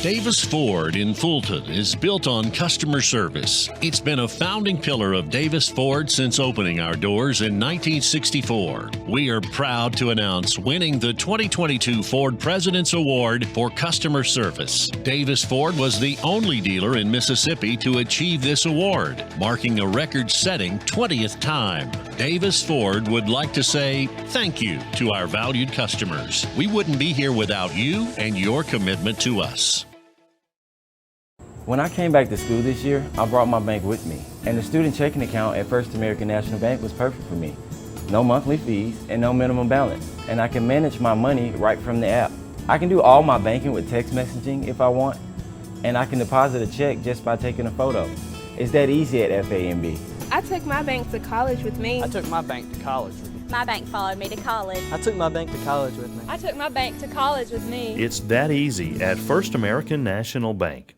Davis Ford in Fulton is built on customer service. It's been a founding pillar of Davis Ford since opening our doors in 1964. We are proud to announce winning the 2022 Ford President's Award for Customer Service. Davis Ford was the only dealer in Mississippi to achieve this award, marking a record-setting 20th time. Davis Ford would like to say thank you to our valued customers. We wouldn't be here without you and your commitment to us. When I came back to school this year, I brought my bank with me, and the student checking account at First American National Bank was perfect for me. No monthly fees and no minimum balance, and I can manage my money right from the app. I can do all my banking with text messaging if I want, and I can deposit a check just by taking a photo. It's that easy at FANB. I took my bank to college with me. I took my bank to college with me. My bank followed me to college. I took my bank to college with me. I took my bank to college with me. It's that easy at First American National Bank.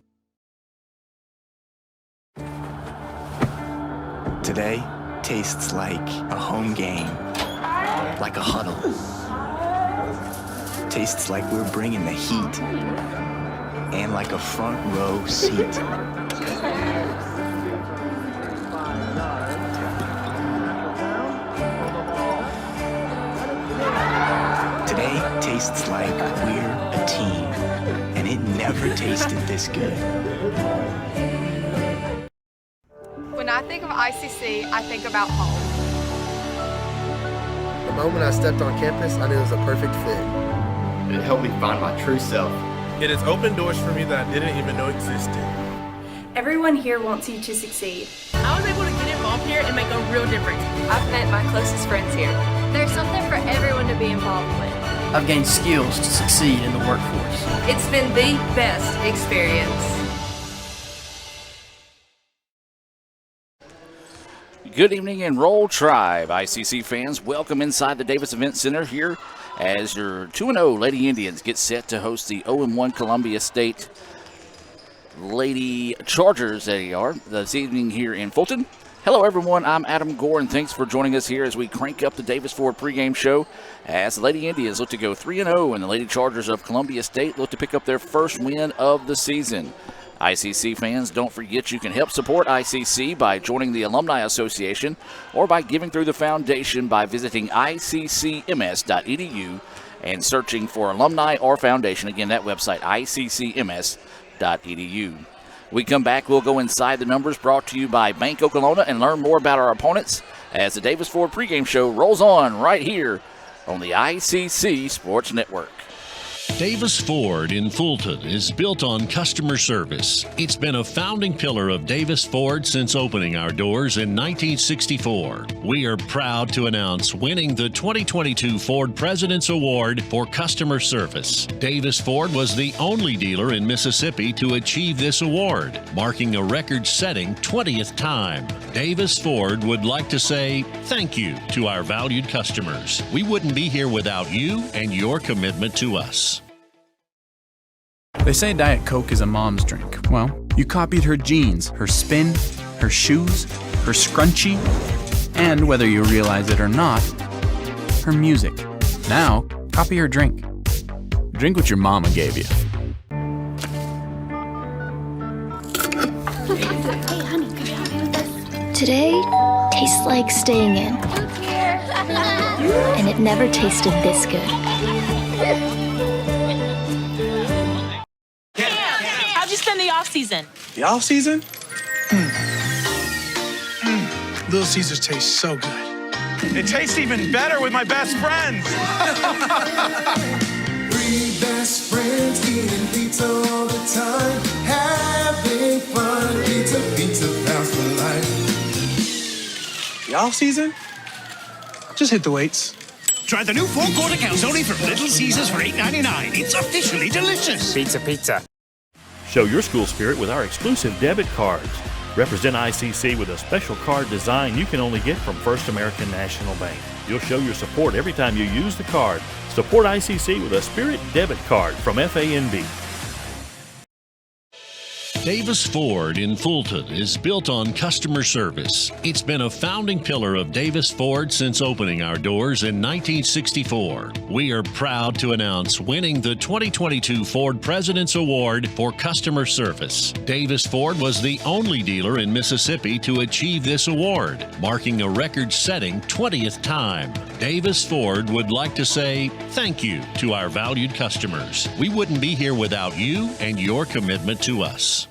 Today tastes like a home game, like a huddle. Tastes like we're bringing the heat, and like a front row seat. Today tastes like we're a team, and it never tasted this good. When I think of ICC, I think about home. The moment I stepped on campus, I knew it was a perfect fit. It helped me find my true self. It has opened doors for me that I didn't even know existed. Everyone here wants you to succeed. I was able to get involved here and make a real difference. I've met my closest friends here. There's something for everyone to be involved with. I've gained skills to succeed in the workforce. It's been the best experience. Good evening and Roll Tribe. ICC fans, welcome inside the Davis Event Center here as your 2-0 Lady Indians get set to host the 0-1 Columbia State Lady Chargers. They are this evening here in Fulton. Hello everyone, I'm Adam Gore and thanks for joining us here as we crank up the Davis Ford pregame show as the Lady Indians look to go 3-0 and the Lady Chargers of Columbia State look to pick up their first win of the season. ICC fans, don't forget you can help support ICC by joining the Alumni Association or by giving through the foundation by visiting iccms.edu and searching for alumni or foundation. Again, that website, iccms.edu. We come back, we'll go inside the numbers brought to you by Bank Oklahoma and learn more about our opponents as the Davis Ford pregame show rolls on right here on the ICC Sports Network. Davis Ford in Fulton is built on customer service. It's been a founding pillar of Davis Ford since opening our doors in 1964. We are proud to announce winning the 2022 Ford President's Award for Customer Service. Davis Ford was the only dealer in Mississippi to achieve this award, marking a record-setting 20th time. Davis Ford would like to say thank you to our valued customers. We wouldn't be here without you and your commitment to us. They say Diet Coke is a mom's drink. Well, you copied her jeans, her spin, her shoes, her scrunchie, and whether you realize it or not, her music. Now, copy her drink. Drink what your mama gave you. Hey, honey, could you help me with this? Today tastes like staying in. And it never tasted this good. How'd you spend the off season? The off season? Little Caesars tastes so good. It tastes even better with my best friends. 3 best friends eating pizza all the time, having fun. Pizza, pounds for life. The off season? Just hit the weights. Try the new 4-quarter calzone from Little Caesars for $8.99. It's officially delicious. Pizza. Show your school spirit with our exclusive debit cards. Represent ICC with a special card design you can only get from First American National Bank. You'll show your support every time you use the card. Support ICC with a Spirit debit card from FANB. Davis Ford in Fulton is built on customer service. It's been a founding pillar of Davis Ford since opening our doors in 1964. We are proud to announce winning the 2022 Ford President's Award for Customer Service. Davis Ford was the only dealer in Mississippi to achieve this award, marking a record-setting 20th time. Davis Ford would like to say thank you to our valued customers. We wouldn't be here without you and your commitment to us.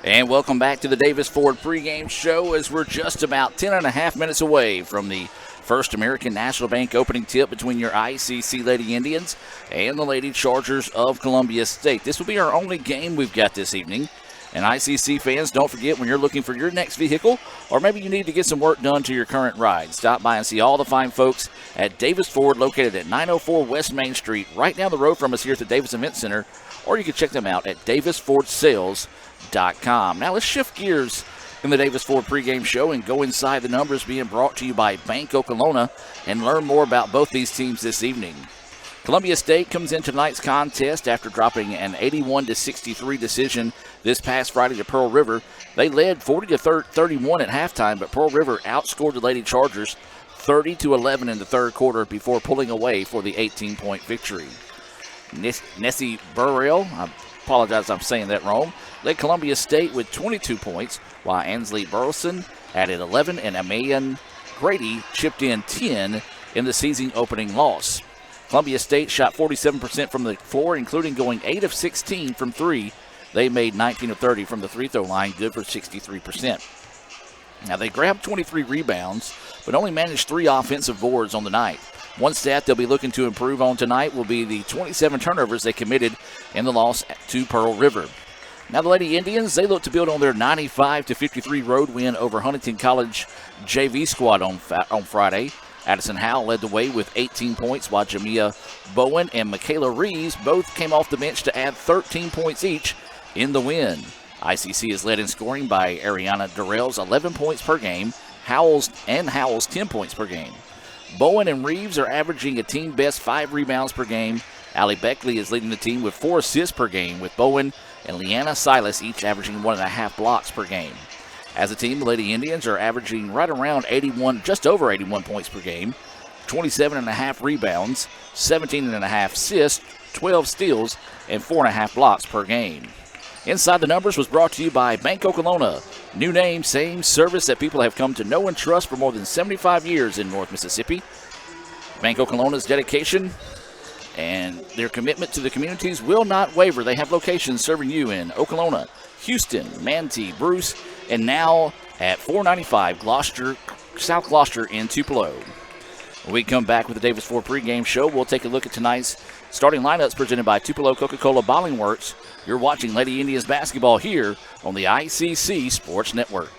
And welcome back to the Davis Ford pregame show as we're just about 10 and a half minutes away from the First American National Bank opening tip between your ICC Lady Indians and the Lady Chargers of Columbia State. This will be our only game we've got this evening. And ICC fans, don't forget when you're looking for your next vehicle or maybe you need to get some work done to your current ride, stop by and see all the fine folks at Davis Ford located at 904 West Main Street, right down the road from us here at the Davis Event Center, or you can check them out at davisfordsales.com. Now let's shift gears in the Davis Ford pregame show and go inside the numbers being brought to you by Bank Okolona and learn more about both these teams this evening. Columbia State comes into tonight's contest after dropping an 81-63 decision this past Friday to Pearl River. They led 40-31 at halftime, but Pearl River outscored the Lady Chargers 30-11 in the third quarter before pulling away for the 18-point victory. Nessie Burrell, I apologize if I'm saying that wrong, led Columbia State with 22 points, while Ansley Burleson added 11 and Amayan Grady chipped in 10 in the season opening loss. Columbia State shot 47% from the floor, including going 8 of 16 from three. They made 19 of 30 from the free throw line, good for 63%. Now, they grabbed 23 rebounds, but only managed 3 offensive boards on the night. One stat they'll be looking to improve on tonight will be the 27 turnovers they committed in the loss to Pearl River. Now, the Lady Indians, they look to build on their 95-53 road win over Huntington College JV squad on Friday. Addison Howell led the way with 18 points, while Jamia Bowen and Michaela Reeves both came off the bench to add 13 points each in the win. ICC is led in scoring by Ariana Durrell's 11 points per game, Howell's 10 points per game. Bowen and Reeves are averaging a team-best 5 rebounds per game. Allie Beckley is leading the team with 4 assists per game, with Bowen and Leanna Silas each averaging 1.5 blocks per game. As a team, the Lady Indians are averaging right around 81, just over 81 points per game, 27.5 rebounds, 17.5 assists, 12 steals, and 4.5 blocks per game. Inside the Numbers was brought to you by Bank Okolona. New name, same service that people have come to know and trust for more than 75 years in North Mississippi. Bank Okolona's dedication and their commitment to the communities will not waver. They have locations serving you in Okolona, Houston, Manatee, Bruce, and now at 495 South Gloucester in Tupelo. When we come back with the Davis Ford pregame show, we'll take a look at tonight's starting lineups presented by Tupelo Coca-Cola Bottling Works. You're watching Lady Indians basketball here on the ICC Sports Network.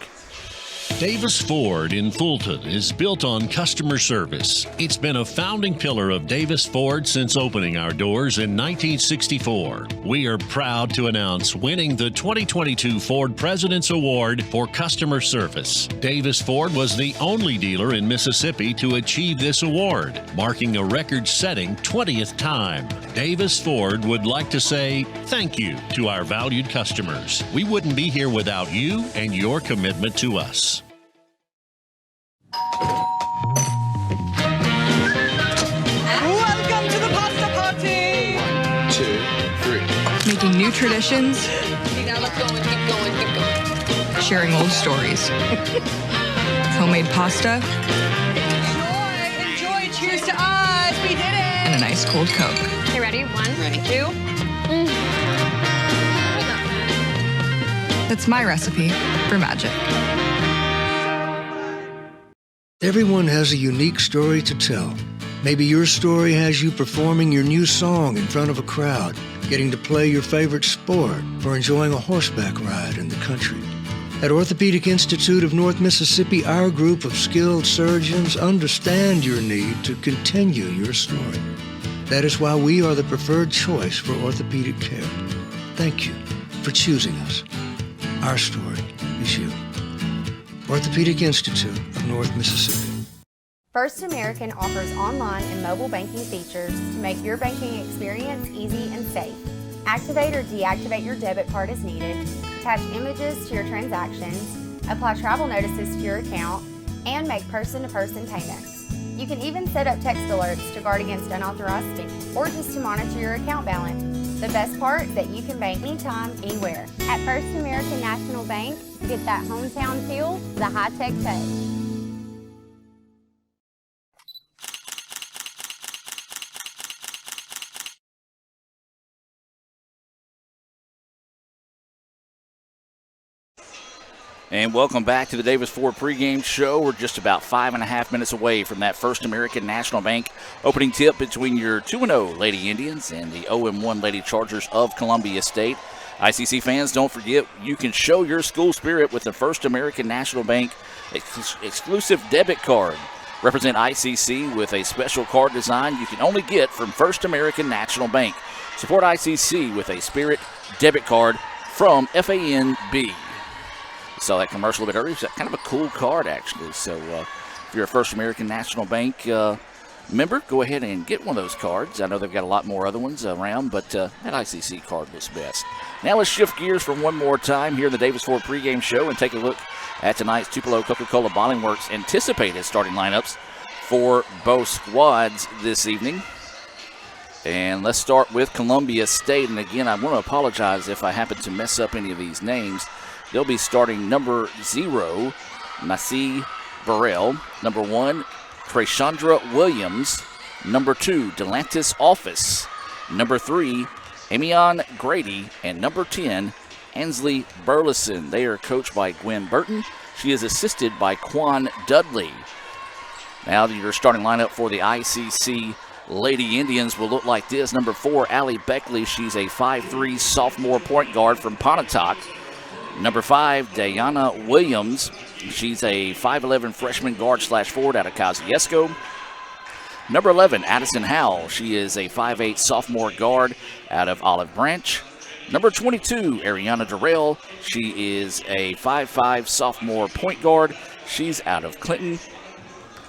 Davis Ford in Fulton is built on customer service. It's been a founding pillar of Davis Ford since opening our doors in 1964. We are proud to announce winning the 2022 Ford President's Award for Customer Service. Davis Ford was the only dealer in Mississippi to achieve this award, marking a record-setting 20th time. Davis Ford would like to say thank you to our valued customers. We wouldn't be here without you and your commitment to us. Welcome to the pasta party! 1, 2, 3. Making new traditions. Now let's go and keep going. Sharing old stories. Homemade pasta. Enjoy. Cheers to us. We did it. And a nice cold Coke. Okay, ready? 1, 2. That's my recipe for magic. Everyone has a unique story to tell. Maybe your story has you performing your new song in front of a crowd, getting to play your favorite sport, or enjoying a horseback ride in the country. At Orthopedic Institute of North Mississippi, our group of skilled surgeons understand your need to continue your story. That is why we are the preferred choice for orthopedic care. Thank you for choosing us. Our story is you. Orthopedic Institute of North Mississippi. First American offers online and mobile banking features to make your banking experience easy and safe. Activate or deactivate your debit card as needed, attach images to your transactions, apply travel notices to your account, and make person-to-person payments. You can even set up text alerts to guard against unauthorized spending or just to monitor your account balance. The best part is that you can bank anytime, anywhere. At First American National Bank, get that hometown feel, the high-tech touch. And welcome back to the Davis Ford pregame show. We're just about 5.5 minutes away from that First American National Bank opening tip between your 2-0 Lady Indians and the 0-1 Lady Chargers of Columbia State. ICC fans, don't forget you can show your school spirit with the First American National Bank exclusive debit card. Represent ICC with a special card design you can only get from First American National Bank. Support ICC with a Spirit debit card from FANB. Saw that commercial a bit earlier. It's kind of a cool card, actually. So if you're a First American National Bank member, go ahead and get one of those cards. I know they've got a lot more other ones around, but that ICC card was best. Now let's shift gears for one more time here in the Davis Ford pregame show and take a look at tonight's Tupelo Coca-Cola Bottling Works anticipated starting lineups for both squads this evening. And let's start with Columbia State. And again, I want to apologize if I happen to mess up any of these names. They'll be starting number 0, Macy Burrell. Number 1, Trashandra Williams. Number 2, Delantis Office. Number 3, Amion Grady. And number 10, Ansley Burleson. They are coached by Gwen Burton. She is assisted by Quan Dudley. Now your starting lineup for the ICC Lady Indians will look like this. Number 4, Allie Beckley. She's a 5'3" sophomore point guard from Pontotoc. Number 5, Diana Williams. She's a 5'11" freshman guard / forward out of Kosciuszko. Number 11, Addison Howell. She is a 5'8" sophomore guard out of Olive Branch. Number 22, Ariana Durrell. She is a 5'5" sophomore point guard. She's out of Clinton.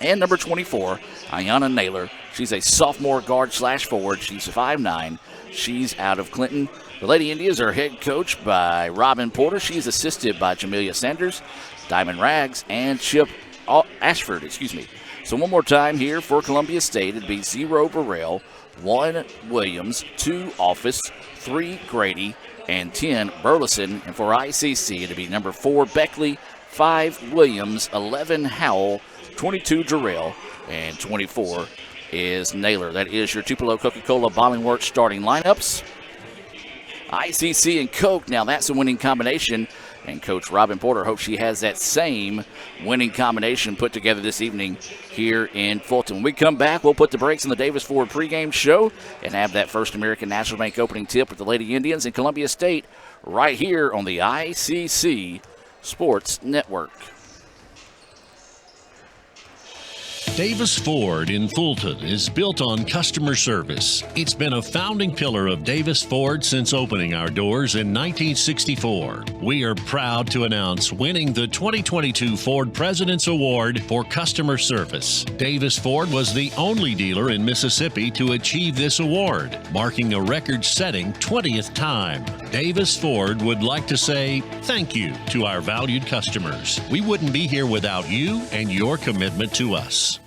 And number 24, Ayanna Naylor. She's a sophomore guard / forward. She's 5'9". She's out of Clinton. The Lady Indians are head coached by Robin Porter. She's assisted by Jamelia Sanders, Diamond Rags, and Chip Ashford. So one more time here for Columbia State. It'd be 0 Burrell, 1 Williams, 2 Office, 3 Grady, and 10 Burleson. And for ICC, it'd be number 4 Beckley, 5 Williams, 11 Howell, 22 Durrell, and 24 is Naylor. That is your Tupelo Coca-Cola Bottling Works starting lineups. ICC and Coke, now that's a winning combination, and Coach Robin Porter hopes she has that same winning combination put together this evening here in Fulton. When we come back, we'll put the brakes on the Davis Ford pregame show and have that First American National Bank opening tip with the Lady Indians and Columbia State right here on the ICC Sports Network. Davis Ford in Fulton is built on customer service. It's been a founding pillar of Davis Ford since opening our doors in 1964. We are proud to announce winning the 2022 Ford President's Award for Customer Service. Davis Ford was the only dealer in Mississippi to achieve this award, marking a record-setting 20th time. Davis Ford would like to say thank you to our valued customers. We wouldn't be here without you and your commitment to us.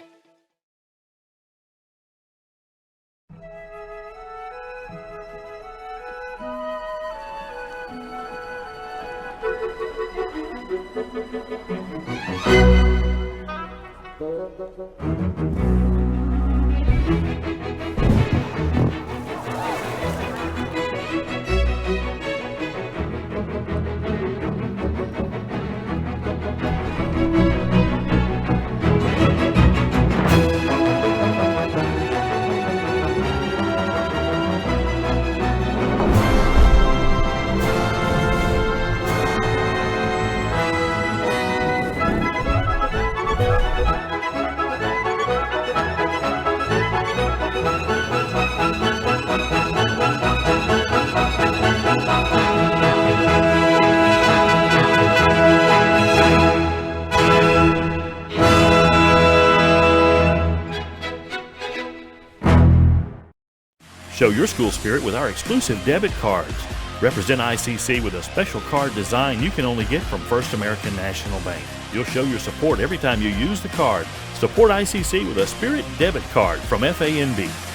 Show your school spirit with our exclusive debit cards. Represent ICC with a special card design you can only get from First American National Bank. You'll show your support every time you use the card. Support ICC with a Spirit debit card from FANB.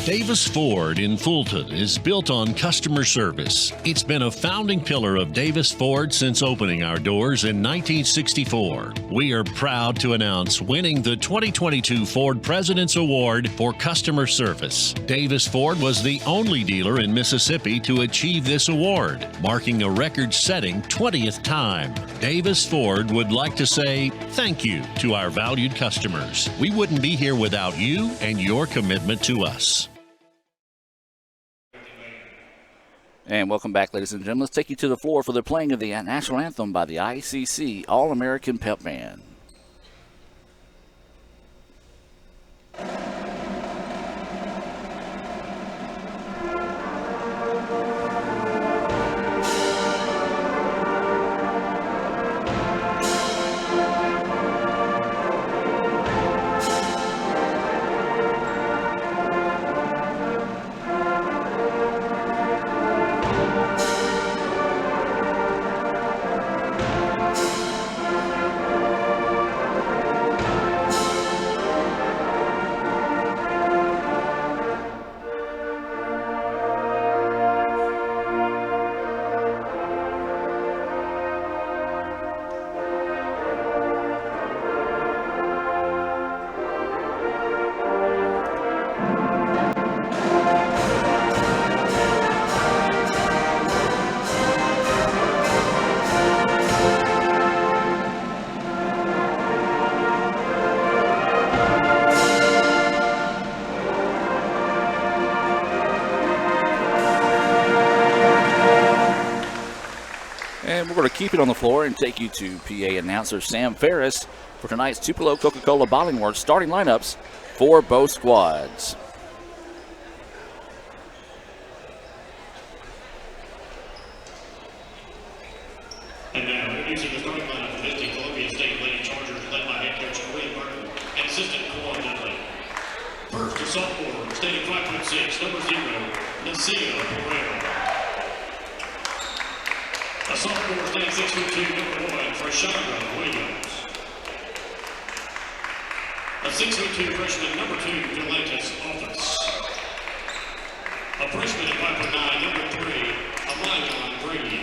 Davis Ford in Fulton is built on customer service. It's been a founding pillar of Davis Ford since opening our doors in 1964. We are proud to announce winning the 2022 Ford President's Award for Customer Service. Davis Ford was the only dealer in Mississippi to achieve this award, marking a record-setting 20th time. Davis Ford would like to say thank you to our valued customers. We wouldn't be here without you and your commitment to us. And welcome back, ladies and gentlemen. Let's take you to the floor for the playing of the national anthem by the ICC All-American Pep Band. And we're going to keep it on the floor and take you to PA announcer Sam Ferris for tonight's Tupelo Coca-Cola Bottling Works starting lineups for both squads. And now, introducing the starting lineup for Misty Columbia State Lady Chargers, led by head coach Corinne Burton and assistant Quan Dudley. First, a sophomore, standing 5'6", number 0, Nasia Pereira. A sophomore, standing 6'2", number 1, Frashondra Williams. A 6'2" freshman, number 2, Delantis Office. A freshman at 5'9", number 3, Amayan Brady.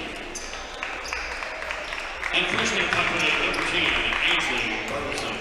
And freshman at 5'8", number 10, Ainsley Burleson.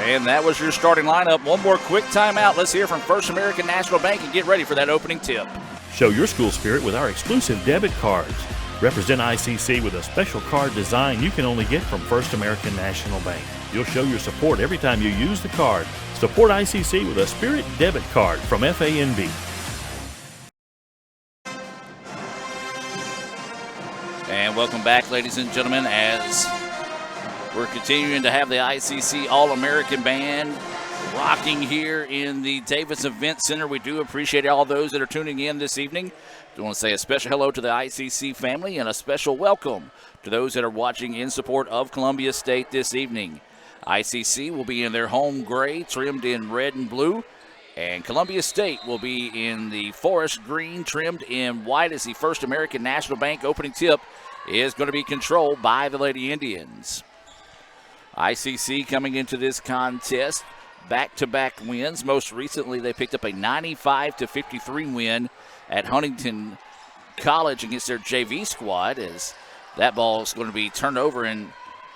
And that was your starting lineup. One more quick timeout. Let's hear from First American National Bank and get ready for that opening tip. Show your school spirit with our exclusive debit cards. Represent ICC with a special card design you can only get from First American National Bank. You'll show your support every time you use the card. Support ICC with a Spirit debit card from FANB. And welcome back, ladies and gentlemen, as we're continuing to have the ICC All-American Band rocking here in the Davis Event Center. We do appreciate all those that are tuning in this evening. I want to say a special hello to the ICC family and a special welcome to those that are watching in support of Columbia State this evening. ICC will be in their home gray, trimmed in red and blue. And Columbia State will be in the forest green trimmed in white as the First American National Bank opening tip is going to be controlled by the Lady Indians. ICC coming into this contest, back-to-back wins. Most recently, they picked up a 95-53 win at Huntington College against their JV squad, as that ball is going to be turned over and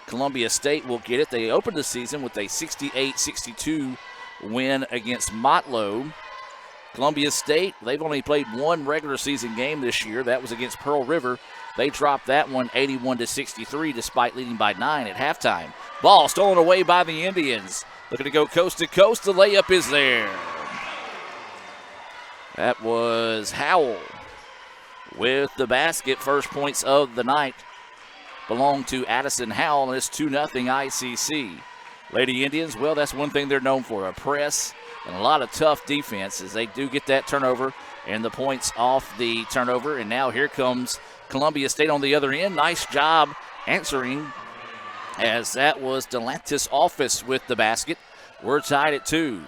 Columbia State will get it. They opened the season with a 68-62 win against Motlow. Columbia State, they've only played one regular season game this year. That was against Pearl River. They dropped that one 81-63 despite leading by 9 at halftime. Ball stolen away by the Indians. Looking to go coast to coast. The layup is there. That was Howell with the basket. First points of the night belong to Addison Howell, and it's 2-0 ICC. Lady Indians, well, that's one thing they're known for, a press and a lot of tough defense as they do get that turnover and the points off the turnover. And now here comes Columbia State on the other end. Nice job answering, as that was Delantis Office with the basket. We're tied at 2.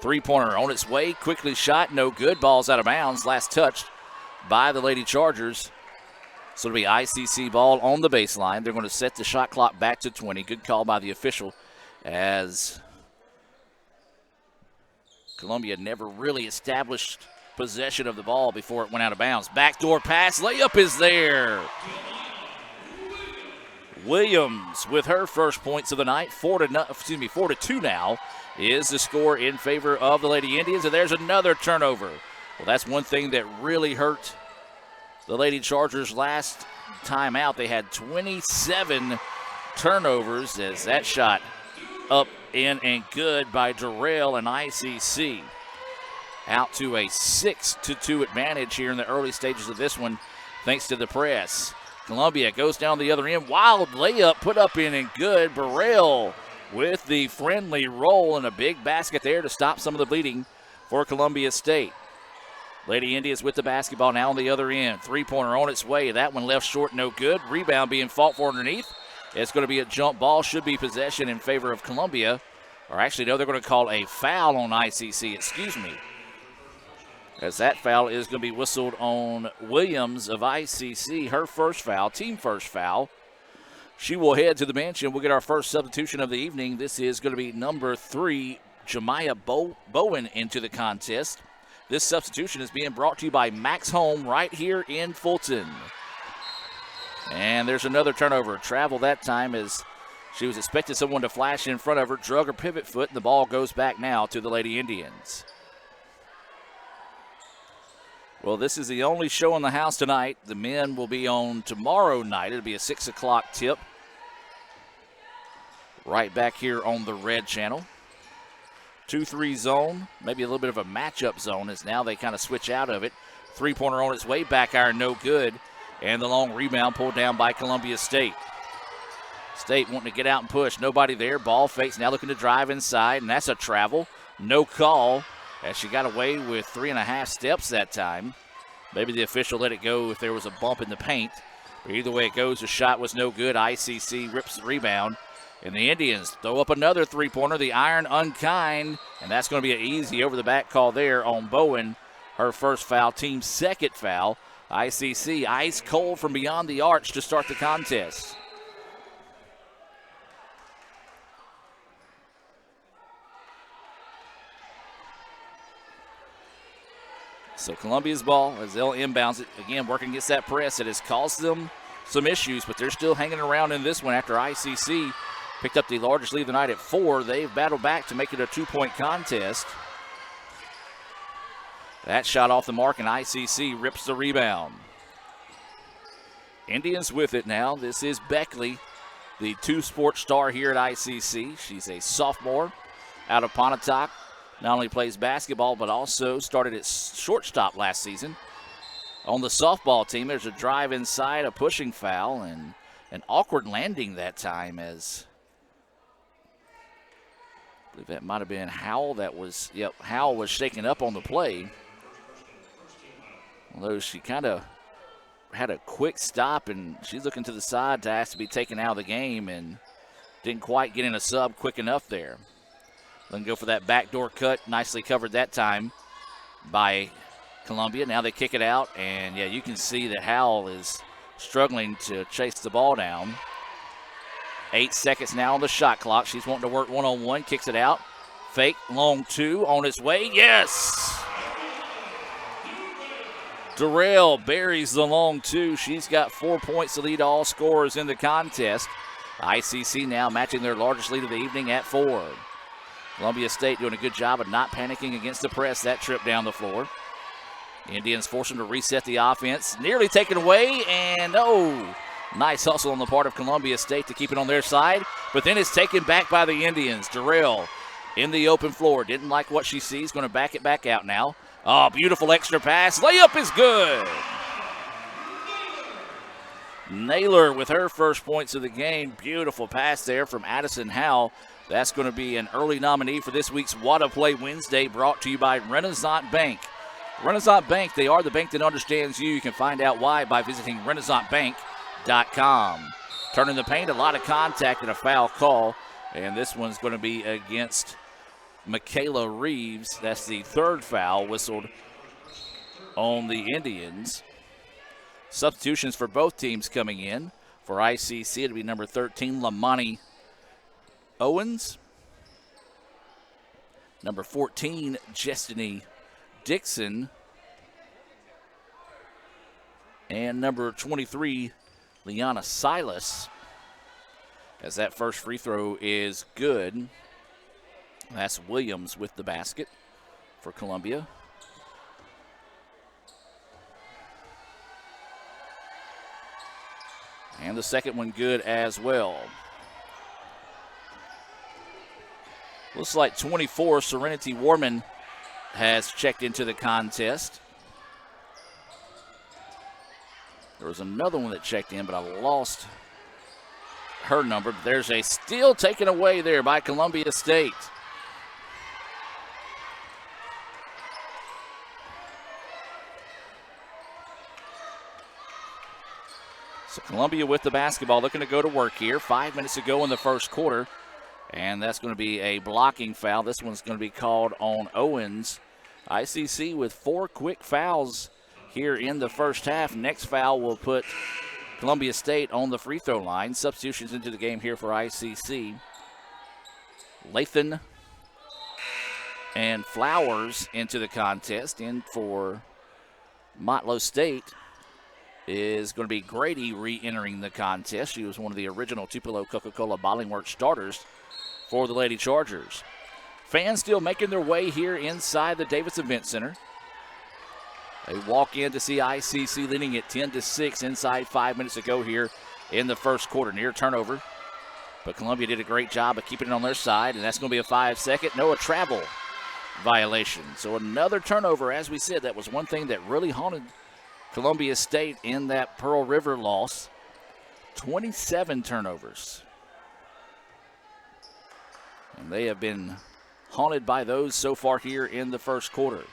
Three-pointer on its way, quickly shot, no good. Ball's out of bounds, last touched by the Lady Chargers. So it'll be ICC ball on the baseline. They're going to set the shot clock back to 20. Good call by the official, as Columbia never really established possession of the ball before it went out of bounds. Backdoor pass, layup is there. Williams with her first points of the night. 4-2 now is the score in favor of the Lady Indians. And there's another turnover. Well, that's one thing that really hurt the Lady Chargers last time out. They had 27 turnovers, as that shot up, in, and good by Durrell and ICC. Out to a 6-2 advantage here in the early stages of this one, thanks to the press. Columbia goes down the other end. Wild layup put up in and good. Burrell with the friendly roll and a big basket there to stop some of the bleeding for Columbia State. Lady Indians with the basketball now on the other end. Three-pointer on its way. That one left short, no good. Rebound being fought for underneath. It's going to be a jump ball. Should be possession in favor of Columbia. Or actually, no, they're going to call a foul on ICC. Excuse me. As that foul is going to be whistled on Williams of ICC. Her first foul, team first foul. She will head to the bench, and we'll get our first substitution of the evening. This is going to be number 3, Jemiah Bowen, into the contest. This substitution is being brought to you by Max Home right here in Fulton. And there's another turnover. Travel that time as she was expecting someone to flash in front of her, drug her pivot foot, and the ball goes back now to the Lady Indians. Well, this is the only show in the house tonight. The men will be on tomorrow night. It'll be a 6 o'clock tip. Right back here on the red channel. 2-3 zone, maybe a little bit of a matchup zone, as now they kind of switch out of it. Three-pointer on its way, back iron no good, and the long rebound pulled down by Columbia State. State wanting to get out and push, nobody there. Ball fakes, now looking to drive inside, and that's a travel. No call, as she got away with 3.5 steps that time. Maybe the official let it go if there was a bump in the paint. But either way it goes, the shot was no good. ICC rips the rebound. And the Indians throw up another three-pointer, the iron unkind, and that's going to be an easy over-the-back call there on Bowen. Her first foul, team's second foul. ICC ice cold from beyond the arch to start the contest. So Columbia's ball as they'll inbounds it. Again, working against that press. It has caused them some issues, but they're still hanging around in this one after ICC picked up the largest lead of the night at 4. They've battled back to make it a 2-point contest. That shot off the mark, and ICC rips the rebound. Indians with it now. This is Beckley, the 2-sport star here at ICC. She's a sophomore out of Pontotoc. Not only plays basketball, but also started at shortstop last season. On the softball team, there's a drive inside, a pushing foul, and an awkward landing that time, as I believe that might have been Howell that was, Howell was shaken up on the play. Although she kind of had a quick stop, and she's looking to the side to ask to be taken out of the game, and didn't quite get in a sub quick enough there. Then go for that backdoor cut. Nicely covered that time by Columbia. Now they kick it out, and yeah, you can see that Howell is struggling to chase the ball down. 8 seconds now on the shot clock. She's wanting to work one-on-one, kicks it out. Fake, long two, on its way. Yes! Durrell buries the long two. She's got 4 points to lead all scorers in the contest. ICC now matching their largest lead of the evening at 4. Columbia State doing a good job of not panicking against the press that trip down the floor. The Indians force them to reset the offense. Nearly taken away, and nice hustle on the part of Columbia State to keep it on their side. But then it's taken back by the Indians. Durrell in the open floor. Didn't like what she sees. Going to back it back out now. Oh, beautiful extra pass. Layup is good. Naylor with her first points of the game. Beautiful pass there from Addison Howell. That's going to be an early nominee for this week's What a Play Wednesday, brought to you by Renaissance Bank. Renaissance Bank, they are the bank that understands you. You can find out why by visiting renaissancebank.com. Turning the paint, a lot of contact and a foul call. And this one's going to be against Michaela Reeves. That's the third foul whistled on the Indians. Substitutions for both teams coming in. For ICC, it'll be number 13, Lamani Owens. Number 14, Destiny Dixon. And number 23, Liana Silas. As that first free throw is good. That's Williams with the basket for Columbia. And the second one good as well. Looks like 24, Serenity Warman has checked into the contest. There was another one that checked in, but I lost her number. There's a steal taken away there by Columbia State. So Columbia with the basketball, looking to go to work here. 5 minutes to go in the first quarter. And that's going to be a blocking foul. This one's going to be called on Owens. ICC with 4 quick fouls here in the first half. Next foul will put Columbia State on the free throw line. Substitutions into the game here for ICC. Lathan and Flowers into the contest. And for Motlow State is going to be Grady re-entering the contest. She was one of the original Tupelo Coca-Cola Bottling Works starters for the Lady Chargers. Fans still making their way here inside the Davis Event Center. They walk in to see ICC leading at 10-6 inside 5 minutes to go here in the first quarter. Near turnover, but Columbia did a great job of keeping it on their side, and that's going to be a 5-second. No, a travel violation. So another turnover. As we said, that was one thing that really haunted Columbia State in that Pearl River loss. 27 turnovers. And they have been haunted by those so far here in the first quarter.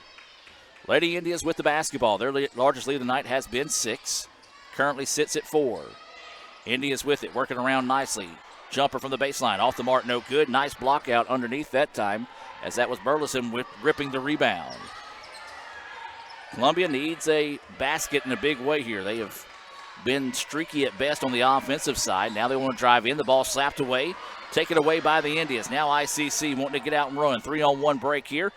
Lady Indians with the basketball. Their largest lead of the night has been 6. Currently sits at 4. Indians with it, working around nicely. Jumper from the baseline, off the mark, no good. Nice block out underneath that time, as that was Burleson ripping the rebound. Columbia needs a basket in a big way here. They have been streaky at best on the offensive side. Now they want to drive in. The ball slapped away. Taken away by the Indians. Now ICC wanting to get out and run. 3-on-1 break here.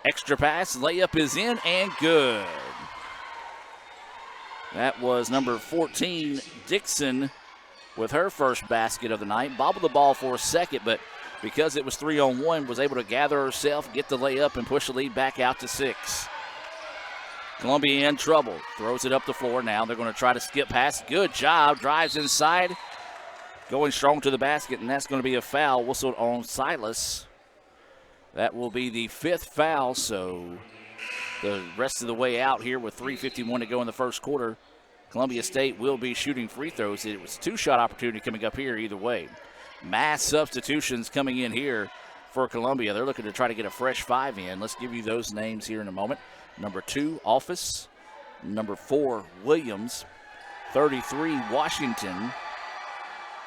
Extra pass. Layup is in and good. That was number 14, Dixon, with her first basket of the night. Bobbled the ball for a second, but because it was 3-on-1, was able to gather herself, get the layup, and push the lead back out to 6. Columbia in trouble. Throws it up the floor now. They're going to try to skip past. Good job. Drives inside. Going strong to the basket, and that's going to be a foul whistled on Silas. That will be the 5th foul, so the rest of the way out here with 3:51 to go in the first quarter. Columbia State will be shooting free throws. It was a 2-shot opportunity coming up here either way. Mass substitutions coming in here for Columbia. They're looking to try to get a fresh 5 in. Let's give you those names here in a moment. Number 2, Office. Number 4, Williams. 33, Washington.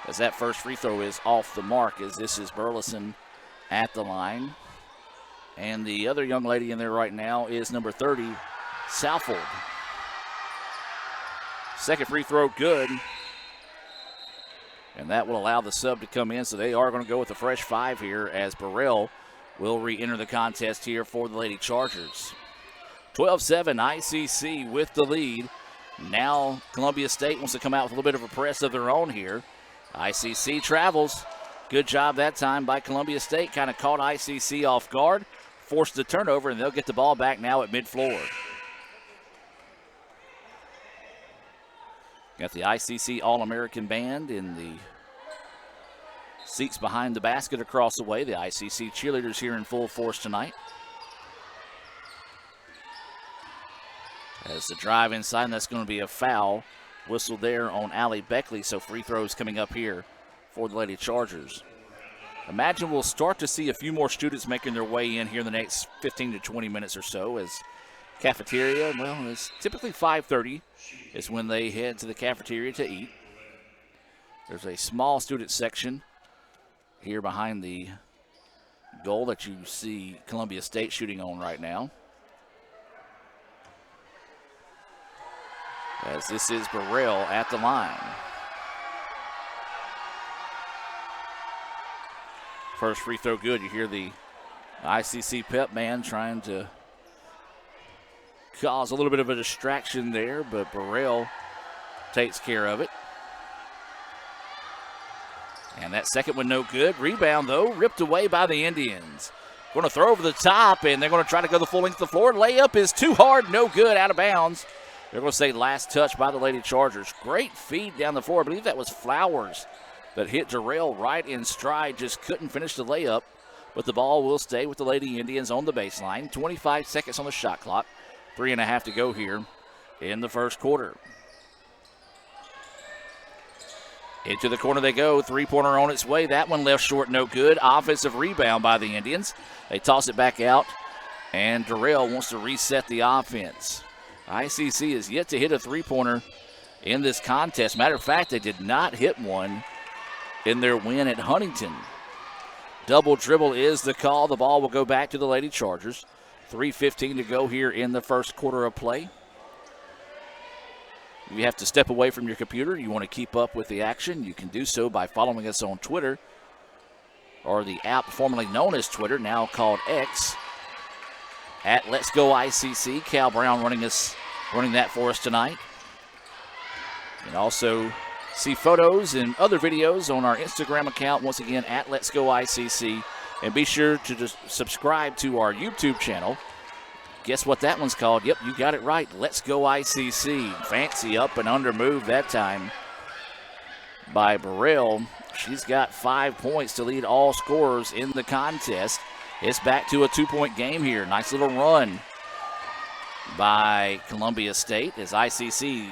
As that first free throw is off the mark, as this is Burleson at the line. And the other young lady in there right now is number 30, Southfield. Second free throw good. And that will allow the sub to come in, so they are going to go with a fresh 5 here as Burrell will re-enter the contest here for the Lady Chargers. 12-7, ICC with the lead. Now Columbia State wants to come out with a little bit of a press of their own here. ICC travels. Good job that time by Columbia State. Kind of caught ICC off guard, forced the turnover, and they'll get the ball back now at mid-floor. Got the ICC All-American Band in the seats behind the basket across the way. The ICC cheerleaders here in full force tonight. As the drive inside, and that's going to be a foul whistle there on Allie Beckley, so free throws coming up here for the Lady Chargers. Imagine we'll start to see a few more students making their way in here in the next 15 to 20 minutes or so, as cafeteria, well, it's typically 5:30 is when they head to the cafeteria to eat. There's a small student section here behind the goal that you see Columbia State shooting on right now. As this is Burrell at the line. First free throw good. You hear the ICC pep band trying to cause a little bit of a distraction there, but Burrell takes care of it. And that second one no good. Rebound, though, ripped away by the Indians. Going to throw over the top, and they're going to try to go the full length of the floor. Layup is too hard, no good, out of bounds. They're going to say last touch by the Lady Chargers. Great feed down the floor. I believe that was Flowers that hit Jarrell right in stride. Just couldn't finish the layup, but the ball will stay with the Lady Indians on the baseline. 25 seconds on the shot clock. 3.5 to go here in the first quarter. Into the corner they go. Three-pointer on its way. That one left short, no good. Offensive rebound by the Indians. They toss it back out, and Durrell wants to reset the offense. ICC is yet to hit a three-pointer in this contest. Matter of fact, they did not hit one in their win at Huntington. Double dribble is the call. The ball will go back to the Lady Chargers. 3:15 to go here in the first quarter of play. If you have to step away from your computer, you want to keep up with the action, you can do so by following us on Twitter, or the app formerly known as Twitter, now called X, at Let's Go ICC. Cal Brown running that for us tonight. And also see photos and other videos on our Instagram account, once again, at Let's Go ICC. And be sure to just subscribe to our YouTube channel. Guess what that one's called? Yep, you got it right. Let's Go ICC. Fancy up and under move that time by Burrell. She's got 5 points to lead all scorers in the contest. It's back to a 2-point game here. Nice little run by Columbia State as ICC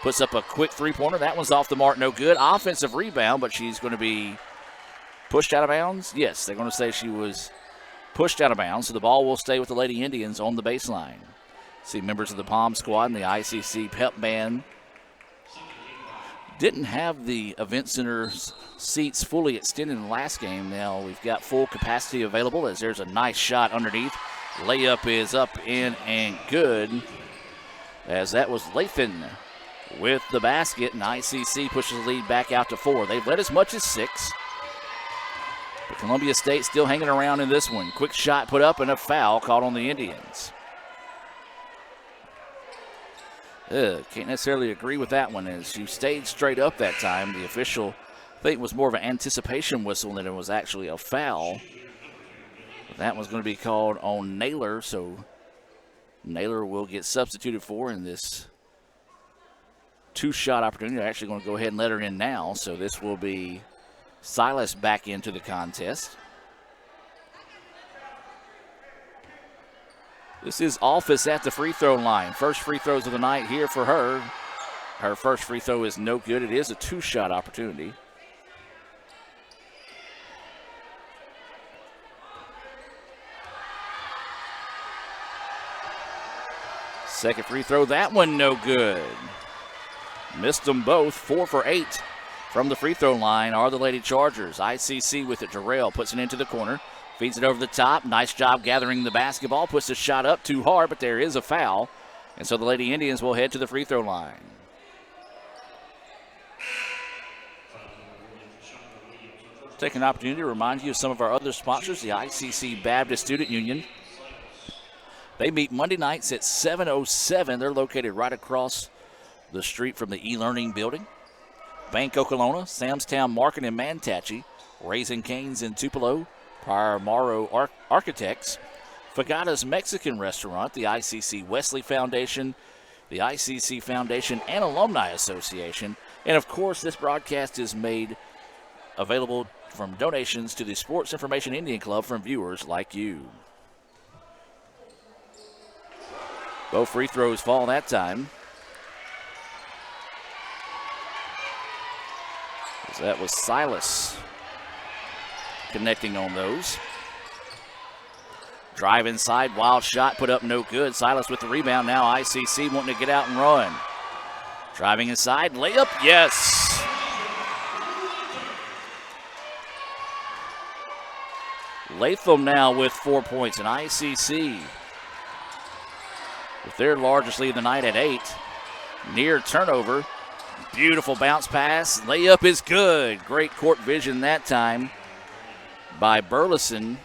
puts up a quick three-pointer. That one's off the mark, no good. Offensive rebound, but she's going to be pushed out of bounds. Yes, they're going to say she was pushed out of bounds, so the ball will stay with the Lady Indians on the baseline. See members of the Palm Squad and the ICC pep band didn't have the event center seats fully extended in the last game. Now we've got full capacity available as there's a nice shot underneath. Layup is up, in, and good, as that was Lathan with the basket, and ICC pushes the lead back out to 4. They've led as much as 6. But Columbia State still hanging around in this one. Quick shot put up and a foul called on the Indians. Can't necessarily agree with that one, as you stayed straight up that time. The official, I think, was more of an anticipation whistle than it was actually a foul. But that was going to be called on Naylor, so Naylor will get substituted for in this 2-shot opportunity. They're actually going to go ahead and let her in now, so this will be Silas back into the contest. This is Office at the free throw line. First free throws of the night here for her. Her first free throw is no good. It is a 2-shot opportunity. Second free throw, that one no good. Missed them both. 4 for 8 from the free throw line are the Lady Chargers. ICC with it. Jarrell puts it into the corner. Feeds it over the top. Nice job gathering the basketball. Puts the shot up too hard, but there is a foul. And so the Lady Indians will head to the free throw line. Take an opportunity to remind you of some of our other sponsors, the ICC Baptist Student Union. They meet Monday nights at 7:07. They're located right across the street from the e-learning building. Bank Okolona, Samstown Market in Manatee, Raising Cane's in Tupelo, Prior Morrow Architects, Fagada's Mexican Restaurant, the ICC Wesley Foundation, the ICC Foundation and Alumni Association. And of course, this broadcast is made available from donations to the Sports Information Indian Club from viewers like you. Both free throws fall that time. That was Silas connecting on those. Drive inside, wild shot, put up no good. Silas with the rebound now. ICC wanting to get out and run. Driving inside, layup, yes. Latham now with 4 points, and ICC with their largest lead of the night at 8. Near turnover. Beautiful bounce pass. Layup is good. Great court vision that time by Burleson.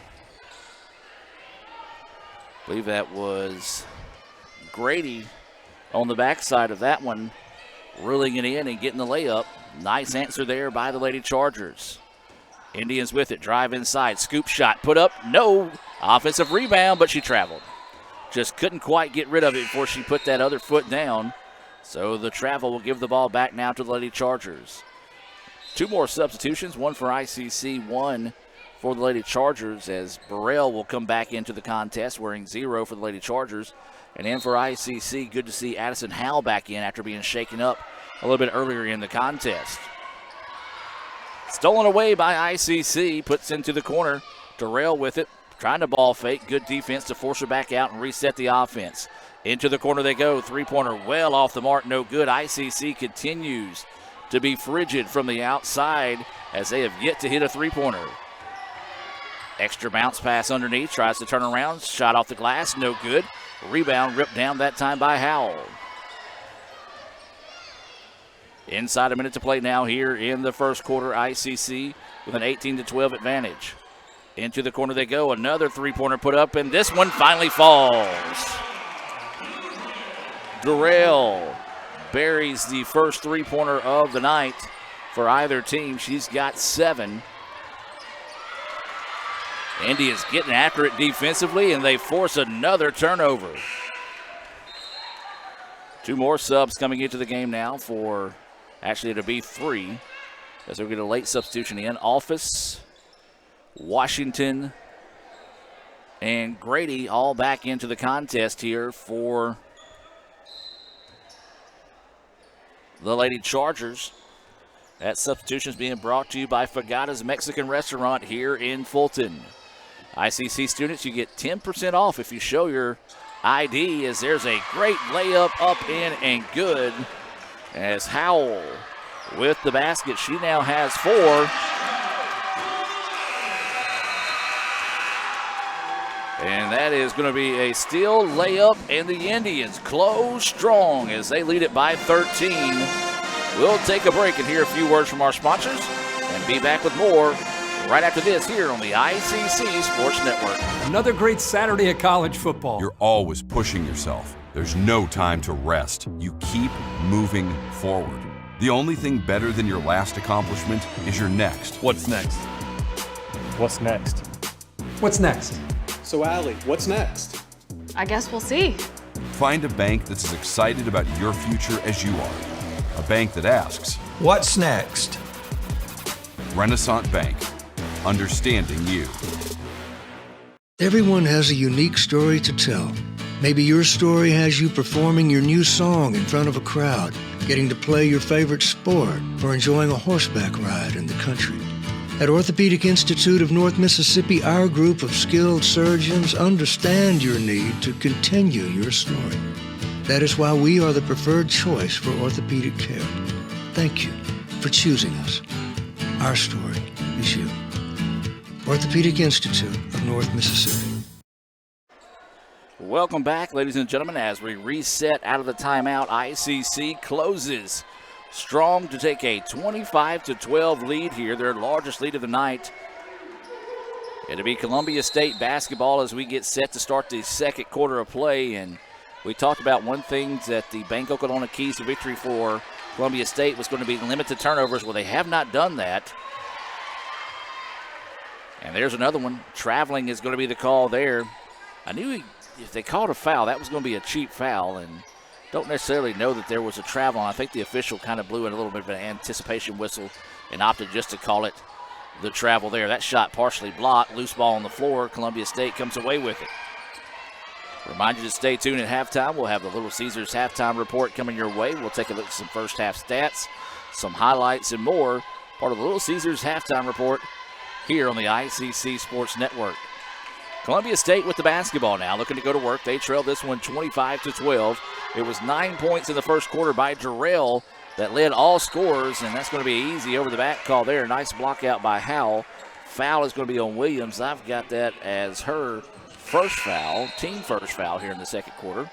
I believe that was Grady on the backside of that one, reeling it in and getting the layup. Nice answer there by the Lady Chargers. Indians with it. Drive inside. Scoop shot. Put up. No. Offensive rebound, but she traveled. Just couldn't quite get rid of it before she put that other foot down. So the travel will give the ball back now to the Lady Chargers. 2 more substitutions, one for ICC, one for the Lady Chargers, as Burrell will come back into the contest wearing 0 for the Lady Chargers. And then for ICC, good to see Addison Howell back in after being shaken up a little bit earlier in the contest. Stolen away by ICC, puts into the corner. Terrell with it, trying to ball fake. Good defense to force her back out and reset the offense. Into the corner they go. Three-pointer well off the mark, no good. ICC continues to be frigid from the outside as they have yet to hit a three-pointer. Extra bounce pass underneath, tries to turn around. Shot off the glass, no good. Rebound ripped down that time by Howell. Inside a minute to play now here in the first quarter. ICC with an 18-12 advantage. Into the corner they go. Another three-pointer put up, and this one finally falls. Durrell buries the first three-pointer of the night for either team. She's got 7. Indians getting after it defensively, and they force another turnover. 2 more subs coming into the game now for, actually it'll be 3, as we'll get a late substitution in. Office, Washington, and Grady all back into the contest here for the Lady Chargers. That substitution is being brought to you by Fagada's Mexican Restaurant here in Fulton. ICC students, you get 10% off if you show your ID, as there's a great layup up in and good as Howell with the basket. She now has 4. And that is going to be a steal, layup, and the Indians close strong as they lead it by 13. We'll take a break and hear a few words from our sponsors and be back with more right after this here on the ICC Sports Network. Another great Saturday of college football. You're always pushing yourself. There's no time to rest. You keep moving forward. The only thing better than your last accomplishment is your next. What's next? What's next? What's next? So, Allie, what's next? I guess we'll see. Find a bank that's as excited about your future as you are. A bank that asks, What's next? Renaissance Bank. Understanding you. Everyone has a unique story to tell. Maybe your story has you performing your new song in front of a crowd, getting to play your favorite sport, or enjoying a horseback ride in the country. At Orthopedic Institute of North Mississippi, our group of skilled surgeons understand your need to continue your story. That is why we are the preferred choice for orthopedic care. Thank you for choosing us. Our story is you. Orthopedic Institute of North Mississippi. Welcome back, ladies and gentlemen, as we reset out of the timeout. ICC closes strong to take a 25-12 lead here, their largest lead of the night. It'll be Columbia State basketball as we get set to start the second quarter of play. And we talked about one thing that the Bank Oklahoma keys to victory for Columbia State was going to be limited turnovers. Well, they have not done that. And there's another one. Traveling is going to be the call there. I knew if they called a foul, that was going to be a cheap foul, and don't necessarily know that there was a travel. I think the official kind of blew in a little bit of an anticipation whistle and opted just to call it the travel there. That shot partially blocked. Loose ball on the floor. Columbia State comes away with it. Remind you to stay tuned at halftime. We'll have the Little Caesars halftime report coming your way. We'll take a look at some first half stats, some highlights, and more. Part of the Little Caesars halftime report here on the ICC Sports Network. Columbia State with the basketball now, looking to go to work. They trailed this one 25-12. It was 9 points in the first quarter by Jarrell that led all scorers, and that's going to be easy over the back call there. Nice block out by Howell. Foul is going to be on Williams. I've got that as her first foul, team first foul here in the second quarter.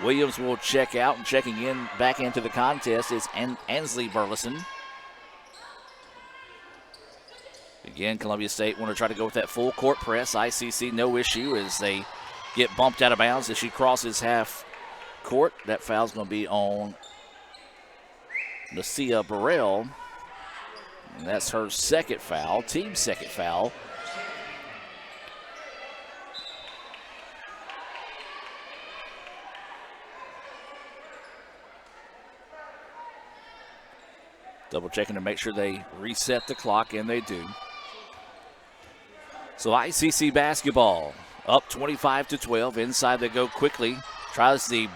Williams will check out, and checking in back into the contest is Ansley Burleson. Again, Columbia State want to try to go with that full court press. ICC no issue as they get bumped out of bounds as she crosses half court. That foul's going to be on Nasia Burrell. And that's her second foul, team second foul. Double checking to make sure they reset the clock, and they do. So ICC basketball up 25-12. Inside they go quickly. Tries the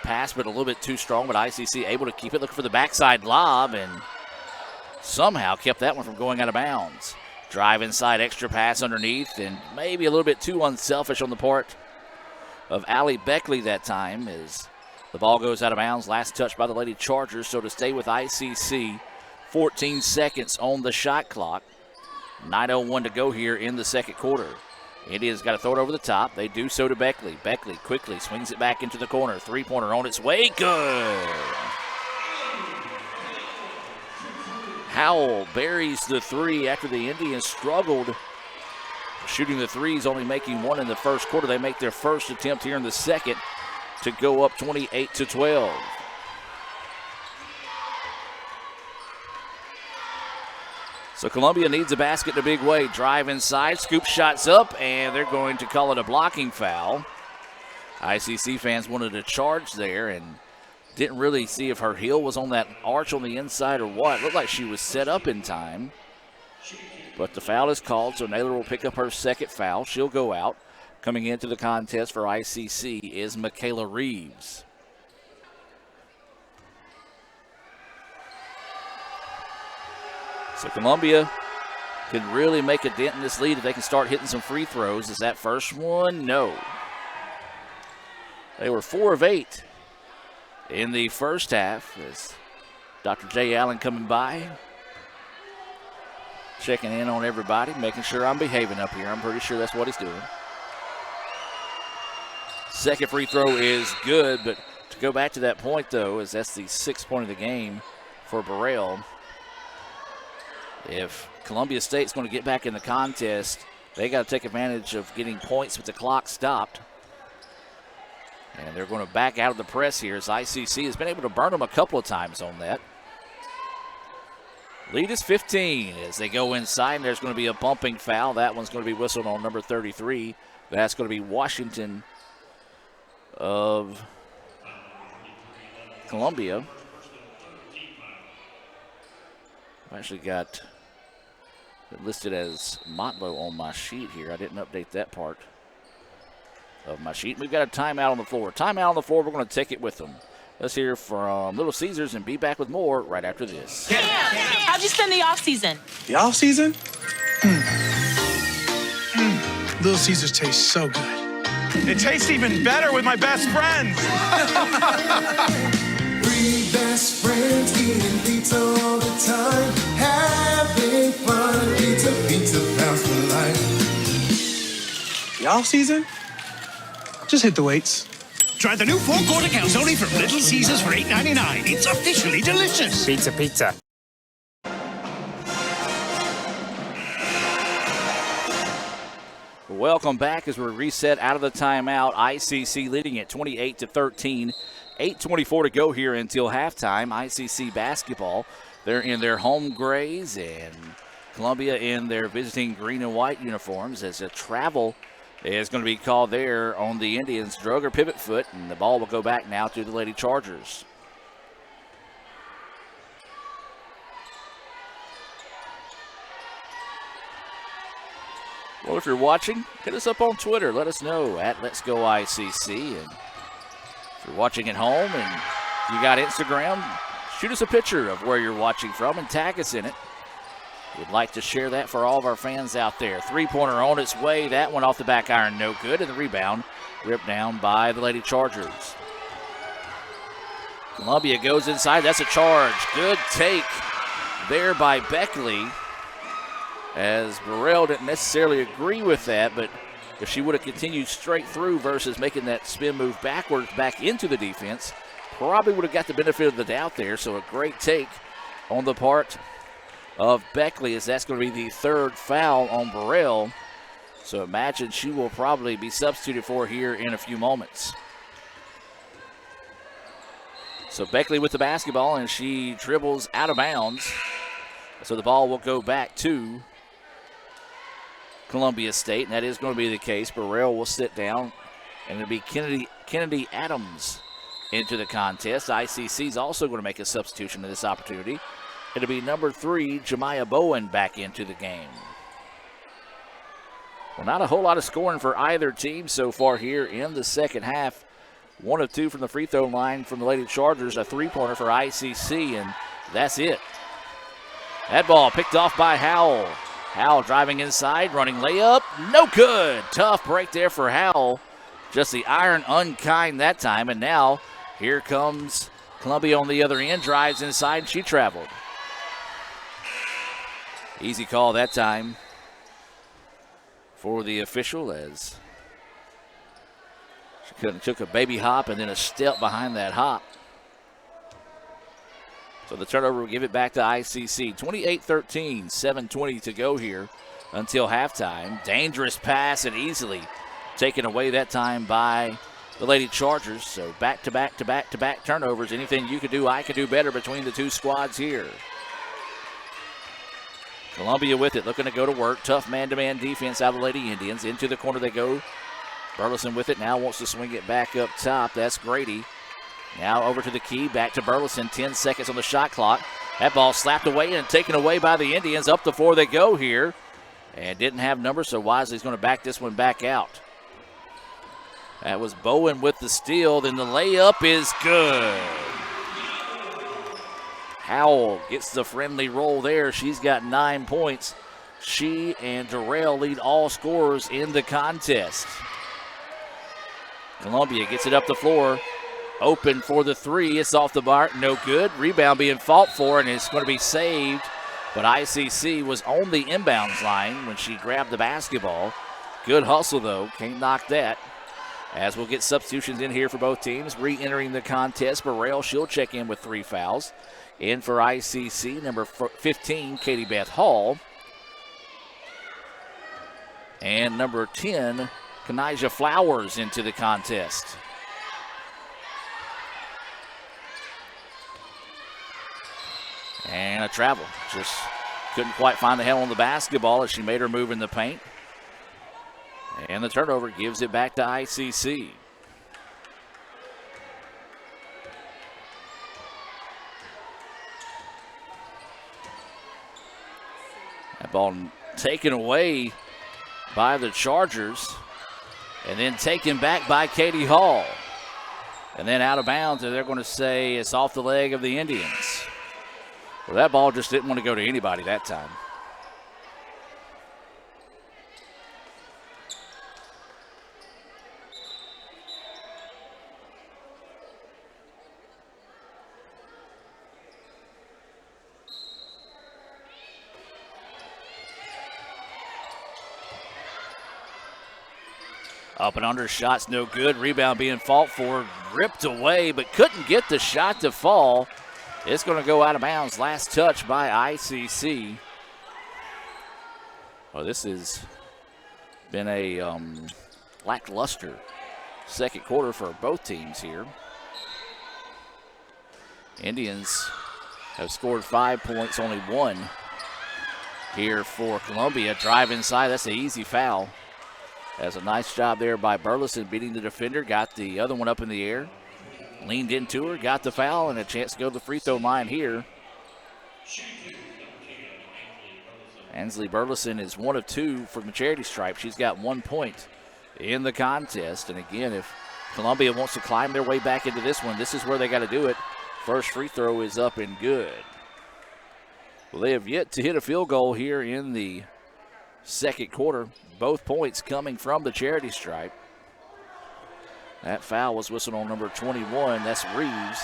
pass, but a little bit too strong, but ICC able to keep it. Looking for the backside lob, and somehow kept that one from going out of bounds. Drive inside, extra pass underneath, and maybe a little bit too unselfish on the part of Allie Beckley that time as the ball goes out of bounds. Last touch by the Lady Chargers. So to stay with ICC, 14 seconds on the shot clock. 9:01 to go here in the second quarter. Indians got to throw it over the top. They do so to Beckley. Beckley quickly swings it back into the corner. Three-pointer on its way. Good. Howell buries the three after the Indians struggled shooting the threes, only making one in the first quarter. They make their first attempt here in the second to go up 28-12. So Columbia needs a basket in a big way. Drive inside, scoop shots up, and they're going to call it a blocking foul. ICC fans wanted a charge there and didn't really see if her heel was on that arch on the inside or what. It looked like she was set up in time. But the foul is called, so Naylor will pick up her second foul. She'll go out. Coming into the contest for ICC is Michaela Reeves. So Columbia can really make a dent in this lead if they can start hitting some free throws. Is that first one? No. They were 4 of 8 in the first half. As Dr. Jay Allen coming by, checking in on everybody, making sure I'm behaving up here. I'm pretty sure that's what he's doing. Second free throw is good, but to go back to that point, though, is that's the 6th point of the game for Burrell. If Columbia State's going to get back in the contest, they got to take advantage of getting points with the clock stopped. And they're going to back out of the press here as ICC has been able to burn them a couple of times on that. Lead is 15 as they go inside, and there's going to be a bumping foul. That one's going to be whistled on number 33. That's going to be Washington of Columbia. I've actually got it listed as Motlow on my sheet here. I didn't update that part of my sheet. We've got a timeout on the floor. Timeout on the floor. We're going to take it with them. Let's hear from Little Caesars and be back with more right after this. How'd you spend the off season? The off season? Little Caesars tastes so good. It tastes even better with my best friends. Breathe Best friends eating pizza all the time, having fun. Pizza, pizza pals for life. Y'all season? Just hit the weights. Try the new 4-quart accounts only from Little Caesars for $8.99. It's officially delicious. Pizza, pizza. Welcome back as we're reset out of the timeout. ICC leading at 28-13. 8:24 to go here until halftime. ICC basketball, they're in their home grays, and Columbia in their visiting green and white uniforms as a travel is going to be called there on the Indians. Droger pivot foot, and the ball will go back now to the Lady Chargers. Well, if you're watching, hit us up on Twitter. Let us know at Let's Go ICC. And if you're watching at home and you got Instagram, shoot us a picture of where you're watching from and tag us in it. We'd like to share that for all of our fans out there. Three-pointer on its way. That one off the back iron, no good. And the rebound ripped down by the Lady Chargers. Columbia goes inside. That's a charge. Good take there by Beckley. As Burrell didn't necessarily agree with that, but if she would have continued straight through versus making that spin move backwards back into the defense, probably would have got the benefit of the doubt there. So a great take on the part of Beckley, as that's going to be the third foul on Burrell. So imagine she will probably be substituted for here in a few moments. So Beckley with the basketball, and she dribbles out of bounds. So the ball will go back to Columbia State, and that is going to be the case. Burrell will sit down, and it'll be Kennedy Adams into the contest. ICC is also going to make a substitution in this opportunity. It'll be number 3, Jemiah Bowen, back into the game. Well, not a whole lot of scoring for either team so far here in the second half. 1 of 2 from the free throw line from the Lady Chargers, a three-pointer for ICC, and that's it. That ball picked off by Howell. Howell driving inside, running layup, no good. Tough break there for Howell. Just the iron unkind that time, and now here comes Columbia on the other end, drives inside, she traveled. Easy call that time for the official, as she could have took a baby hop and then a step behind that hop. So the turnover will give it back to ICC. 28-13, 7:20 to go here until halftime. Dangerous pass and easily taken away that time by the Lady Chargers. So back-to-back turnovers. Anything you could do, I could do better between the two squads here. Columbia with it, looking to go to work. Tough man-to-man defense out of the Lady Indians. Into the corner they go. Burleson with it, now wants to swing it back up top. That's Grady. Now over to the key, back to Burleson. 10 seconds on the shot clock. That ball slapped away and taken away by the Indians. Up the floor they go here. And didn't have numbers, so Wisely's going to back this one back out. That was Bowen with the steal. Then the layup is good. Howell gets the friendly roll there. She's got 9 points. She and Durrell lead all scorers in the contest. Columbia gets it up the floor. Open for the three. It's off the mark. No good. Rebound being fought for, and it's going to be saved. But ICC was on the inbounds line when she grabbed the basketball. Good hustle, though. Can't knock that. As we'll get substitutions in here for both teams. Re-entering the contest, Burrell, she'll check in with 3 fouls. In for ICC, number 15, Katie Beth Hall. And number 10, Kanijah Flowers into the contest. And a travel. Just couldn't quite find the handle on the basketball as she made her move in the paint. And the turnover gives it back to ICC. That ball taken away by the Chargers and then taken back by Katie Hall. And then out of bounds, and they're going to say it's off the leg of the Indians. Well, that ball just didn't want to go to anybody that time. Up and under, shot's no good. Rebound being fought for, ripped away, but couldn't get the shot to fall. It's going to go out of bounds. Last touch by ICC. Oh, this has been a lackluster second quarter for both teams here. Indians have scored 5 points, only 1 here for Columbia. Drive inside, that's an easy foul. That's a nice job there by Burleson beating the defender, got the other one up in the air, leaned into her, got the foul, and a chance to go to the free throw line here. Ansley Burleson is 1 of 2 from the charity stripe. She's got 1 point in the contest. And again, if Columbia wants to climb their way back into this one, this is where they got to do it. First free throw is up and good. Well, they have yet to hit a field goal here in the second quarter. Both points coming from the charity stripe. That foul was whistled on number 21. That's Reeves.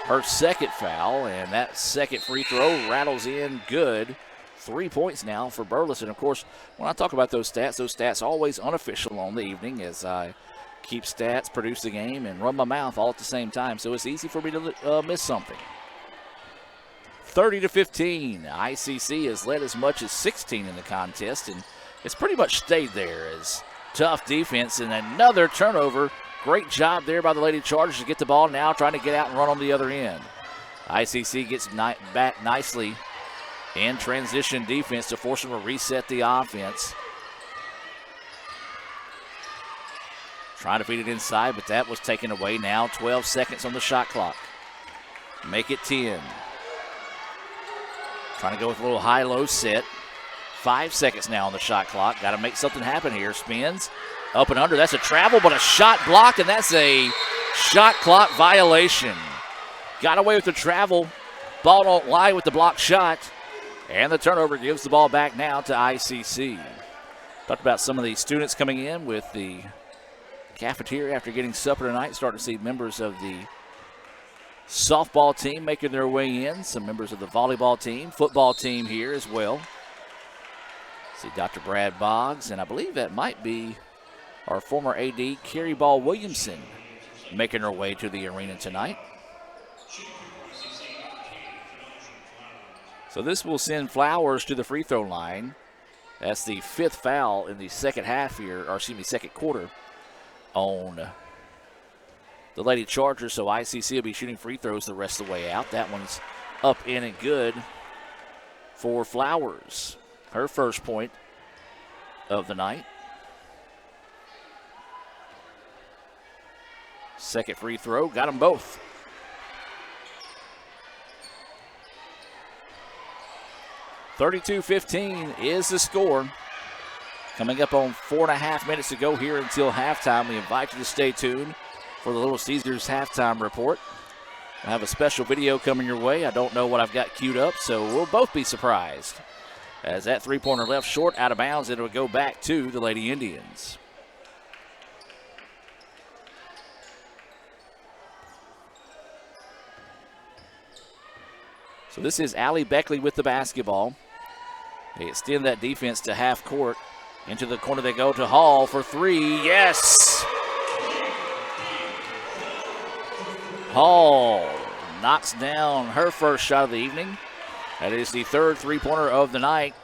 Her second foul, and that second free throw rattles in good. 3 points now for Burleson. Of course, when I talk about those stats always unofficial on the evening as I keep stats, produce the game, and run my mouth all at the same time. So it's easy for me to miss something. 30-15. ICC has led as much as 16 in the contest, and it's pretty much stayed there as tough defense and another turnover. Great job there by the Lady Chargers to get the ball now, trying to get out and run on the other end. ICC gets back nicely in transition defense to force them to reset the offense. Trying to feed it inside, but that was taken away now. 12 seconds on the shot clock. Make it 10. Trying to go with a little high-low set. 5 seconds now on the shot clock. Got to make something happen here. Spins. Up and under. That's a travel, but a shot blocked, and that's a shot clock violation. Got away with the travel. Ball don't lie with the blocked shot. And the turnover gives the ball back now to ICC. Talked about some of the students coming in with the cafeteria after getting supper tonight. Starting to see members of the softball team making their way in. Some members of the volleyball team, football team here as well. See Dr. Brad Boggs, and I believe that might be our former AD, Carrie Ball Williamson, making her way to the arena tonight. So this will send Flowers to the free throw line. That's the 5th foul in the second half here, or excuse me, second quarter on the Lady Chargers. So ICC will be shooting free throws the rest of the way out. That one's up in and good for Flowers. Her first point of the night. Second free throw, got them both. (32-15) is the score. Coming up on 4.5 minutes to go here until halftime. We invite you to stay tuned for the Little Caesars halftime report. I have a special video coming your way. I don't know what I've got queued up, so we'll both be surprised. As that three-pointer left short, out of bounds, it will go back to the Lady Indians. So this is Allie Beckley with the basketball. They extend that defense to half court. Into the corner they go to Hall for 3. Yes! Hall knocks down her first shot of the evening. That is the 3rd three-pointer of the night.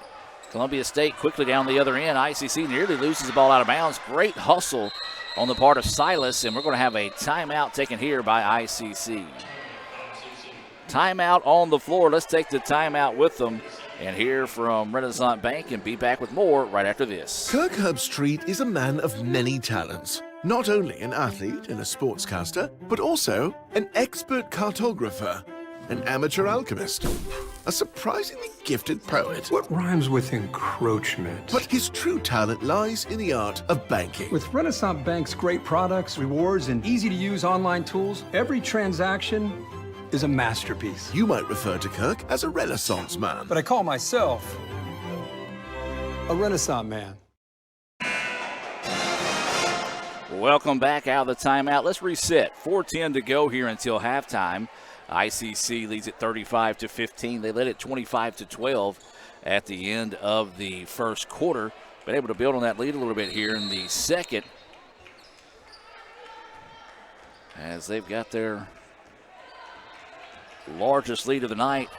Columbia State quickly down the other end. ICC nearly loses the ball out of bounds. Great hustle on the part of Silas, and we're going to have a timeout taken here by ICC. Timeout on the floor. Let's take the timeout with them and hear from Renaissance Bank and be back with more right after this. Kirk Herbstreit is a man of many talents. Not only an athlete and a sportscaster, but also an expert cartographer, an amateur alchemist, a surprisingly gifted poet. What rhymes with encroachment? But his true talent lies in the art of banking. With Renaissance Bank's great products, rewards, and easy-to-use online tools, every transaction is a masterpiece. You might refer to Kirk as a Renaissance man. But I call myself a Renaissance man. Welcome back out of the timeout. Let's reset. 4:10 to go here until halftime. ICC leads at 35-15. They led it 25-12 at the end of the first quarter. been able to build on that lead a little bit here in the second, as they've got their largest lead of the night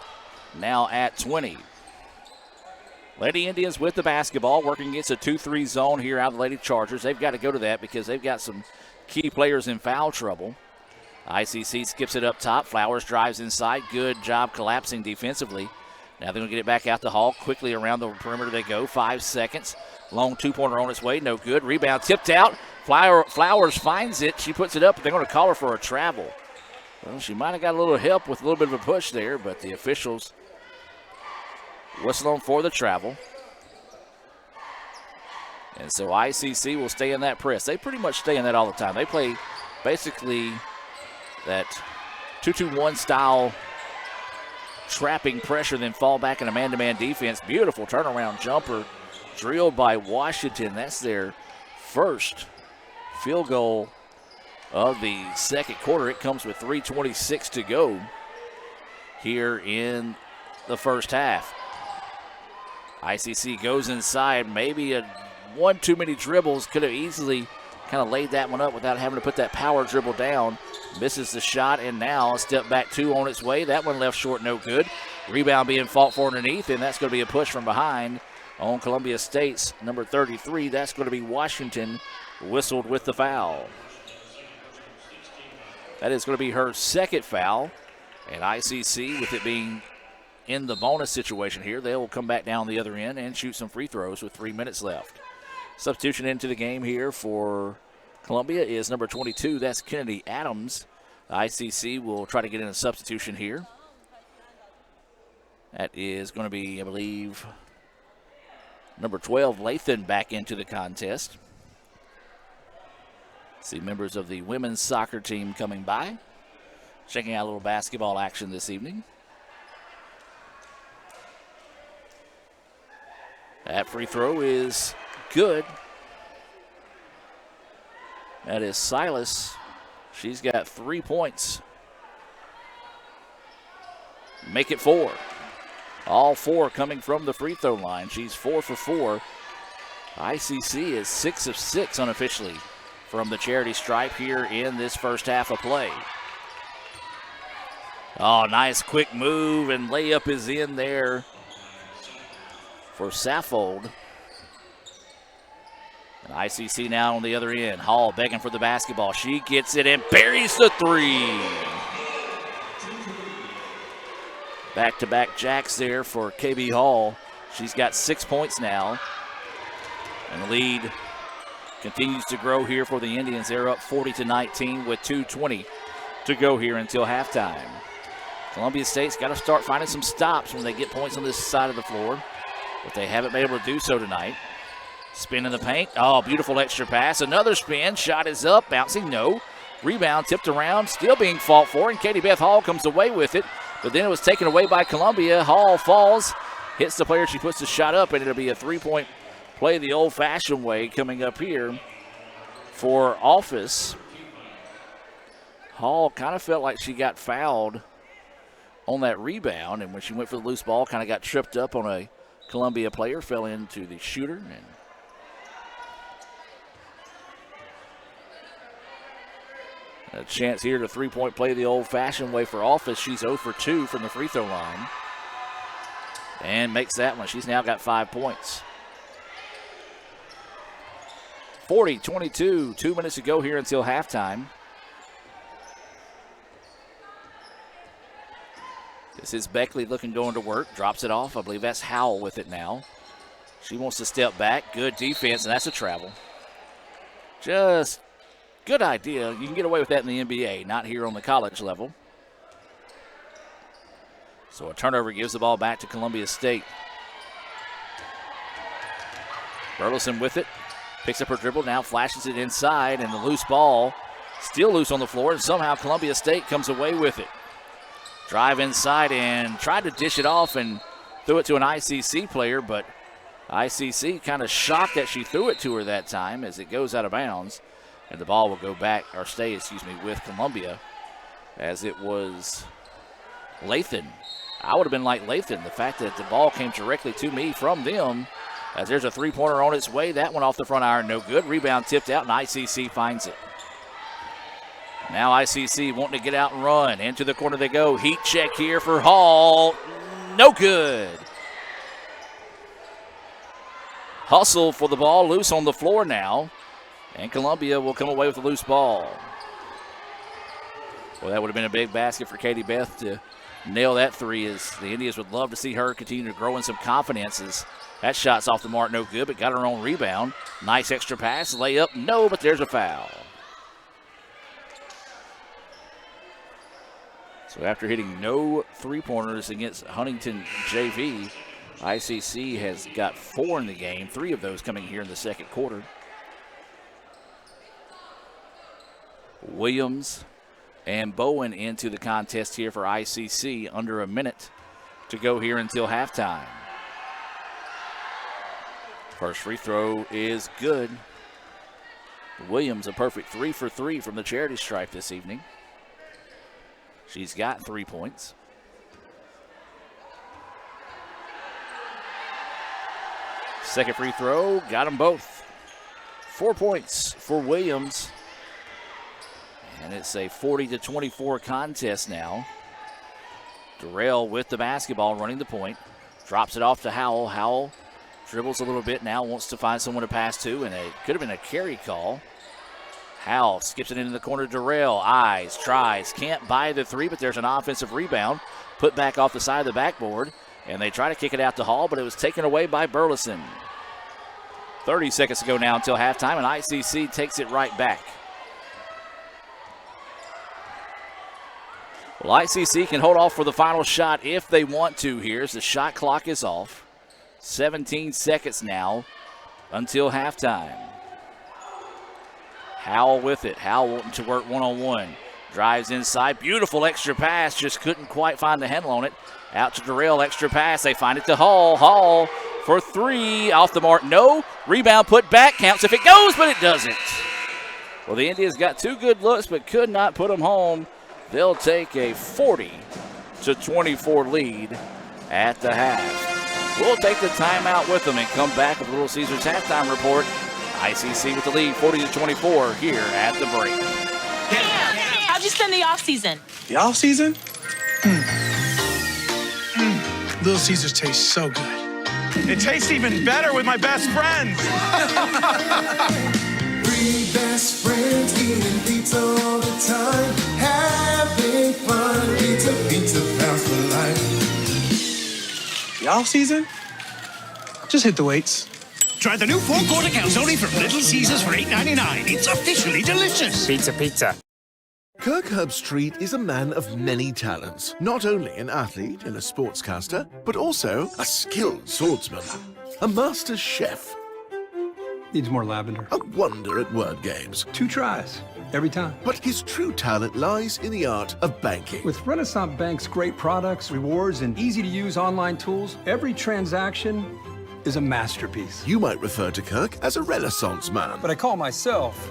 now at 20. Lady Indians with the basketball, working against a 2-3 zone here out of the Lady Chargers. They've got to go to that because they've got some key players in foul trouble. ICC skips it up top. Flowers drives inside. Good job collapsing defensively. Now they're going to get it back out to Hall. Quickly around the perimeter they go. 5 seconds. Long two-pointer on its way. No good. Rebound tipped out. Flowers finds it. She puts it up. They're going to call her for a travel. Well, she might have got a little help with a little bit of a push there, but the officials whistle for the travel. And so ICC will stay in that press. They pretty much stay in that all the time. They play basically that 2-2-1 style trapping pressure, then fall back in a man-to-man defense. Beautiful turnaround jumper drilled by Washington. That's their first field goal of the second quarter. It comes with 3:26 to go here in the first half. ICC goes inside. Maybe one too many dribbles. Could have easily kind of laid that one up without having to put that power dribble down. Misses the shot, and now a step back two on its way. That one left short, no good. Rebound being fought for underneath, and that's going to be a push from behind on Columbia State's number 33. That's going to be Washington, whistled with the foul. That is going to be her second foul, and ICC, with it being in the bonus situation here, they will come back down the other end and shoot some free throws with 3 minutes left. Substitution into the game here for Columbia is number 22. That's Kennedy Adams. ICC will try to get in a substitution here. That is going to be, I believe, number 12, Lathan, back into the contest. See members of the women's soccer team coming by, checking out a little basketball action this evening. That free throw is good. That is Silas. She's got 3 points. Make it 4. All 4 coming from the free throw line. She's 4 for 4. ICC is 6 of 6 unofficially from the charity stripe here in this first half of play. Oh, nice quick move, and layup is in there for Saffold. And ICC now on the other end. Hall begging for the basketball. She gets it and buries the three. Back-to-back jacks there for KB Hall. She's got 6 points now. And the lead continues to grow here for the Indians. They're up 40-19 with 2:20 to go here until halftime. Columbia State's got to start finding some stops when they get points on this side of the floor, but they haven't been able to do so tonight. Spin in the paint. Oh, beautiful extra pass. Another spin. Shot is up. Bouncing, no. Rebound tipped around. Still being fought for, and Katie Beth Hall comes away with it. But then it was taken away by Columbia. Hall falls. Hits the player. She puts the shot up, and it'll be a three-point play the old-fashioned way coming up here for Office. Hall kind of felt like she got fouled on that rebound, and when she went for the loose ball, kind of got tripped up on a Columbia player, fell into the shooter. And a chance here to three-point play the old-fashioned way for Office. She's 0 for 2 from the free throw line and makes that one. She's now got 5 points. 40-22, 2 minutes to go here until halftime. This is Beckley looking going to work. Drops it off. I believe that's Howell with it now. She wants to step back. Good defense, and that's a travel. Just good idea. You can get away with that in the NBA, not here on the college level. So a turnover gives the ball back to Columbia State. Burleson with it. Picks up her dribble, now flashes it inside, and the loose ball still loose on the floor, and somehow Columbia State comes away with it. Drive inside and tried to dish it off and threw it to an ICC player, but ICC kind of shocked that she threw it to her that time as it goes out of bounds. And the ball will go back, or stay, with Columbia, as it was Lathan. I would have been like Lathan. The fact that the ball came directly to me from them As there's a three-pointer on its way. That one off the front iron, no good. Rebound tipped out, and ICC finds it. Now ICC wanting to get out and run. Into the corner they go. Heat check here for Hall. No good. Hustle for the ball, loose on the floor now. And Columbia will come away with a loose ball. Well, that would have been a big basket for Katie Beth to nail that three, as the Indians would love to see her continue to grow in some confidence. As that shot's off the mark, no good, but got her own rebound. Nice extra pass, layup, no, but there's a foul. So after hitting no three-pointers against Huntington JV, ICC has got 4 in the game, 3 of those coming here in the second quarter. Williams and Bowen into the contest here for ICC. Under a minute to go here until halftime. First free throw is good. Williams a perfect 3 for 3 from the charity stripe this evening. She's got 3 points. Second free throw, got them both. 4 points for Williams. And it's a 40-24 contest now. Durrell with the basketball, running the point. Drops it off to Howell. Howell dribbles a little bit now, wants to find someone to pass to, and it could have been a carry call. Howell skips it into the corner. Durrell eyes, tries, can't buy the three, but there's an offensive rebound. Put back off the side of the backboard, and they try to kick it out to Hall, but it was taken away by Burleson. 30 seconds to go now until halftime, and ICC takes it right back. Well, ICC can hold off for the final shot if they want to here, as the shot clock is off. 17 seconds now until halftime. Howell with it. Howell wanting to work one-on-one. Drives inside. Beautiful extra pass. Just couldn't quite find the handle on it. Out to Durrell. Extra pass. They find it to Hall. Hall for 3. Off the mark. No. Rebound put back. Counts if it goes, but it doesn't. Well, the Indians got 2 good looks, but could not put them home. They'll take a 40-24 lead at the half. We'll take the timeout with them and come back with Little Caesars halftime report. ICC with the lead, 40-24 here at the break. How'd you spend the offseason? The offseason? Little Caesars tastes so good. It tastes even better with my best friends. 3 best friends eating pizza all the time, having fun. Pizza, pizza, pounds for life. The offseason? Just hit the weights. Try the new 4-quarter calzone from Little Caesars for $8.99. It's officially delicious. Pizza, pizza. Kirk Herbstreit is a man of many talents. Not only an athlete and a sportscaster, but also a skilled swordsman, a master chef. Needs more lavender. A wonder at word games. 2 tries, every time. But his true talent lies in the art of banking. With Renaissance Bank's great products, rewards, and easy-to-use online tools, every transaction is a masterpiece. You might refer to Kirk as a Renaissance man. But I call myself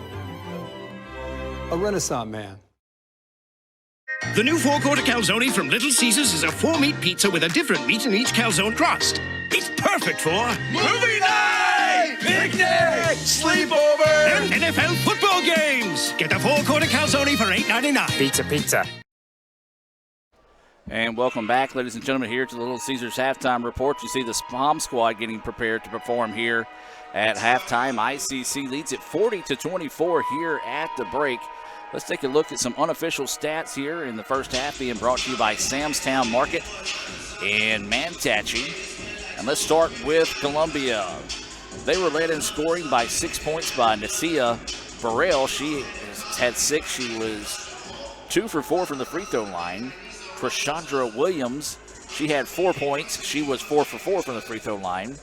a Renaissance man. The new 4-quarter calzone from Little Caesars is a 4-meat pizza with a different meat in each calzone crust. It's perfect for movie night, picnic, sleepover, and NFL football games. Get the 4-quarter calzone for $8.99. Pizza, pizza. And welcome back, ladies and gentlemen, here to the Little Caesars halftime report. You see the Palm squad getting prepared to perform here at halftime. ICC leads it 40-24 here at the break. Let's take a look at some unofficial stats here in the first half, being brought to you by Samstown Market and Manatee. And let's start with Columbia. They were led in scoring by 6 points by Nasia Burrell. She had 6. She was 2 for 4 from the free throw line. Krishandra Williams, she had 4 points. She was 4 for 4 from the free throw line.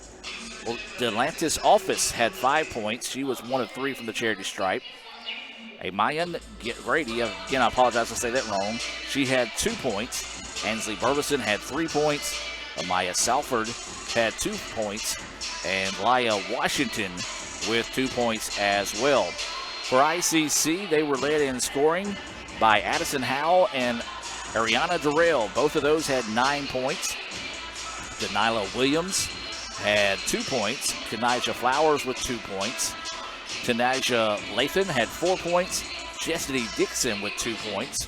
Well, Delantis Office had 5 points. She was 1 of 3 from the charity stripe. Mayan Grady, again, I apologize to say that wrong. She had 2 points. Ansley Burleson had 3 points. Amaya Salford had 2 points. And Laya Washington with 2 points as well. For ICC, they were led in scoring by Addison Howell and Ariana Durrell. Both of those had 9 points. Denilah Williams had 2 points. Kenija Flowers with 2 points. Tanaja Lathan had 4 points. Chastity Dixon with 2 points.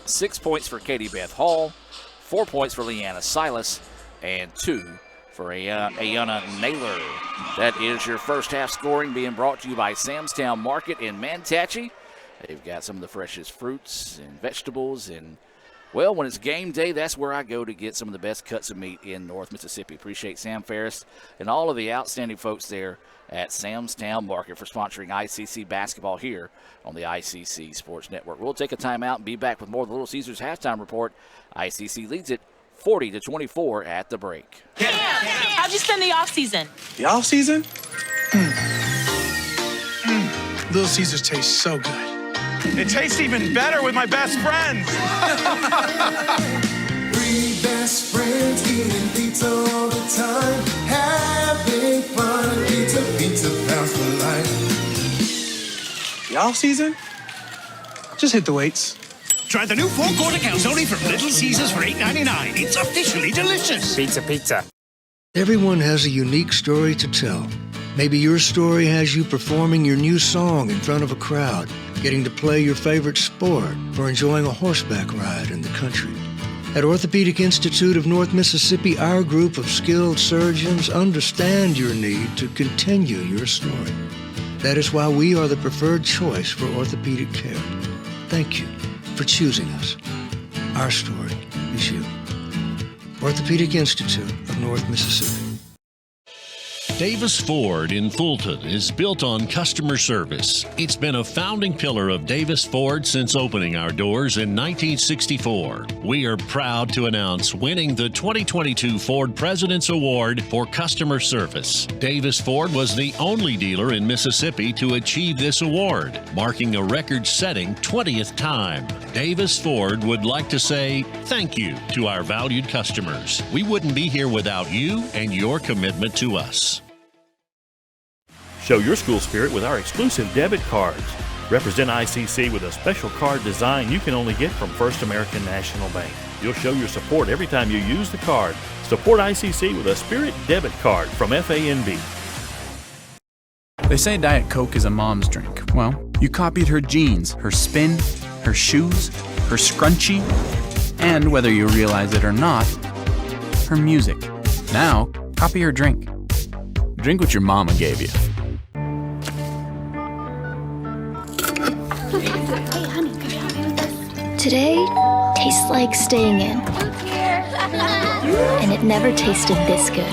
6 points for Katie Beth Hall. 4 points for Leanna Silas. And 2 for Ayana Naylor. That is your first half scoring, being brought to you by Sam's Town Market in Manatee. They've got some of the freshest fruits and vegetables, and well, when it's game day, that's where I go to get some of the best cuts of meat in North Mississippi. Appreciate Sam Ferris and all of the outstanding folks there at Sam's Town Market for sponsoring ICC basketball here on the ICC Sports Network. We'll take a timeout and be back with more of the Little Caesars halftime report. ICC leads it 40-24 at the break. How'd you spend the off season? The off season? Little Caesars tastes so good. It tastes even better with my best friends. 3 best friends eating pizza all the time, having fun. Pizza, pizza pals for life. The off season? Just hit the weights. Try the new 4-quarter calzone from Little Caesars for $8.99. It's officially delicious. Pizza. Everyone has a unique story to tell. Maybe your story has you performing your new song in front of a crowd, getting to play your favorite sport, or enjoying a horseback ride in the country. At Orthopedic Institute of North Mississippi, our group of skilled surgeons understand your need to continue your story. That is why we are the preferred choice for orthopedic care. Thank you for choosing us. Our story is you. Orthopedic Institute of North Mississippi. Davis Ford in Fulton is built on customer service. It's been a founding pillar of Davis Ford since opening our doors in 1964. We are proud to announce winning the 2022 Ford President's Award for Customer Service. Davis Ford was the only dealer in Mississippi to achieve this award, marking a record-setting 20th time. Davis Ford would like to say thank you to our valued customers. We wouldn't be here without you and your commitment to us. Show your school spirit with our exclusive debit cards. Represent ICC with a special card design you can only get from First American National Bank. You'll show your support every time you use the card. Support ICC with a Spirit debit card from FANB. They say Diet Coke is a mom's drink. Well, you copied her jeans, her spin, her shoes, her scrunchie, and whether you realize it or not, her music. Now, copy her drink. Drink what your mama gave you. Hey, honey, could you help me with this? Today tastes like staying in. And it never tasted this good.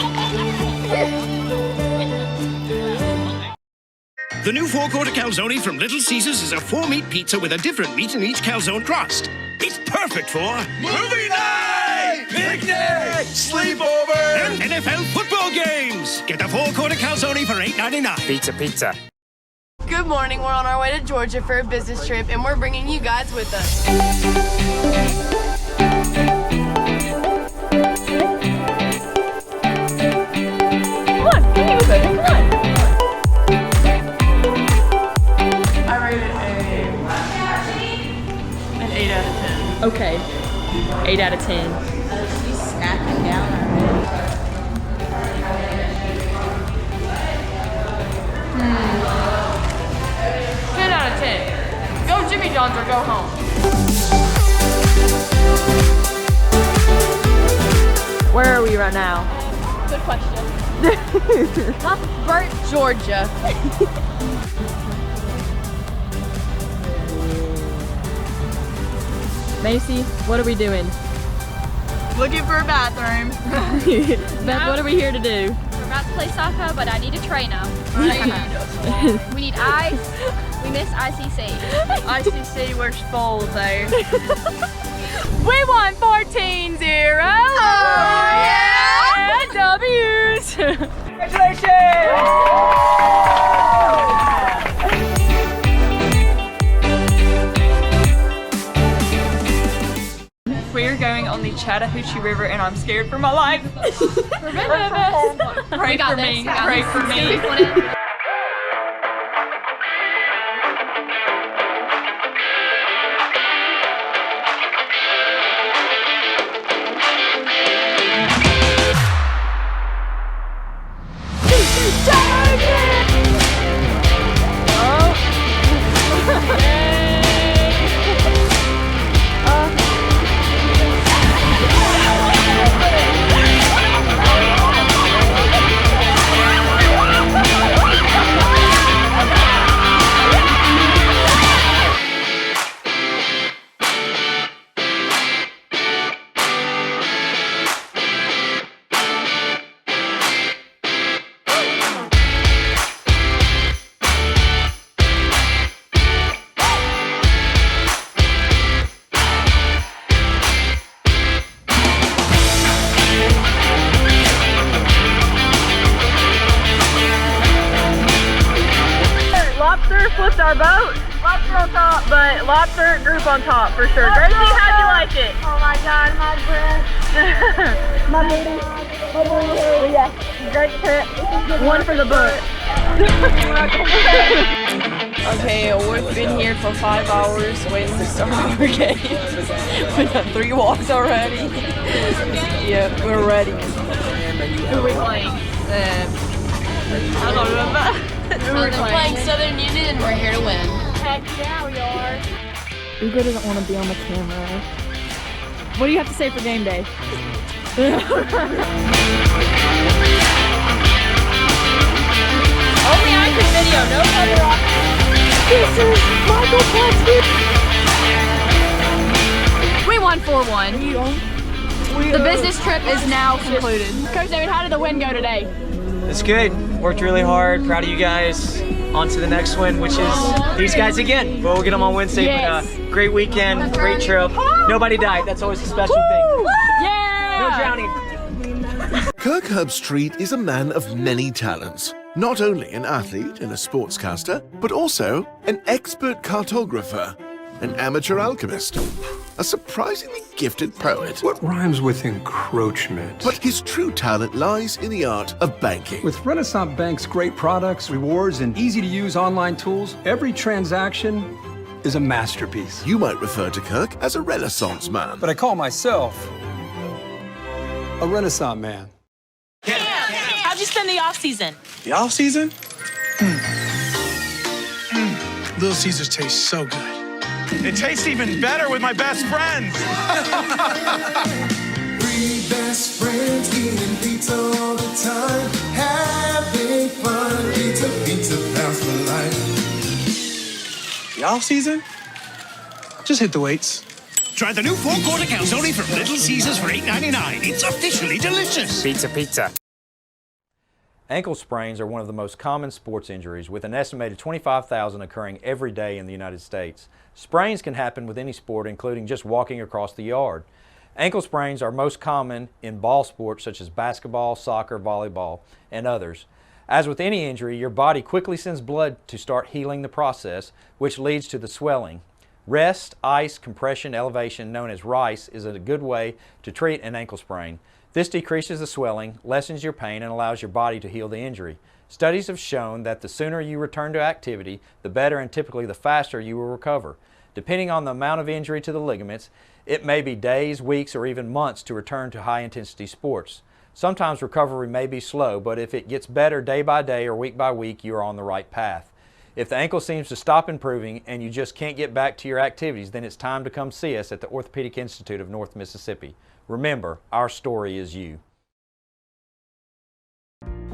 The new 4-quarter calzone from Little Caesars is a 4-meat pizza with a different meat in each calzone crust. It's perfect for movie night, picnic, sleepover, and NFL football games. Get the 4-quarter calzone for $8.99. Pizza. Good morning. We're on our way to Georgia for a business trip, and we're bringing you guys with us. Come on, hang with it. Come on. I rated an 8 out of 10. Okay. 8 out of 10. She's snacking down already. 10 out of 10. Go Jimmy John's or go home. Where are we right now? Good question. Burt, Georgia. Macy, what are we doing? Looking for a bathroom. Beth, what are we here to do? We're about to play soccer, but I need a trainer. We need ice. We miss ICC. ICC, where's full there? We won 14-0. Oh, yeah! W's. We're going on the Chattahoochee River, and I'm scared for my life. Pray for me. Pray for me. boat, lobster on top, but lobster group on top for sure. Gracie, how'd you like it? Oh my God, my breath. My booty. Yeah, great trip. One for the book. Okay, we've been here for 5 hours waiting to start our game. We've done 3 walks already. Yeah, we're ready. Who are we playing? I don't remember. We're playing Southern Union and we're here to win. Heck yeah, we are. Ugo doesn't want to be on the camera. What do you have to say for game day? Only iPad video, no other option. This is Michael Platsky. We won 4-1. The business trip is now concluded. Coach David, how did the win go today? It's good. Worked really hard. Proud of you guys. On to the next one, which is these guys again. But we'll get them on Wednesday. Yes. But great weekend, great trip. Nobody died. That's always a special thing. Yeah! No drowning. Kirk Herbstreit is a man of many talents. Not only an athlete and a sportscaster, but also an expert cartographer, an amateur alchemist, a surprisingly gifted poet. What rhymes with encroachment? But his true talent lies in the art of banking. With Renaissance Bank's great products, rewards, and easy-to-use online tools, every transaction is a masterpiece. You might refer to Kirk as a Renaissance man. But I call myself a Renaissance man. How'd you spend the off season? The off season? Little Caesars tastes so good. It tastes even better with my best friends. 3 best friends eating pizza all the time, having fun. Pizza, pizza, pounds for life. The off season? Just hit the weights. Try the new 4-quarter calzone from Little Caesars for $8.99. It's officially delicious. Pizza. Ankle sprains are one of the most common sports injuries, with an estimated 25,000 occurring every day in the United States. Sprains can happen with any sport, including just walking across the yard. Ankle sprains are most common in ball sports such as basketball, soccer, volleyball, and others. As with any injury, your body quickly sends blood to start healing the process, which leads to the swelling. Rest, ice, compression, elevation, known as RICE, is a good way to treat an ankle sprain. This decreases the swelling, lessens your pain, and allows your body to heal the injury. Studies have shown that the sooner you return to activity, the better and typically the faster you will recover. Depending on the amount of injury to the ligaments, it may be days, weeks, or even months to return to high-intensity sports. Sometimes recovery may be slow, but if it gets better day by day or week by week, you are on the right path. If the ankle seems to stop improving and you just can't get back to your activities, then it's time to come see us at the Orthopedic Institute of North Mississippi. Remember, our story is you.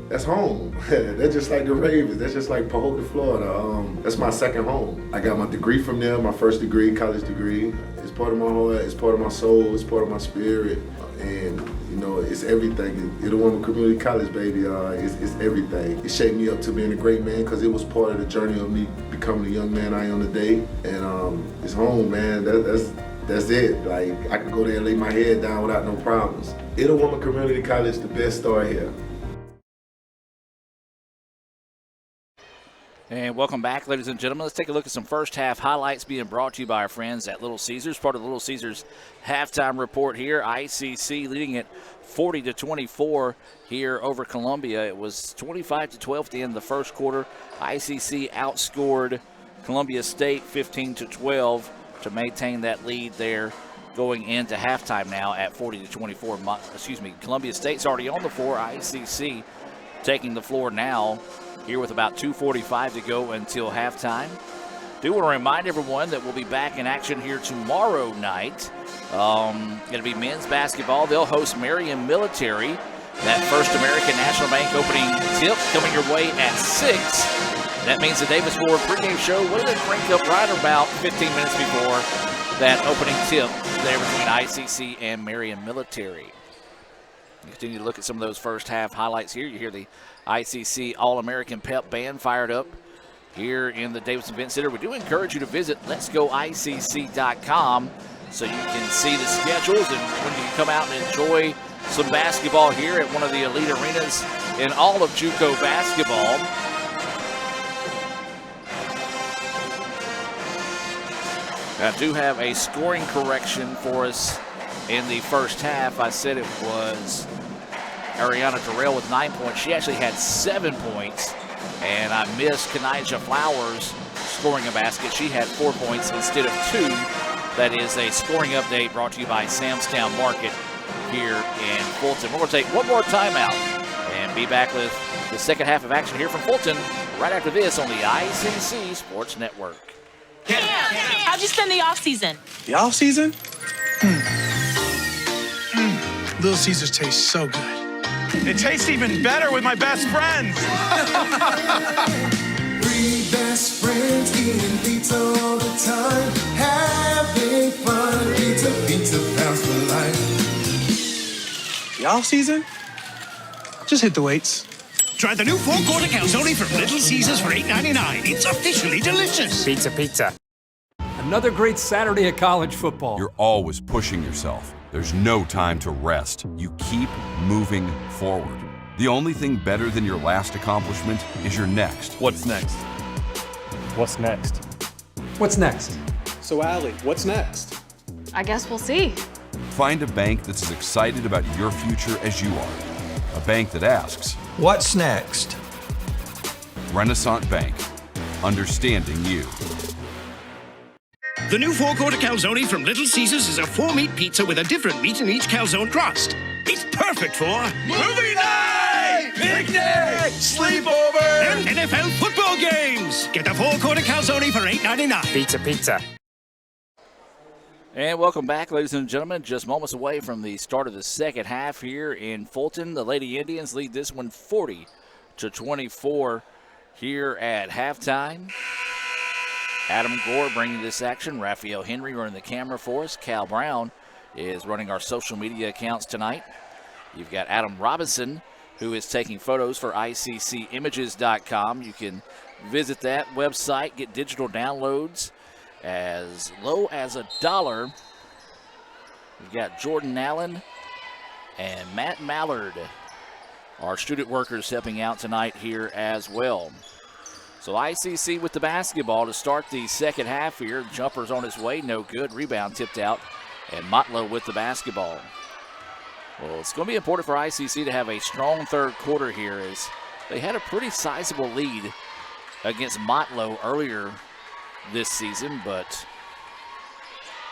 That's home. That's just like the Ravens. That's just like Pahokee, Florida. That's my second home. I got my degree from there, my first degree, college degree. It's part of my heart, it's part of my soul, it's part of my spirit. And, you know, it's everything. Itawamba Community College, baby, it's everything. It shaped me up to being a great man because it was part of the journey of me becoming the young man I am today. And it's home, man. That's it. Like, I could go there and lay my head down without no problems. Itawamba Community College, the best story here. And welcome back, ladies and gentlemen. Let's take a look at some first half highlights being brought to you by our friends at Little Caesars. Part of the Little Caesars halftime report here. ICC leading it 40-24 here over Columbia. It was 25-12 at the end of the first quarter. ICC outscored Columbia State 15-12 to maintain that lead there going into halftime now at 40-24. Columbia State's already on the floor. ICC taking the floor now here with about 2:45 to go until halftime. Do want to remind everyone that we'll be back in action here tomorrow night. Going to be men's basketball. They'll host Marion Military. That First American National Bank opening tip coming your way at 6. That means the Davis Ford pregame show will crank up right about 15 minutes before that opening tip there between ICC and Marion Military. Continue to look at some of those first half highlights here. You hear the ICC All-American Pep Band fired up here in the Davis Event Center. We do encourage you to visit letsgoicc.com so you can see the schedules and when you come out and enjoy some basketball here at one of the elite arenas in all of JUCO basketball. I do have a scoring correction for us in the first half. I said it was Ariana Terrell with 9 points. She actually had 7 points, and I missed Kenija Flowers scoring a basket. She had 4 points instead of 2. That is a scoring update brought to you by Samstown Market here in Fulton. We're going to take one more timeout and be back with the second half of action here from Fulton right after this on the ICC Sports Network. How'd you spend the off-season? The off-season? Little Caesars tastes so good. It tastes even better with my best friends. 3 best friends eating pizza all the time, having fun. Pizza pounds for life. The off-season? Just hit the weights. Try the new 4-quarter calzone from Little Caesars for $8.99. It's officially delicious. Pizza. Another great Saturday of college football. You're always pushing yourself. There's no time to rest. You keep moving forward. The only thing better than your last accomplishment is your next. What's next? What's next? What's next? So, Allie, what's next? I guess we'll see. Find a bank that's as excited about your future as you are. A bank that asks, what's next? Renaissance Bank. Understanding you. The new 4-quarter calzone from Little Caesars is a 4-meat pizza with a different meat in each calzone crust. It's perfect for movie night, picnic, sleepover, and NFL football games. Get the 4-quarter calzone for $8.99. Pizza. And welcome back, ladies and gentlemen. Just moments away from the start of the second half here in Fulton. The Lady Indians lead this one 40-24 here at halftime. Adam Gore bringing this action. Raphael Henry running the camera for us. Cal Brown is running our social media accounts tonight. You've got Adam Robinson, who is taking photos for ICCimages.com. You can visit that website, get digital downloads as low as $1. We've got Jordan Allen and Matt Mallard, our student workers, helping out tonight here as well. So ICC with the basketball to start the second half here. Jumper's on his way, no good. Rebound tipped out, and Motlow with the basketball. Well, it's going to be important for ICC to have a strong third quarter here, as they had a pretty sizable lead against Motlow earlier this season, but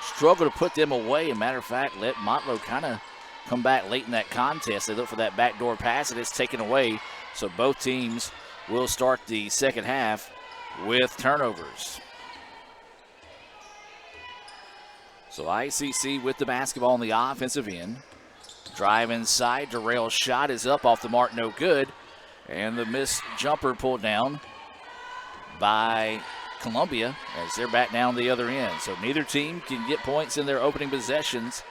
struggled to put them away. As a matter of fact, let Motlow kind of come back late in that contest. They look for that backdoor pass, and it's taken away. So both teams will start the second half with turnovers. So ICC with the basketball on the offensive end. Drive inside. Darrell's shot is up off the mark, no good. And the missed jumper pulled down by Columbia as they're back down the other end. So neither team can get points in their opening possessions.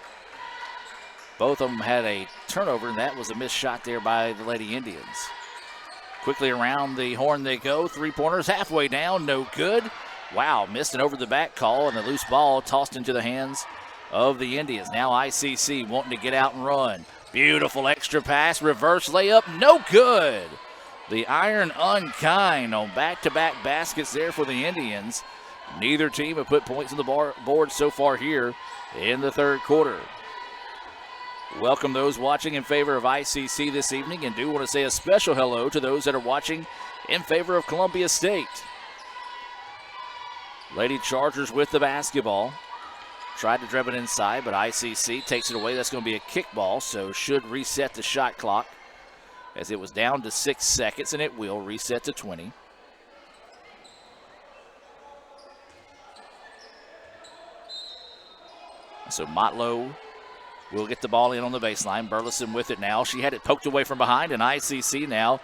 Both of them had a turnover, and that was a missed shot there by the Lady Indians. Quickly around the horn they go. Three-pointers halfway down, no good. Wow, missed an over-the-back call, and a loose ball tossed into the hands of the Indians. Now ICC wanting to get out and run. Beautiful extra pass, reverse layup, no good. The iron unkind on back-to-back baskets there for the Indians. Neither team have put points on the board so far here in the third quarter. Welcome those watching in favor of ICC this evening, and do want to say a special hello to those that are watching in favor of Columbia State. Lady Chargers with the basketball. Tried to drive it inside, but ICC takes it away. That's going to be a kickball, so should reset the shot clock as it was down to 6 seconds, and it will reset to 20. So Motlow will get the ball in on the baseline. Burleson with it now. She had it poked away from behind, and ICC now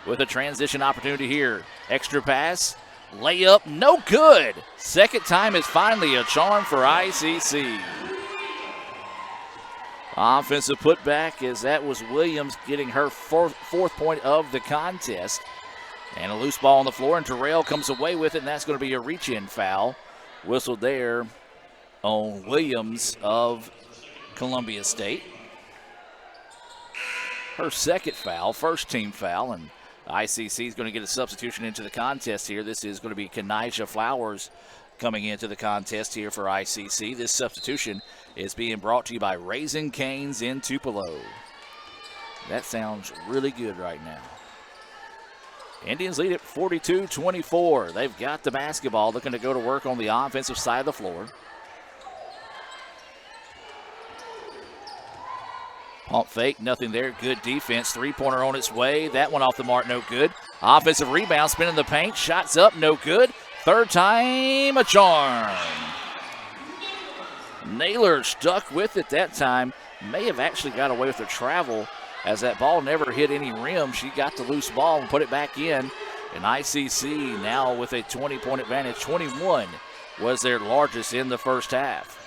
with a transition opportunity here. Extra pass, layup, no good. Second time is finally a charm for ICC. Offensive putback, as that was Williams getting her fourth point of the contest. And a loose ball on the floor, and Terrell comes away with it, and that's going to be a reach-in foul. Whistled there on Williams of Columbia State. Her second foul, first team foul, and ICC is going to get a substitution into the contest here. This is going to be Kenija Flowers coming into the contest here for ICC. This substitution is being brought to you by Raising Cane's in Tupelo. That sounds really good right now. Indians lead at 42-24. They've got the basketball, looking to go to work on the offensive side of the floor. Pump fake, nothing there. Good defense. Three-pointer on its way. That one off the mark, no good. Offensive rebound, spinning the paint. Shots up, no good. Third time, a charm. Naylor stuck with it that time. May have actually got away with the travel as that ball never hit any rim. She got the loose ball and put it back in. And ICC now with a 20-point advantage. 21 was their largest in the first half.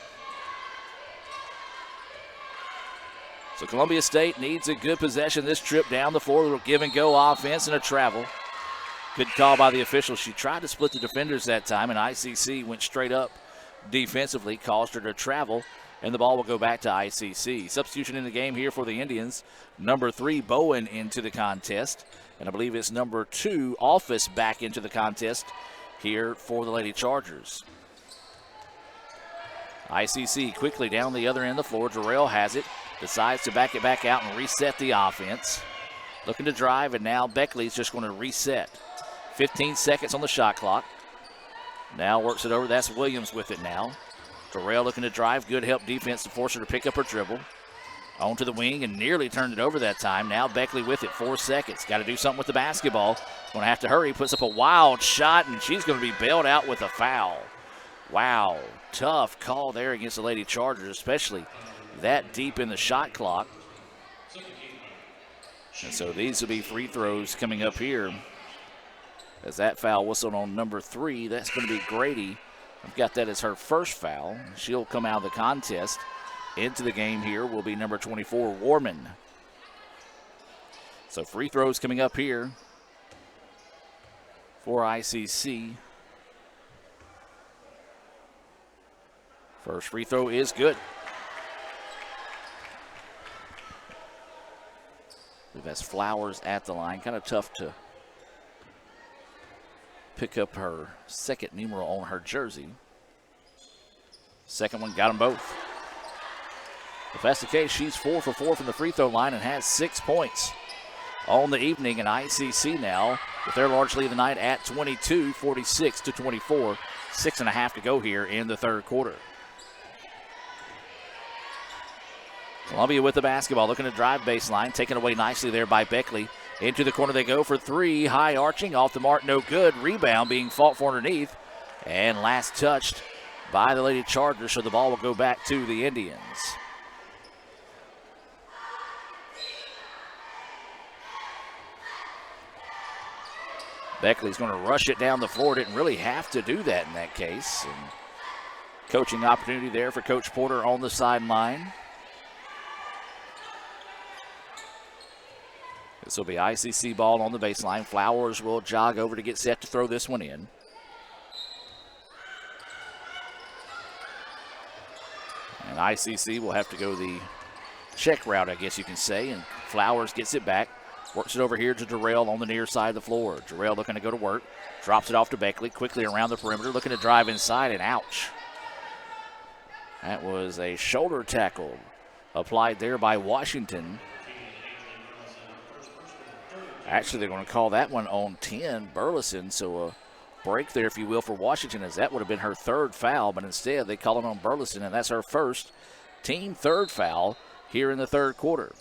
So Columbia State needs a good possession this trip down the floor. A little give and go offense and a travel. Good call by the official. She tried to split the defenders that time, and ICC went straight up defensively, caused her to travel, and the ball will go back to ICC. Substitution in the game here for the Indians. Number 3, Bowen into the contest, and I believe it's number 2, Office, back into the contest here for the Lady Chargers. ICC quickly down the other end of the floor. Jarrell has it. Decides to back it back out and reset the offense. Looking to drive, and now Beckley's just going to reset. 15 seconds on the shot clock. Now works it over. That's Williams with it now. Terrell looking to drive. Good help defense to force her to pick up her dribble. On to the wing and nearly turned it over that time. Now Beckley with it. 4 seconds. Got to do something with the basketball. Going to have to hurry. Puts up a wild shot, and she's going to be bailed out with a foul. Wow. Tough call there against the Lady Chargers, especially that deep in the shot clock. And so these will be free throws coming up here. As that foul whistled on number 3, that's going to be Grady. I've got that as her first foul. She'll come out of the contest. Into the game here will be number 24, Warman. So free throws coming up here for ICC. First free throw is good. That's Flowers at the line. Kind of tough to pick up her second numeral on her jersey. Second one, got them both. If that's the case, she's 4 for 4 from the free throw line and has 6 points on the evening. And ICC now, with their large lead of the night at 22, 46-24. 6.5 to go here in the third quarter. Columbia with the basketball, looking to drive baseline, taken away nicely there by Beckley. Into the corner they go for 3, high arching, off the mark, no good. Rebound being fought for underneath, and last touched by the Lady Chargers, so the ball will go back to the Indians. Beckley's going to rush it down the floor, didn't really have to do that in that case. And coaching opportunity there for Coach Porter on the sideline. This will be ICC ball on the baseline. Flowers will jog over to get set to throw this one in. And ICC will have to go the check route, I guess you can say. And Flowers gets it back. Works it over here to Jarrell on the near side of the floor. Jarrell looking to go to work. Drops it off to Beckley. Quickly around the perimeter. Looking to drive inside, and ouch. That was a shoulder tackle applied there by Washington. Actually, they're going to call that one on 10, Burleson. So a break there, if you will, for Washington, as that would have been her third foul. But instead, they call it on Burleson, and that's her first team third foul here in the third quarter.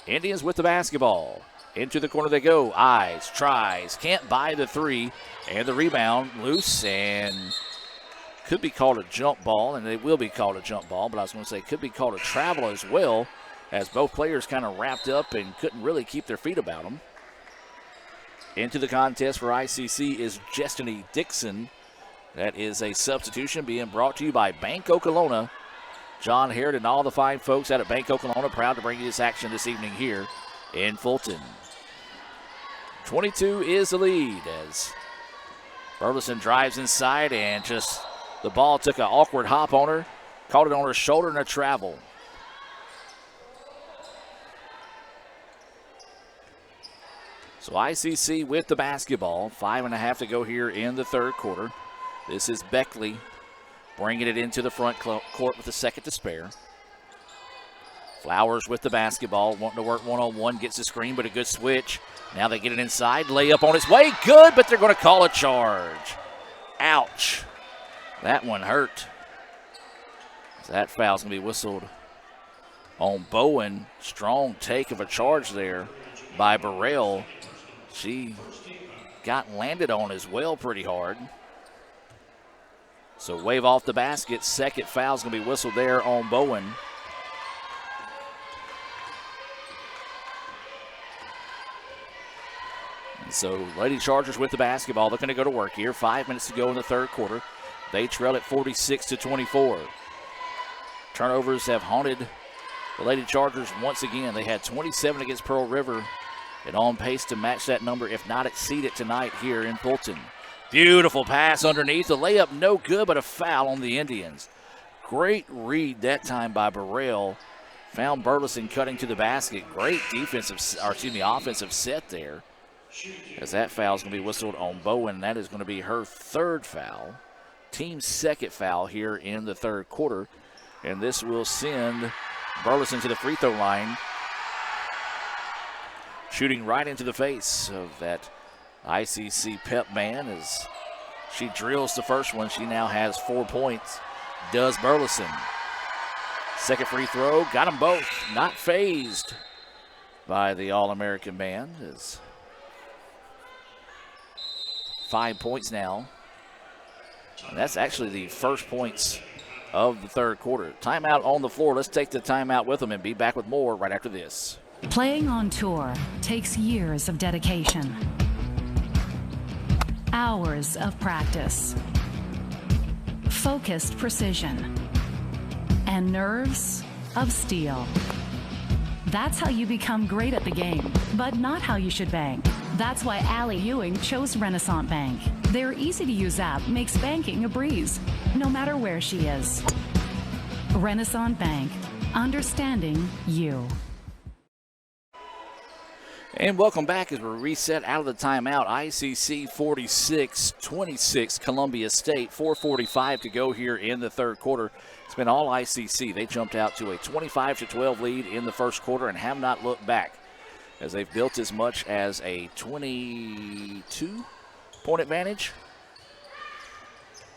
Indians with the basketball. Into the corner they go. Eyes, tries, can't buy the 3. And the rebound loose and could be called a jump ball, and they will be called a jump ball. But I was going to say could be called a travel as well, as both players kind of wrapped up and couldn't really keep their feet about them. Into the contest for ICC is Destiny Dixon. That is a substitution being brought to you by Bank Okolona. John Harrod and all the fine folks out at Bank Okolona proud to bring you this action this evening here in Fulton. 22 is the lead as Burleson drives inside and just the ball took an awkward hop on her. Caught it on her shoulder and a travel. So ICC with the basketball. 5.5 to go here in the third quarter. This is Beckley bringing it into the front court with a second to spare. Flowers with the basketball, wanting to work one-on-one, gets the screen, but a good switch. Now they get it inside, layup on its way, good, but they're going to call a charge. Ouch. That one hurt. That foul's going to be whistled on Bowen. Strong take of a charge there by Burrell. She got landed on as well pretty hard. So wave off the basket. Second foul's going to be whistled there on Bowen. And so Lady Chargers with the basketball. They're going to go to work here. 5 minutes to go in the third quarter. They trail at 46-24. Turnovers have haunted the Lady Chargers once again. They had 27 against Pearl River and on pace to match that number, if not exceed it tonight here in Fulton. Beautiful pass underneath. The layup no good, but a foul on the Indians. Great read that time by Burrell. Found Burleson cutting to the basket. Great offensive set there. As that foul is going to be whistled on Bowen. That is going to be her third foul. Team's second foul here in the third quarter. And this will send Burleson to the free throw line. Shooting right into the face of that ICC Pep man as she drills the first one. She now has 4 points. Does Burleson. Second free throw. Got them both. Not fazed by the All-American band. Is 5 points now. And that's actually the first points of the third quarter. Timeout on the floor. Let's take the timeout with them and be back with more right after this. Playing on tour takes years of dedication, hours of practice, focused precision, and nerves of steel. That's how you become great at the game, but not how you should bank. That's why Allie Ewing chose Renaissance Bank. Their easy-to-use app makes banking a breeze, no matter where she is. Renaissance Bank, understanding you. And welcome back as we reset out of the timeout. ICC 46-26, Columbia State. 4:45 to go here in the third quarter. It's been all ICC. They jumped out to a 25-12 lead in the first quarter and have not looked back as they've built as much as a 22-point advantage.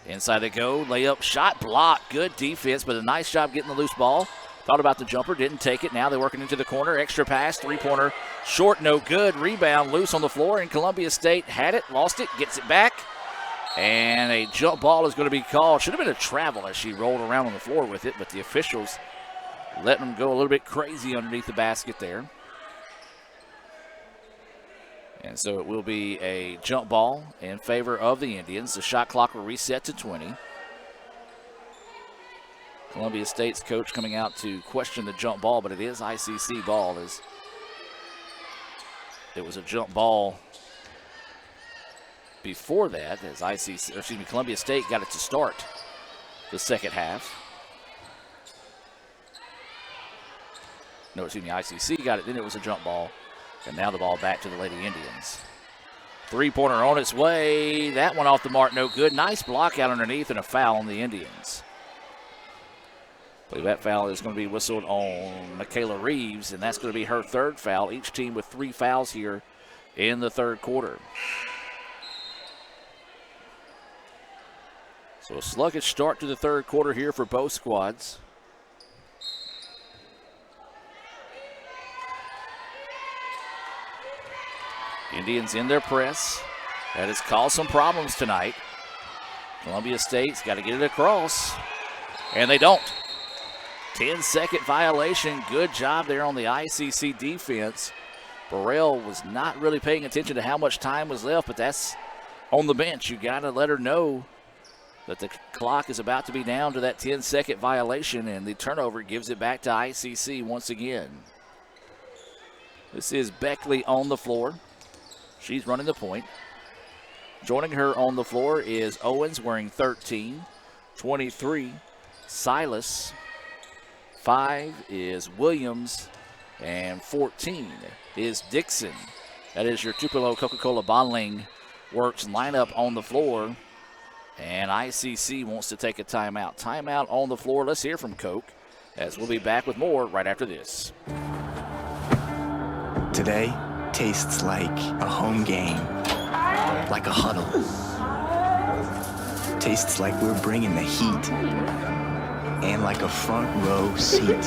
Inside they go. Layup, shot, block. Good defense, but a nice job getting the loose ball. Thought about the jumper, didn't take it. Now they're working into the corner. Extra pass, three-pointer, short, no good. Rebound loose on the floor, and Columbia State had it, lost it, gets it back. And a jump ball is going to be called. Should have been a travel as she rolled around on the floor with it, but the officials letting them go a little bit crazy underneath the basket there. And so it will be a jump ball in favor of the Indians. The shot clock will reset to 20. Columbia State's coach coming out to question the jump ball, but it is ICC ball. As it was a jump ball before that, as Columbia State got it to start the second half. ICC got it, then it was a jump ball, and now the ball back to the Lady Indians. Three-pointer on its way. That one off the mark, no good. Nice block out underneath and a foul on the Indians. I believe that foul is going to be whistled on Michaela Reeves, and that's going to be her third foul. Each team with 3 fouls here in the third quarter. So a sluggish start to the third quarter here for both squads. Indians in their press. That has caused some problems tonight. Columbia State's got to get it across, and they don't. 10-second violation. Good job there on the ICC defense. Burrell was not really paying attention to how much time was left, but that's on the bench. You got to let her know that the clock is about to be down to that 10-second violation, and the turnover gives it back to ICC once again. This is Beckley on the floor. She's running the point. Joining her on the floor is Owens wearing 13, 23, Silas. 5 is Williams, and 14 is Dixon. That is your Tupelo Coca-Cola Bottling Works lineup on the floor And ICC wants to take a timeout. Timeout on the floor. Let's hear from Coke, as we'll be back with more right after this. Today tastes like a home game, like a huddle. Tastes like we're bringing the heat, and like a front row seat.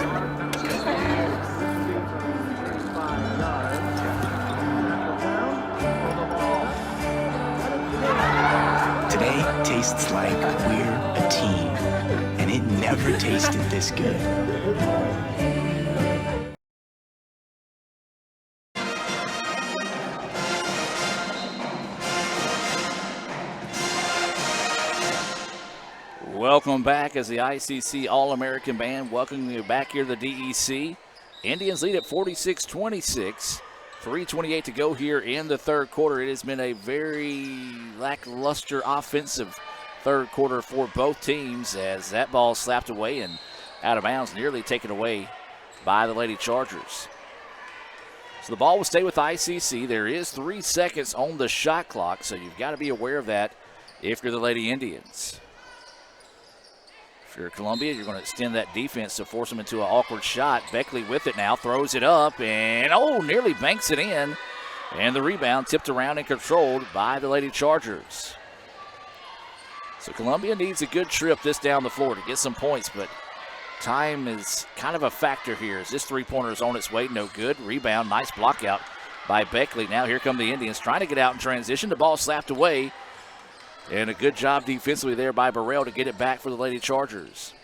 Today tastes like we're a team, and it never tasted this good. Welcome back as the ICC All-American Band welcoming you back here to the DEC. Indians lead at 46-26. 3:28 to go here in the third quarter. It has been a very lackluster offensive third quarter for both teams as that ball slapped away and out of bounds, nearly taken away by the Lady Chargers. So the ball will stay with ICC. There is 3 seconds on the shot clock, so you've got to be aware of that if you're the Lady Indians. If you're Columbia, you're going to extend that defense to force them into an awkward shot. Beckley with it now, throws it up, and nearly banks it in. And the rebound tipped around and controlled by the Lady Chargers. So Columbia needs a good trip this down the floor to get some points, but time is kind of a factor here as this three-pointer is on its way, no good. Rebound, nice block out by Beckley. Now here come the Indians trying to get out in transition. The ball slapped away. And a good job defensively there by Burrell to get it back for the Lady Chargers.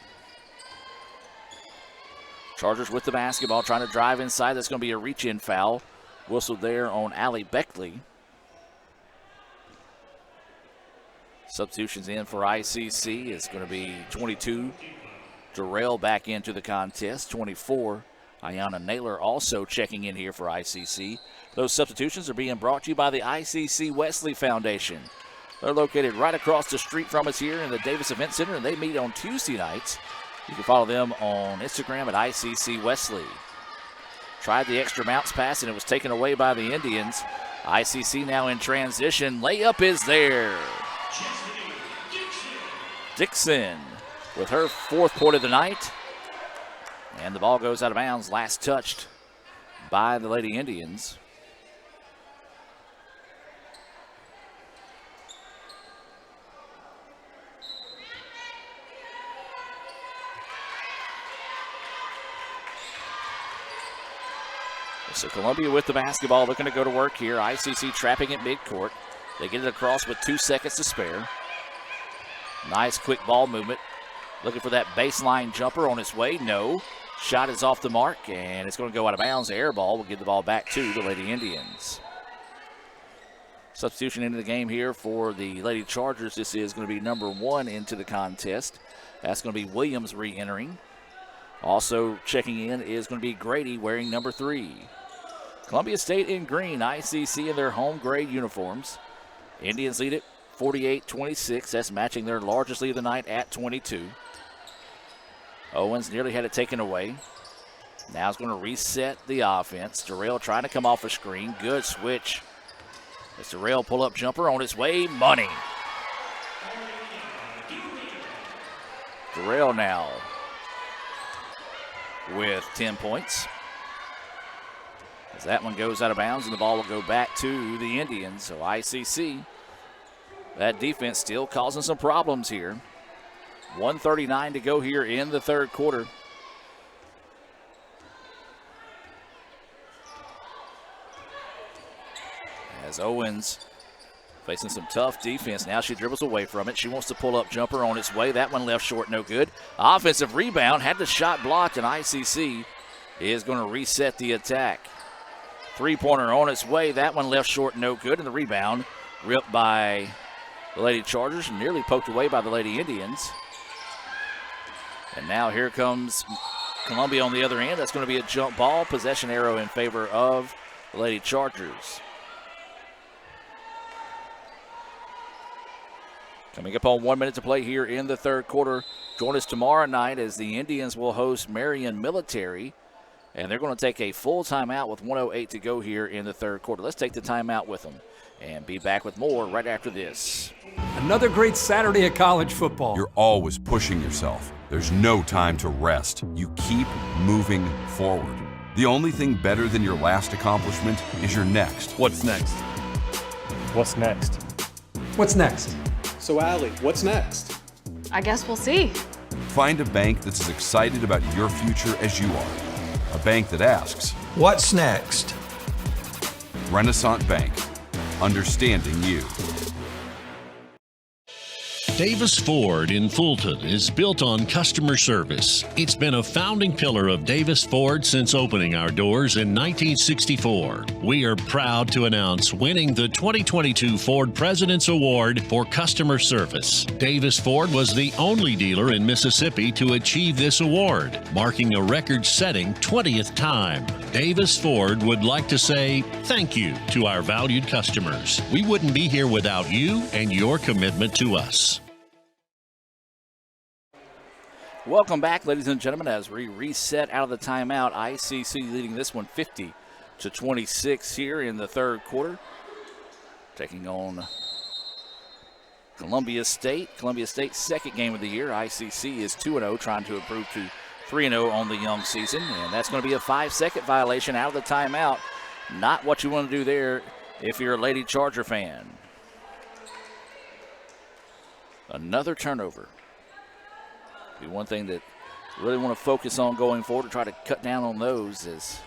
Chargers with the basketball, trying to drive inside. That's going to be a reach-in foul. Whistled there on Allie Beckley. Substitutions in for ICC. It's going to be 22. Durrell back into the contest. 24. Ayanna Naylor also checking in here for ICC. Those substitutions are being brought to you by the ICC Wesley Foundation. They're located right across the street from us here in the Davis Event Center, and they meet on Tuesday nights. You can follow them on Instagram at ICC Wesley. Tried the extra bounce pass, and it was taken away by the Indians. ICC now in transition. Layup is there. Dixon with her 4th point of the night. And the ball goes out of bounds, last touched by the Lady Indians. So Columbia with the basketball, looking to go to work here. ICC trapping at midcourt. They get it across with 2 seconds to spare. Nice quick ball movement. Looking for that baseline jumper on its way. No. Shot is off the mark, and it's going to go out of bounds. The air ball will give the ball back to the Lady Indians. Substitution into the game here for the Lady Chargers. This is going to be number 1 into the contest. That's going to be Williams re-entering. Also checking in is going to be Grady wearing number 3. Columbia State in green, ICC in their home grade uniforms. Indians lead it 48-26. That's matching their largest lead of the night at 22. Owens nearly had it taken away. Now it's going to reset the offense. Durrell trying to come off a screen. Good switch. As Durrell pull-up jumper on its way. Money. Durrell now with 10 points. As that one goes out of bounds, and the ball will go back to the Indians. So ICC, that defense still causing some problems here. 1:39 to go here in the third quarter. As Owens facing some tough defense. Now she dribbles away from it. She wants to pull up jumper on its way. That one left short, no good. Offensive rebound, had the shot blocked, and ICC is going to reset the attack. Three-pointer on its way. That one left short, no good, and the rebound ripped by the Lady Chargers, nearly poked away by the Lady Indians. And now here comes Columbia on the other end. That's going to be a jump ball. Possession arrow in favor of the Lady Chargers. Coming up on 1 minute to play here in the third quarter. Join us tomorrow night as the Indians will host Marion Military And they're going to take a full timeout with 1:08 to go here in the third quarter. Let's take the timeout with them and be back with more right after this. Another great Saturday of college football. You're always pushing yourself. There's no time to rest. You keep moving forward. The only thing better than your last accomplishment is your next. What's next? What's next? What's next? So, Allie, what's next? I guess we'll see. Find a bank that's as excited about your future as you are. A bank that asks, what's next? Renaissance Bank. Understanding you. Davis Ford in Fulton is built on customer service. It's been a founding pillar of Davis Ford since opening our doors in 1964. We are proud to announce winning the 2022 Ford President's Award for Customer Service. Davis Ford was the only dealer in Mississippi to achieve this award, marking a record-setting 20th time. Davis Ford would like to say thank you to our valued customers. We wouldn't be here without you and your commitment to us. Welcome back, ladies and gentlemen, as we reset out of the timeout. ICC leading this one 50-26 here in the third quarter. Taking on Columbia State. Columbia State's second game of the year. ICC is 2-0, trying to improve to 3-0 on the young season. And that's going to be a 5-second violation out of the timeout. Not what you want to do there if you're a Lady Charger fan. Another turnover. Be one thing that really want to focus on going forward to try to cut down on those is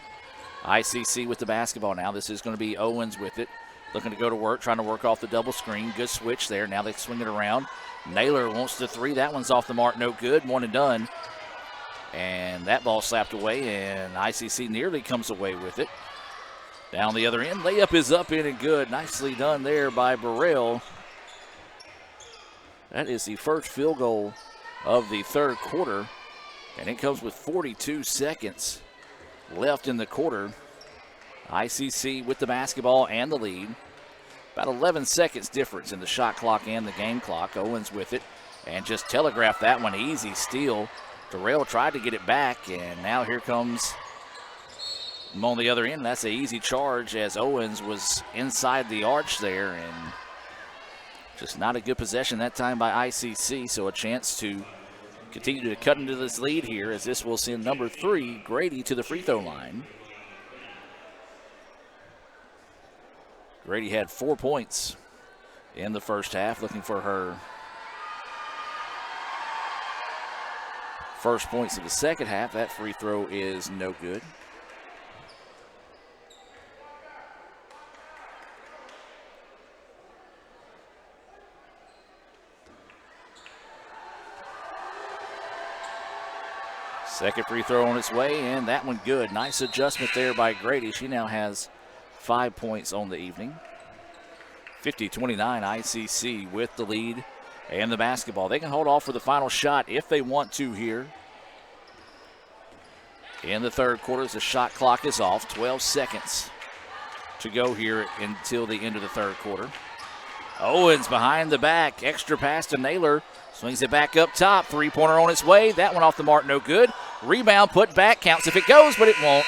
ICC with the basketball now. This is going to be Owens with it, looking to go to work, trying to work off the double screen. Good switch there. Now they swing it around. Naylor wants the three. That one's off the mark. No good. One and done. And that ball slapped away, and ICC nearly comes away with it. Down the other end. Layup is up, in and good. Nicely done there by Burrell. That is the first field goal of the third quarter, and it comes with 42 seconds left in the quarter. ICC with the basketball and the lead. About 11 seconds difference in the shot clock and the game clock. Owens with it and just telegraphed that one. Easy steal. Terrell tried to get it back, and now here comes on the other end. That's an easy charge as Owens was inside the arch there, and just not a good possession that time by ICC, so a chance to continue to cut into this lead here as this will send number 3, Grady, to the free throw line. Grady had 4 points in the first half, looking for her first points of the second half. That free throw is no good. Second free throw on its way, and that one good. Nice adjustment there by Grady. She now has 5 points on the evening. 50-29, ICC with the lead and the basketball. They can hold off for the final shot if they want to here. In the third quarter, the shot clock is off. 12 seconds to go here until the end of the third quarter. Owens behind the back. Extra pass to Naylor. Swings it back up top. Three-pointer on its way. That one off the mark, no good. Rebound put back. Counts if it goes, but it won't.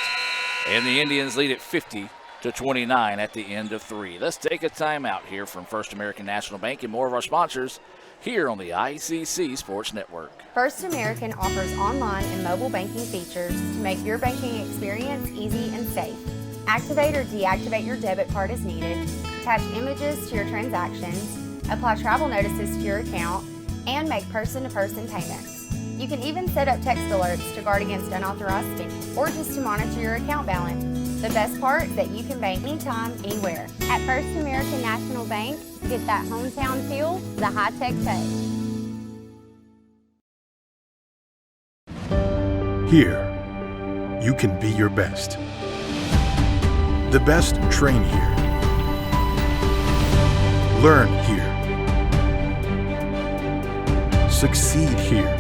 And the Indians lead at 50-29 at the end of 3. Let's take a timeout here from First American National Bank and more of our sponsors here on the ICC Sports Network. First American offers online and mobile banking features to make your banking experience easy and safe. Activate or deactivate your debit card as needed, attach images to your transactions, apply travel notices to your account, and make person-to-person payments. You can even set up text alerts to guard against unauthorized spending or just to monitor your account balance. The best part is that you can bank anytime, anywhere. At First American National Bank, get that hometown feel the high-tech pay. Here, you can be your best. The best train here. Learn here. Succeed here.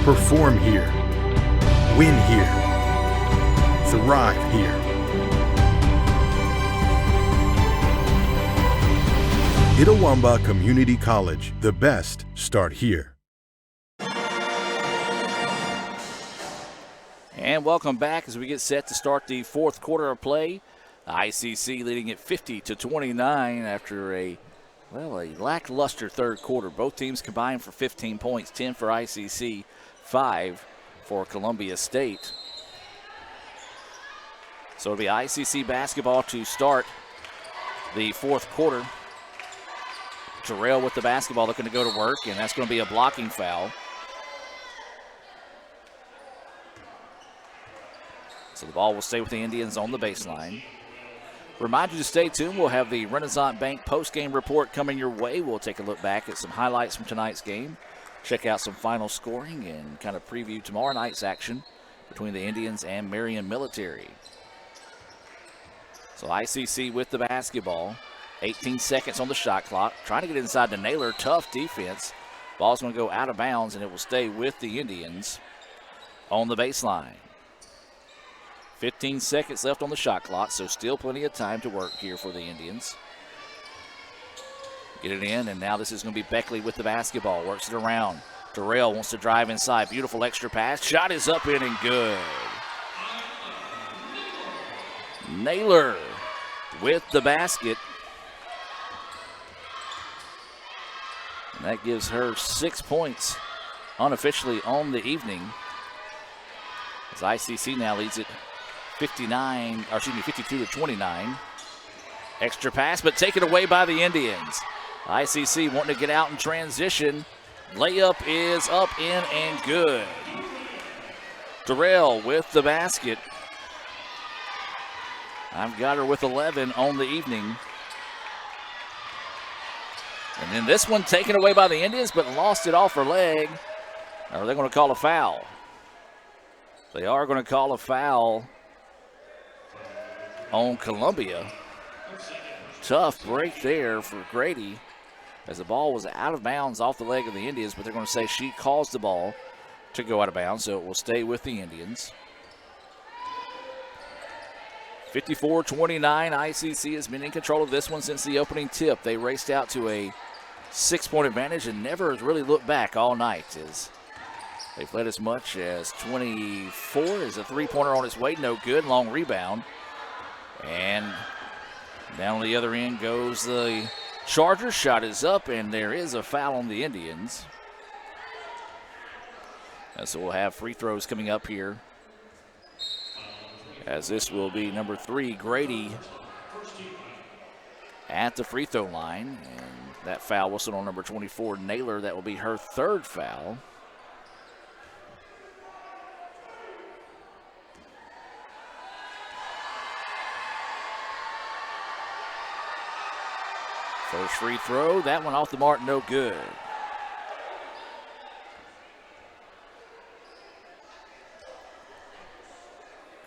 Perform here. Win here. Thrive here. Itawamba Community College. The best start here. And welcome back as we get set to start the fourth quarter of play. ICC leading at 50-29 after a lackluster third quarter. Both teams combined for 15 points, 10 for ICC, 5 for Columbia State. So it'll be ICC basketball to start the fourth quarter. Terrell with the basketball looking to go to work, and that's going to be a blocking foul. So the ball will stay with the Indians on the baseline. Remind you to stay tuned. We'll have the Renaissance Bank post-game report coming your way. We'll take a look back at some highlights from tonight's game, check out some final scoring, and kind of preview tomorrow night's action between the Indians and Marion Military. So ICC with the basketball. 18 seconds on the shot clock. Trying to get inside to Naylor. Tough defense. Ball's going to go out of bounds, and it will stay with the Indians on the baseline. 15 seconds left on the shot clock, so still plenty of time to work here for the Indians. Get it in, and now this is going to be Beckley with the basketball. Works it around. Terrell wants to drive inside. Beautiful extra pass. Shot is up in and good. Naylor with the basket. And that gives her 6 points unofficially on the evening. As ICC now leads it 52-29. Extra pass, but taken away by the Indians. ICC wanting to get out in transition. Layup is up, in, and good. Terrell with the basket. I've got her with 11 on the evening. And then this one taken away by the Indians, but lost it off her leg. Or are they going to call a foul? They are going to call a foul on Columbia. Tough break there for Grady as the ball was out of bounds off the leg of the Indians, but they're going to say she caused the ball to go out of bounds, so it will stay with the Indians. 54-29, ICC has been in control of this one since the opening tip. They raced out to a 6-point advantage and never has really looked back all night. As they've led as much as 24 as a three-pointer on its way. No good. Long rebound. And down the other end goes the Chargers. Shot is up, and there is a foul on the Indians. And so we'll have free throws coming up here, as this will be number 3, Grady, at the free throw line. And that foul whistled on number 24, Naylor. That will be her 3rd foul. First free throw, that one off the mark, no good.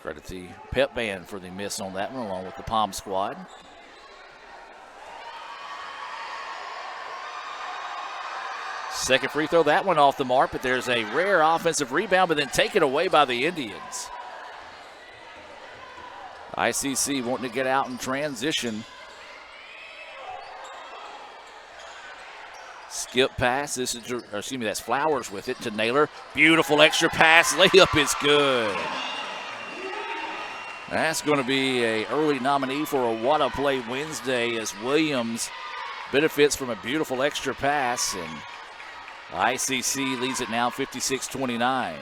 Credit the pep band for the miss on that one, along with the Palm squad. Second free throw, that one off the mark, but there's a rare offensive rebound, but then taken away by the Indians. ICC wanting to get out in transition. Skip pass, that's Flowers with it to Naylor. Beautiful extra pass, layup is good. That's going to be an early nominee for a What a Play Wednesday, as Williams benefits from a beautiful extra pass, and ICC leads it now 56-29.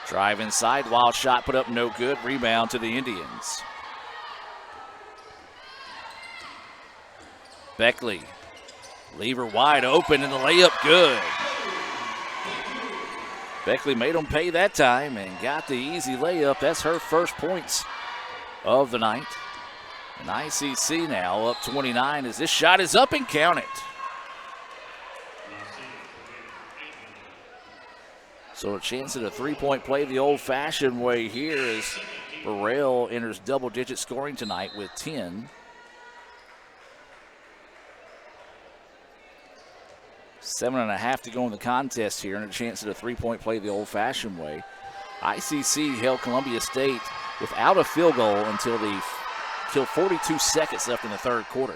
Drive inside, wild shot put up, no good. Rebound to the Indians. Beckley, leave her wide open, and the layup good. Beckley made them pay that time and got the easy layup. That's her first points of the night. And ICC now up 29 as this shot is up and count it. So a chance at a three-point play the old-fashioned way here as Burrell enters double-digit scoring tonight with 10. 7.5 to go in the contest here, and a chance at a three-point play the old-fashioned way. ICC held Columbia State without a field goal until 42 seconds left in the third quarter.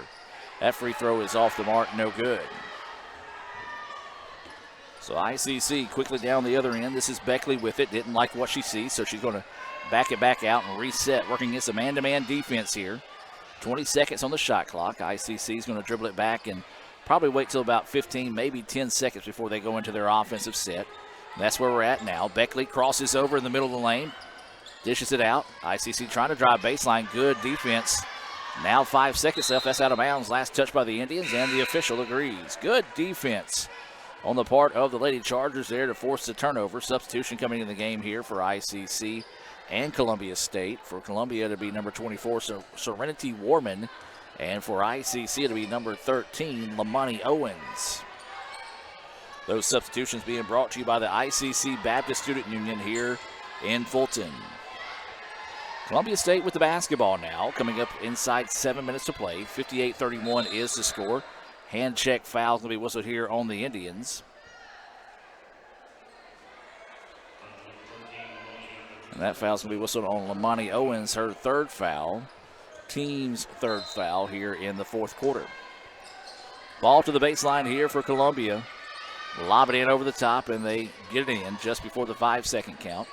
That free throw is off the mark, no good. So ICC quickly down the other end. This is Beckley with it. Didn't like what she sees, so she's going to back it back out and reset, working against a man-to-man defense here. 20 seconds on the shot clock. ICC is going to dribble it back and probably wait till about 15, maybe 10 seconds before they go into their offensive set. And that's where we're at now. Beckley crosses over in the middle of the lane, dishes it out. ICC trying to drive baseline. Good defense. Now 5 seconds left. That's out of bounds. Last touch by the Indians, and the official agrees. Good defense on the part of the Lady Chargers there to force the turnover. Substitution coming in the game here for ICC and Columbia State. For Columbia to be number 24, Serenity Warman. And for ICC to be number 13, Lamani Owens. Those substitutions being brought to you by the ICC Baptist Student Union here in Fulton. Columbia State with the basketball now, coming up inside 7 minutes to play. 58-31 is the score. Hand check foul going to be whistled here on the Indians. And that foul's going to be whistled on Lamani Owens, her third foul. Team's third foul here in the fourth quarter. Ball to the baseline here for Columbia. Lob it in over the top, and they get it in just before the 5-second count.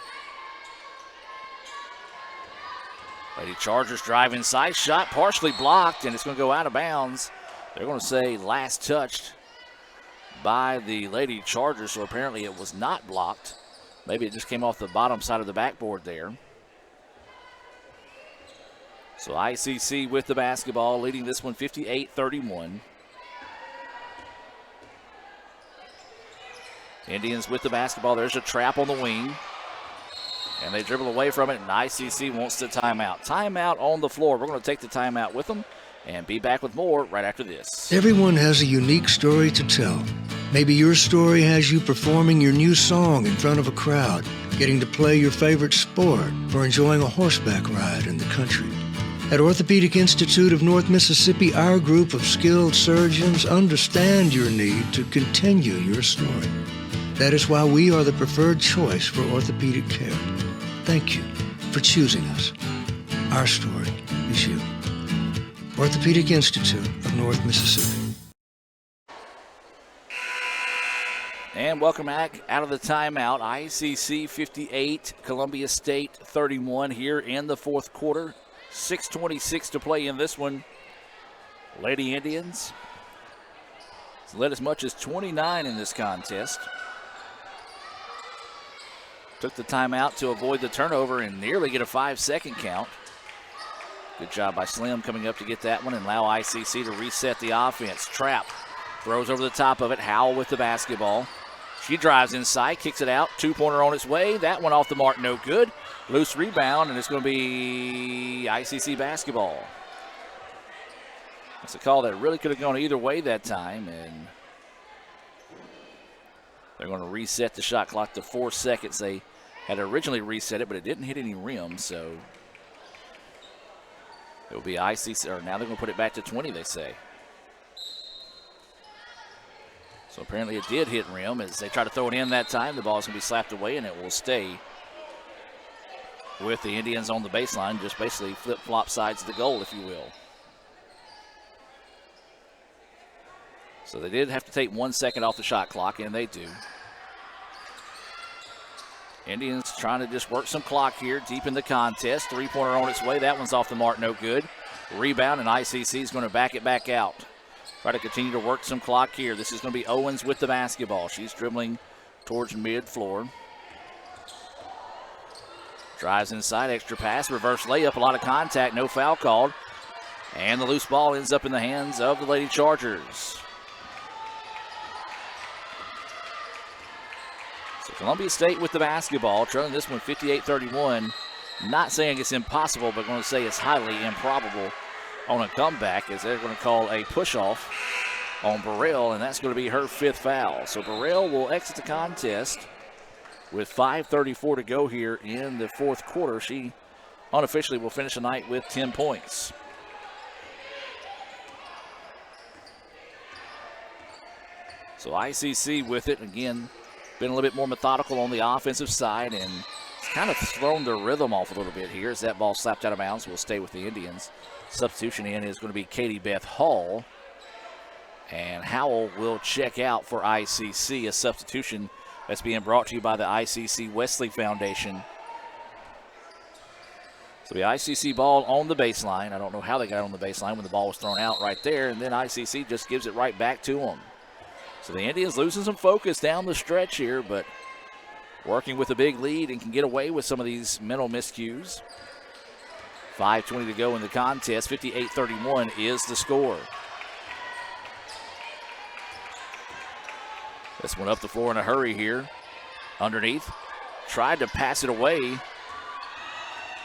Lady Chargers drive inside, shot partially blocked, and it's going to go out of bounds. They're going to say last touched by the Lady Chargers, so apparently it was not blocked. Maybe it just came off the bottom side of the backboard there. So ICC with the basketball, leading this one 58-31. Indians with the basketball. There's a trap on the wing. And they dribble away from it, and ICC wants the timeout. Timeout on the floor. We're going to take the timeout with them and be back with more right after this. Everyone has a unique story to tell. Maybe your story has you performing your new song in front of a crowd, getting to play your favorite sport, or enjoying a horseback ride in the country. At Orthopedic Institute of North Mississippi, our group of skilled surgeons understand your need to continue your story. That is why we are the preferred choice for orthopedic care. Thank you for choosing us. Our story is you. Orthopedic Institute of North Mississippi. And welcome back out of the timeout. ICC 58, Columbia State 31 here in the fourth quarter. 6:26 to play in this one. Lady Indians led as much as 29 in this contest. Took the timeout to avoid the turnover and nearly get a 5-second count. Good job by Slim coming up to get that one and allow ICC to reset the offense. Trap throws over the top of it. Howell with the basketball. She drives inside, kicks it out. Two-pointer on its way. That one off the mark, no good. Loose rebound, and it's going to be ICC basketball. It's a call that really could have gone either way that time, and they're going to reset the shot clock to 4 seconds. They had originally reset it, but it didn't hit any rim, so it will be ICC, or now they're going to put it back to 20, they say. So apparently it did hit rim. As they try to throw it in that time, the ball is going to be slapped away, and it will stay with the Indians on the baseline, just basically flip-flop sides of the goal, if you will. So they did have to take 1 second off the shot clock, and they do. Indians trying to just work some clock here deep in the contest. Three-pointer on its way. That one's off the mark, no good. Rebound, and ICC is going to back it back out. Try to continue to work some clock here. This is going to be Owens with the basketball. She's dribbling towards mid-floor. Drives inside, extra pass, reverse layup, a lot of contact, no foul called. And the loose ball ends up in the hands of the Lady Chargers. So Columbia State with the basketball, trailing this one 58-31. Not saying it's impossible, but going to say it's highly improbable on a comeback, as they're going to call a push-off on Burrell, and that's going to be her fifth foul. So Burrell will exit the contest with 5:34 to go here in the fourth quarter. She unofficially will finish the night with 10 points. So ICC with it again, been a little bit more methodical on the offensive side, and it's kind of thrown their rhythm off a little bit here as that ball slapped out of bounds. Will stay with the Indians. Substitution in is going to be Katie Beth Hall And Howell will check out for ICC, a substitution that's being brought to you by the ICC Wesley Foundation. So the ICC ball on the baseline. I don't know how they got on the baseline when the ball was thrown out right there, and then ICC just gives it right back to them. So the Indians losing some focus down the stretch here, but working with a big lead and can get away with some of these mental miscues. 5:20 to go in the contest. 58-31 is the score. This one up the floor in a hurry here. Underneath. Tried to pass it away.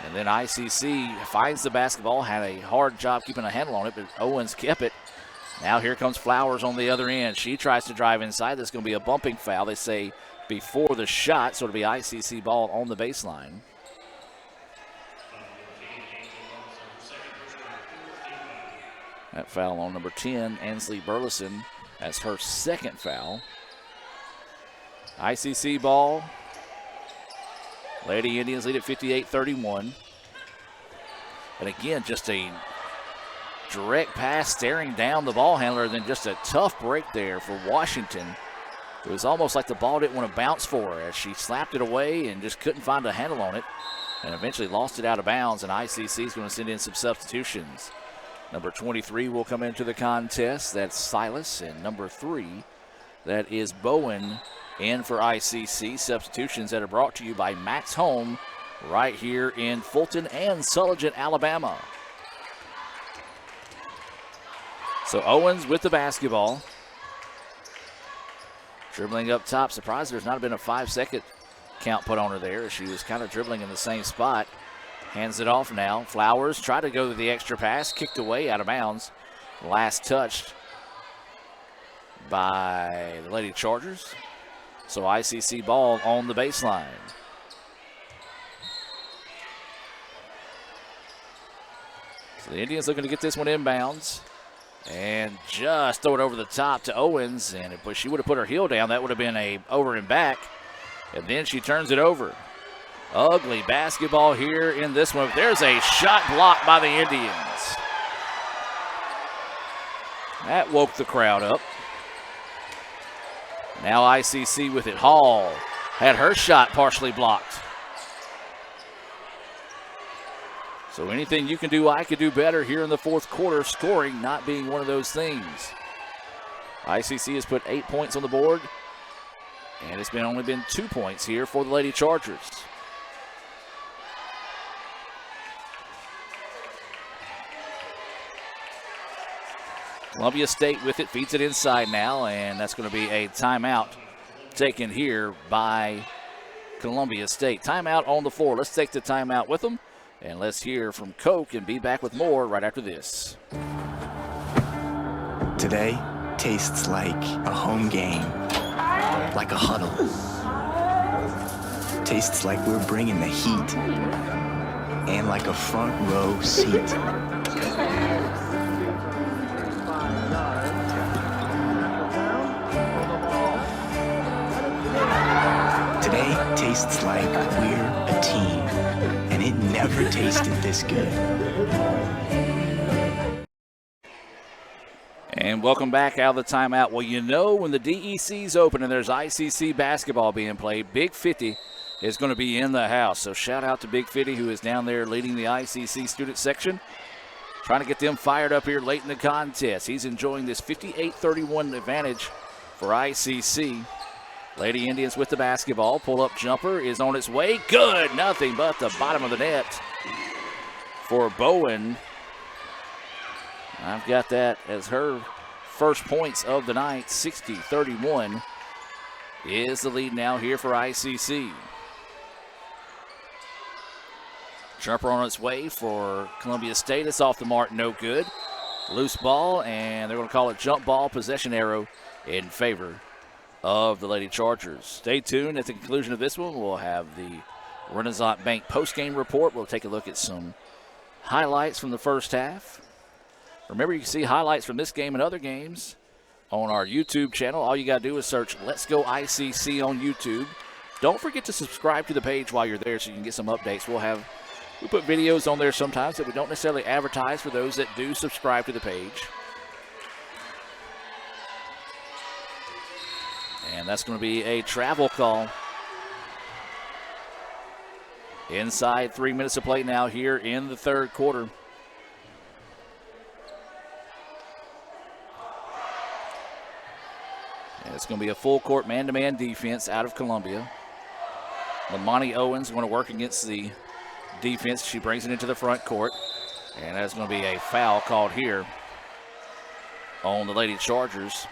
And then ICC finds the basketball. Had a hard job keeping a handle on it, but Owens kept it. Now here comes Flowers on the other end. She tries to drive inside. There's going to be a bumping foul. They say before the shot, so it'll be ICC ball on the baseline. That foul on number 10, Ansley Burleson. That's her second foul. ICC ball. Lady Indians lead at 58-31. And again, just a direct pass staring down the ball handler, then just a tough break there for Washington. It was almost like the ball didn't want to bounce for her as she slapped it away and just couldn't find a handle on it and eventually lost it out of bounds, and ICC is going to send in some substitutions. Number 23 will come into the contest. That's Silas. And number 3, that is Bowen in for ICC. Substitutions that are brought to you by Max Home right here in Fulton and Sulligent, Alabama. So Owens with the basketball. Dribbling up top. Surprised there's not been a 5-second count put on her there. She was kind of dribbling in the same spot. Hands it off now. Flowers tried to go to the extra pass. Kicked away out of bounds. Last touched by the Lady Chargers. So ICC ball on the baseline. So the Indians looking to get this one inbounds. And just throw it over the top to Owens. And if she would have put her heel down, that would have been a over and back. And then she turns it over. Ugly basketball here in this one. There's a shot blocked by the Indians. That woke the crowd up. Now ICC with it. Hall had her shot partially blocked. So anything you can do, I could do better here in the fourth quarter, scoring not being one of those things. ICC has put 8 points on the board, and it's only been 2 points here for the Lady Chargers. Columbia State with it, feeds it inside now, and that's going to be a timeout taken here by Columbia State. Timeout on the floor. Let's take the timeout with them, and let's hear from Coke and be back with more right after this. Today tastes like a home game, like a huddle. Tastes like we're bringing the heat, and like a front row seat. Today tastes like we're a team, and it never tasted this good. And welcome back out of the timeout. Well, you know when the DEC's open and there's ICC basketball being played, Big 50 is going to be in the house. So shout out to Big 50, who is down there leading the ICC student section, trying to get them fired up here late in the contest. He's enjoying this 58-31 advantage for ICC. Lady Indians with the basketball. Pull-up jumper is on its way. Good. Nothing but the bottom of the net for Bowen. I've got that as her first points of the night. 60-31 is the lead now here for ICC. Jumper on its way for Columbia State. It's off the mark, no good. Loose ball, and they're going to call it jump ball, possession arrow in favor of the Lady Chargers. Stay tuned. At the conclusion of this one, we'll have the Renaissance Bank postgame report. We'll take a look at some highlights from the first half. Remember, you can see highlights from this game and other games on our YouTube channel. All you got to do is search Let's Go ICC on YouTube. Don't forget to subscribe to the page while you're there so you can get some updates. We put videos on there sometimes that we don't necessarily advertise for those that do subscribe to the page. And that's going to be a travel call. Inside 3 minutes of play now here in the third quarter. And it's going to be a full court man-to-man defense out of Columbia. Lamani Owens going to work against the defense. She brings it into the front court. And that's going to be a foul called here on the Lady Chargers.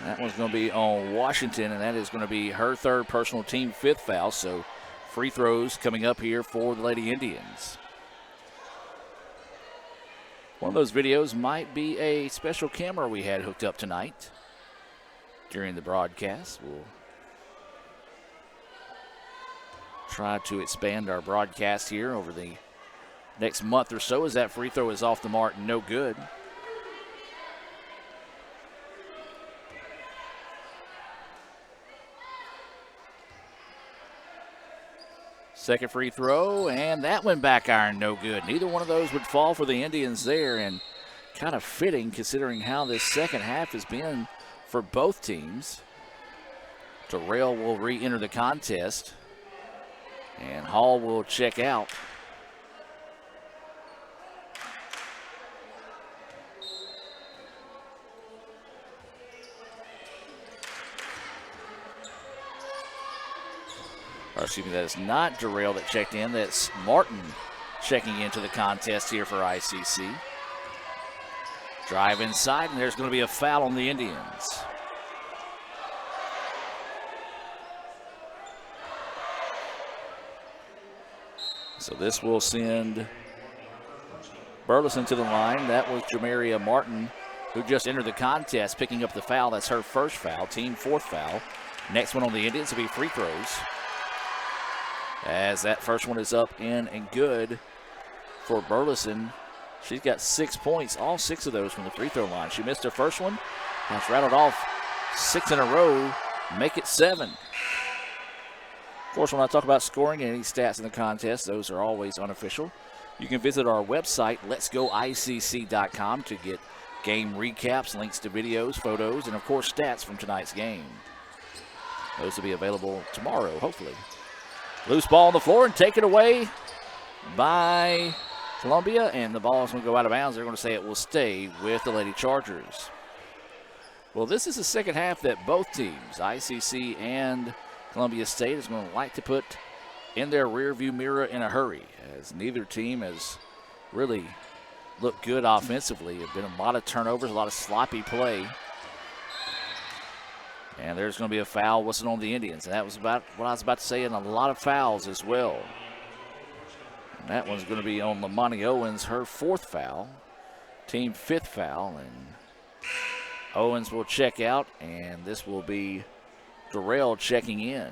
That one's going to be on Washington, and that is going to be her third personal team fifth foul. So free throws coming up here for the Lady Indians. One of those videos might be a special camera we had hooked up tonight during the broadcast. We'll try to expand our broadcast here over the next month or so as that free throw is off the mark, no good. Second free throw, and that went back iron, no good. Neither one of those would fall for the Indians there, and kind of fitting considering how this second half has been for both teams. Terrell will re-enter the contest, and Hall will check out. Or excuse me, that is not Durrell that checked in. That's Martin checking into the contest here for ICC. Drive inside, and there's going to be a foul on the Indians. So this will send Burleson to the line. That was Jamaria Martin, who just entered the contest, picking up the foul. That's her first foul, team fourth foul. Next one on the Indians will be free throws, as that first one is up, in, and good for Burleson. She's got 6 points, all 6 of those from the free throw line. She missed her first one. That's rattled off 6 in a row, make it 7. Of course, when I talk about scoring and any stats in the contest, those are always unofficial. You can visit our website, letsgoicc.com, to get game recaps, links to videos, photos, and of course stats from tonight's game. Those will be available tomorrow, hopefully. Loose ball on the floor and taken away by Columbia, and the ball is going to go out of bounds. They're going to say it will stay with the Lady Chargers. Well, this is the second half that both teams, ICC and Columbia State, is going to like to put in their rearview mirror in a hurry, as neither team has really looked good offensively. There have been a lot of turnovers, a lot of sloppy play. And there's going to be a foul whistled on the Indians. And that was about what I was about to say, and a lot of fouls as well. And that one's going to be on Lamani Owens, her fourth foul, team fifth foul. And Owens will check out, and this will be Durrell checking in.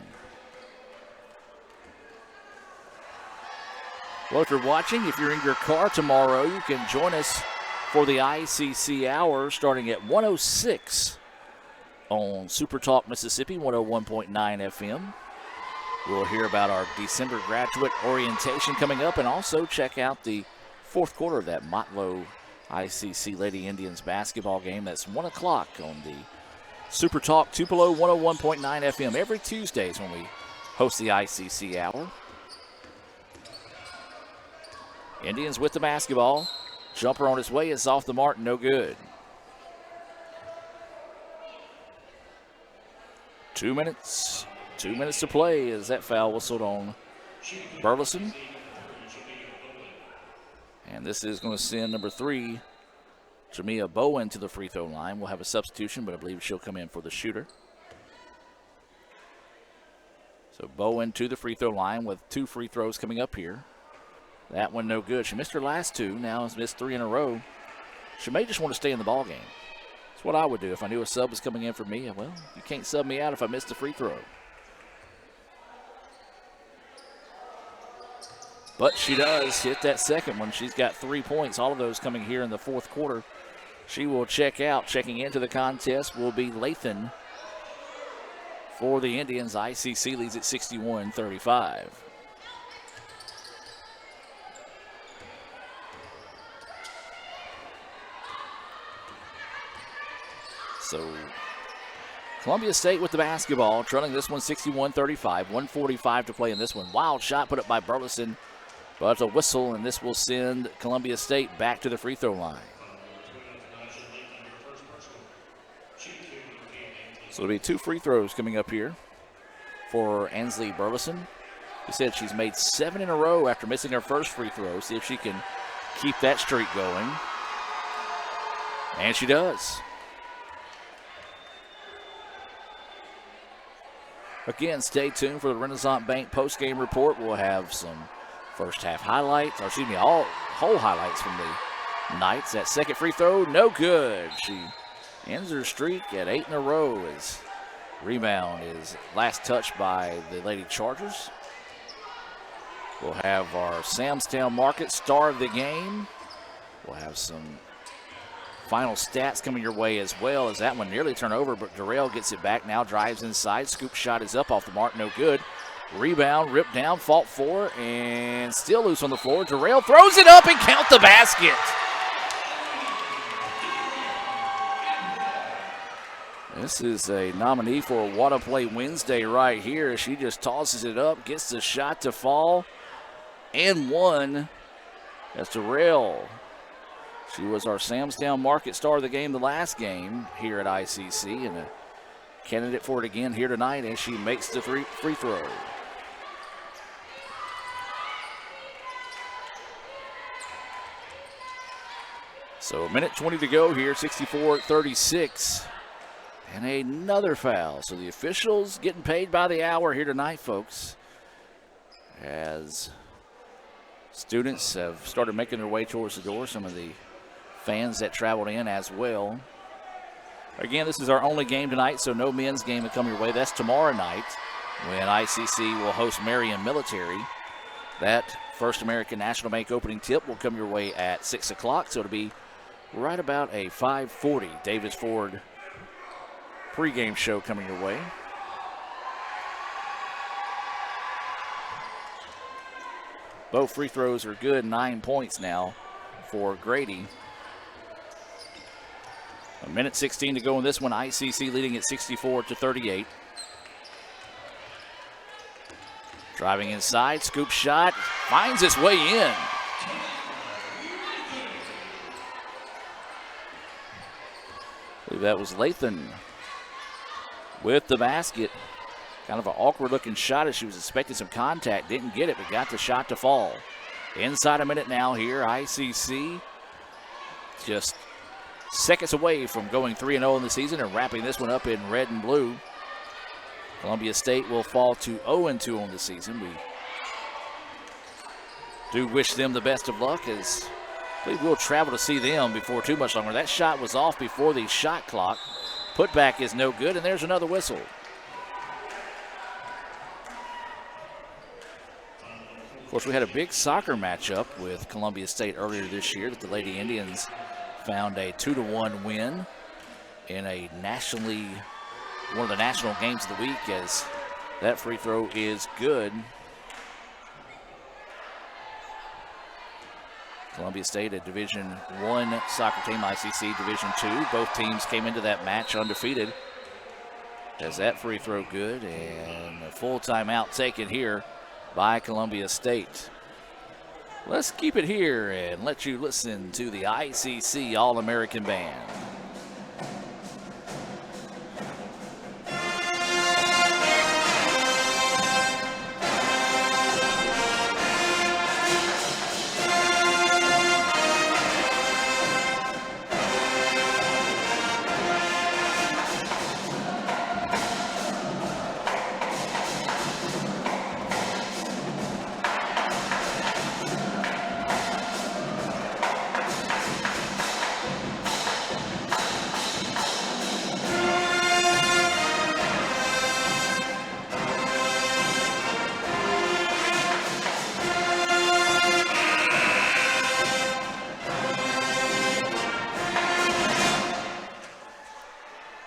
Well, if you're watching, if you're in your car tomorrow, you can join us for the ICC Hour starting at 1:06 on Super Talk Mississippi, 101.9 FM. We'll hear about our December graduate orientation coming up, and also check out the fourth quarter of that Motlow ICC Lady Indians basketball game. That's 1 o'clock on the Super Talk Tupelo 101.9 FM every Tuesdays when we host the ICC Hour. Indians with the basketball. Jumper on its way is off the mark, no good. 2 minutes. 2 minutes to play as that foul whistled on Burleson. And this is going to send number 3, Jamia Bowen, to the free throw line. We'll have a substitution, but I believe she'll come in for the shooter. So Bowen to the free throw line with 2 free throws coming up here. That one no good. She missed her last 2, now has missed 3 in a row. She may just want to stay in the ball game. That's what I would do if I knew a sub was coming in for me. Well, you can't sub me out if I missed a free throw. But she does hit that second one. She's got 3 points, all of those coming here in the fourth quarter. She will check out. Checking into the contest will be Lathan for the Indians. ICC leads at 61-35. So Columbia State with the basketball, trailing this one 61-35, 1:45 to play in this one. Wild shot put up by Burleson, but a whistle, and this will send Columbia State back to the free throw line. So it'll be 2 free throws coming up here for Ansley Burleson. She said she's made 7 in a row after missing her first free throw. See if she can keep that streak going. And she does. Again, stay tuned for the Renaissance Bank postgame report. We'll have some first half highlights, or excuse me, whole highlights from the Knights. That second free throw, no good. She ends her streak at 8 in a row. As rebound is last touched by the Lady Chargers. We'll have our Samstown Market star of the game. We'll have some final stats coming your way as well, as that one nearly turned over, but Durrell gets it back now, drives inside. Scoop shot is up off the mark, no good. Rebound, ripped down, fought for, and still loose on the floor. Durrell throws it up and count the basket. This is a nominee for a What a Play Wednesday right here. She just tosses it up, gets the shot to fall, and one. That's Durrell. She was our Samstown Market star of the game the last game here at ICC, and a candidate for it again here tonight as she makes the free throw. So a minute 20 to go here, 64-36. And another foul. So the officials getting paid by the hour here tonight, folks, as students have started making their way towards the door. Some of the fans that traveled in as well. Again, this is our only game tonight, so no men's game will come your way. That's tomorrow night when ICC will host Marion Military. That First American National Bank opening tip will come your way at 6 o'clock, so it'll be right about a 5:40 Davis Ford pregame show coming your way. Both free throws are good, 9 points now for Grady. A minute 16 to go in this one. ICC leading at 64-38. Driving inside, scoop shot, finds its way in. I believe that was Lathan with the basket. Kind of an awkward looking shot as she was expecting some contact. Didn't get it, but got the shot to fall. Inside a minute now here. ICC just seconds away from going 3-0 in the season and wrapping this one up in red and blue. Columbia State will fall to 0-2 on the season. We do wish them the best of luck, as I believe we'll travel to see them before too much longer. That shot was off before the shot clock. Putback is no good, and there's another whistle. Of course, we had a big soccer matchup with Columbia State earlier this year that the Lady Indians found a 2-1 win in a one of the national games of the week, as that free throw is good. Columbia State, a Division I soccer team, ICC Division II. Both teams came into that match undefeated. As that free throw good, and a full timeout taken here by Columbia State. Let's keep it here and let you listen to the ICC All-American Band.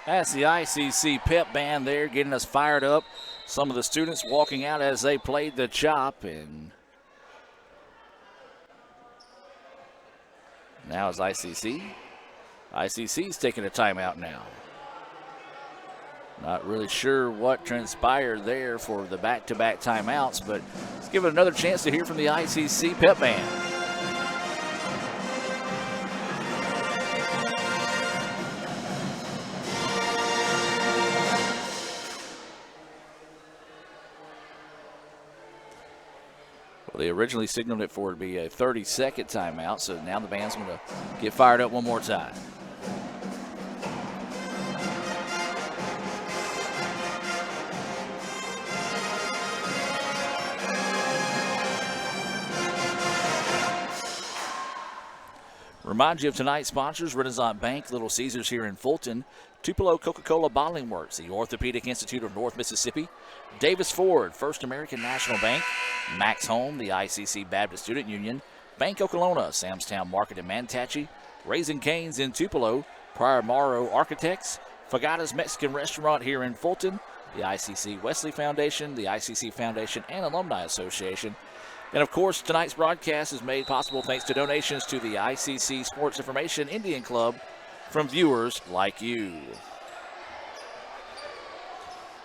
That's the ICC pep band there getting us fired up. Some of the students walking out as they played the chop, and now it's ICC. ICC's taking a timeout now. Not really sure what transpired there for the back-to-back timeouts, but let's give it another chance to hear from the ICC pep band. Well, they originally signaled it for it to be a 30-second timeout, so now the band's going to get fired up one more time. Remind you of tonight's sponsors: Renaissance Bank, Little Caesars here in Fulton, Tupelo Coca-Cola Bottling Works, the Orthopedic Institute of North Mississippi, Davis Ford, First American National Bank, Max Home, the ICC Baptist Student Union, Bank Okolona, Samstown Market in Manatachee, Raising Cane's in Tupelo, Prior Morrow Architects, Fagata's Mexican Restaurant here in Fulton, the ICC Wesley Foundation, the ICC Foundation and Alumni Association. And, of course, tonight's broadcast is made possible thanks to donations to the ICC Sports Information Indian Club from viewers like you.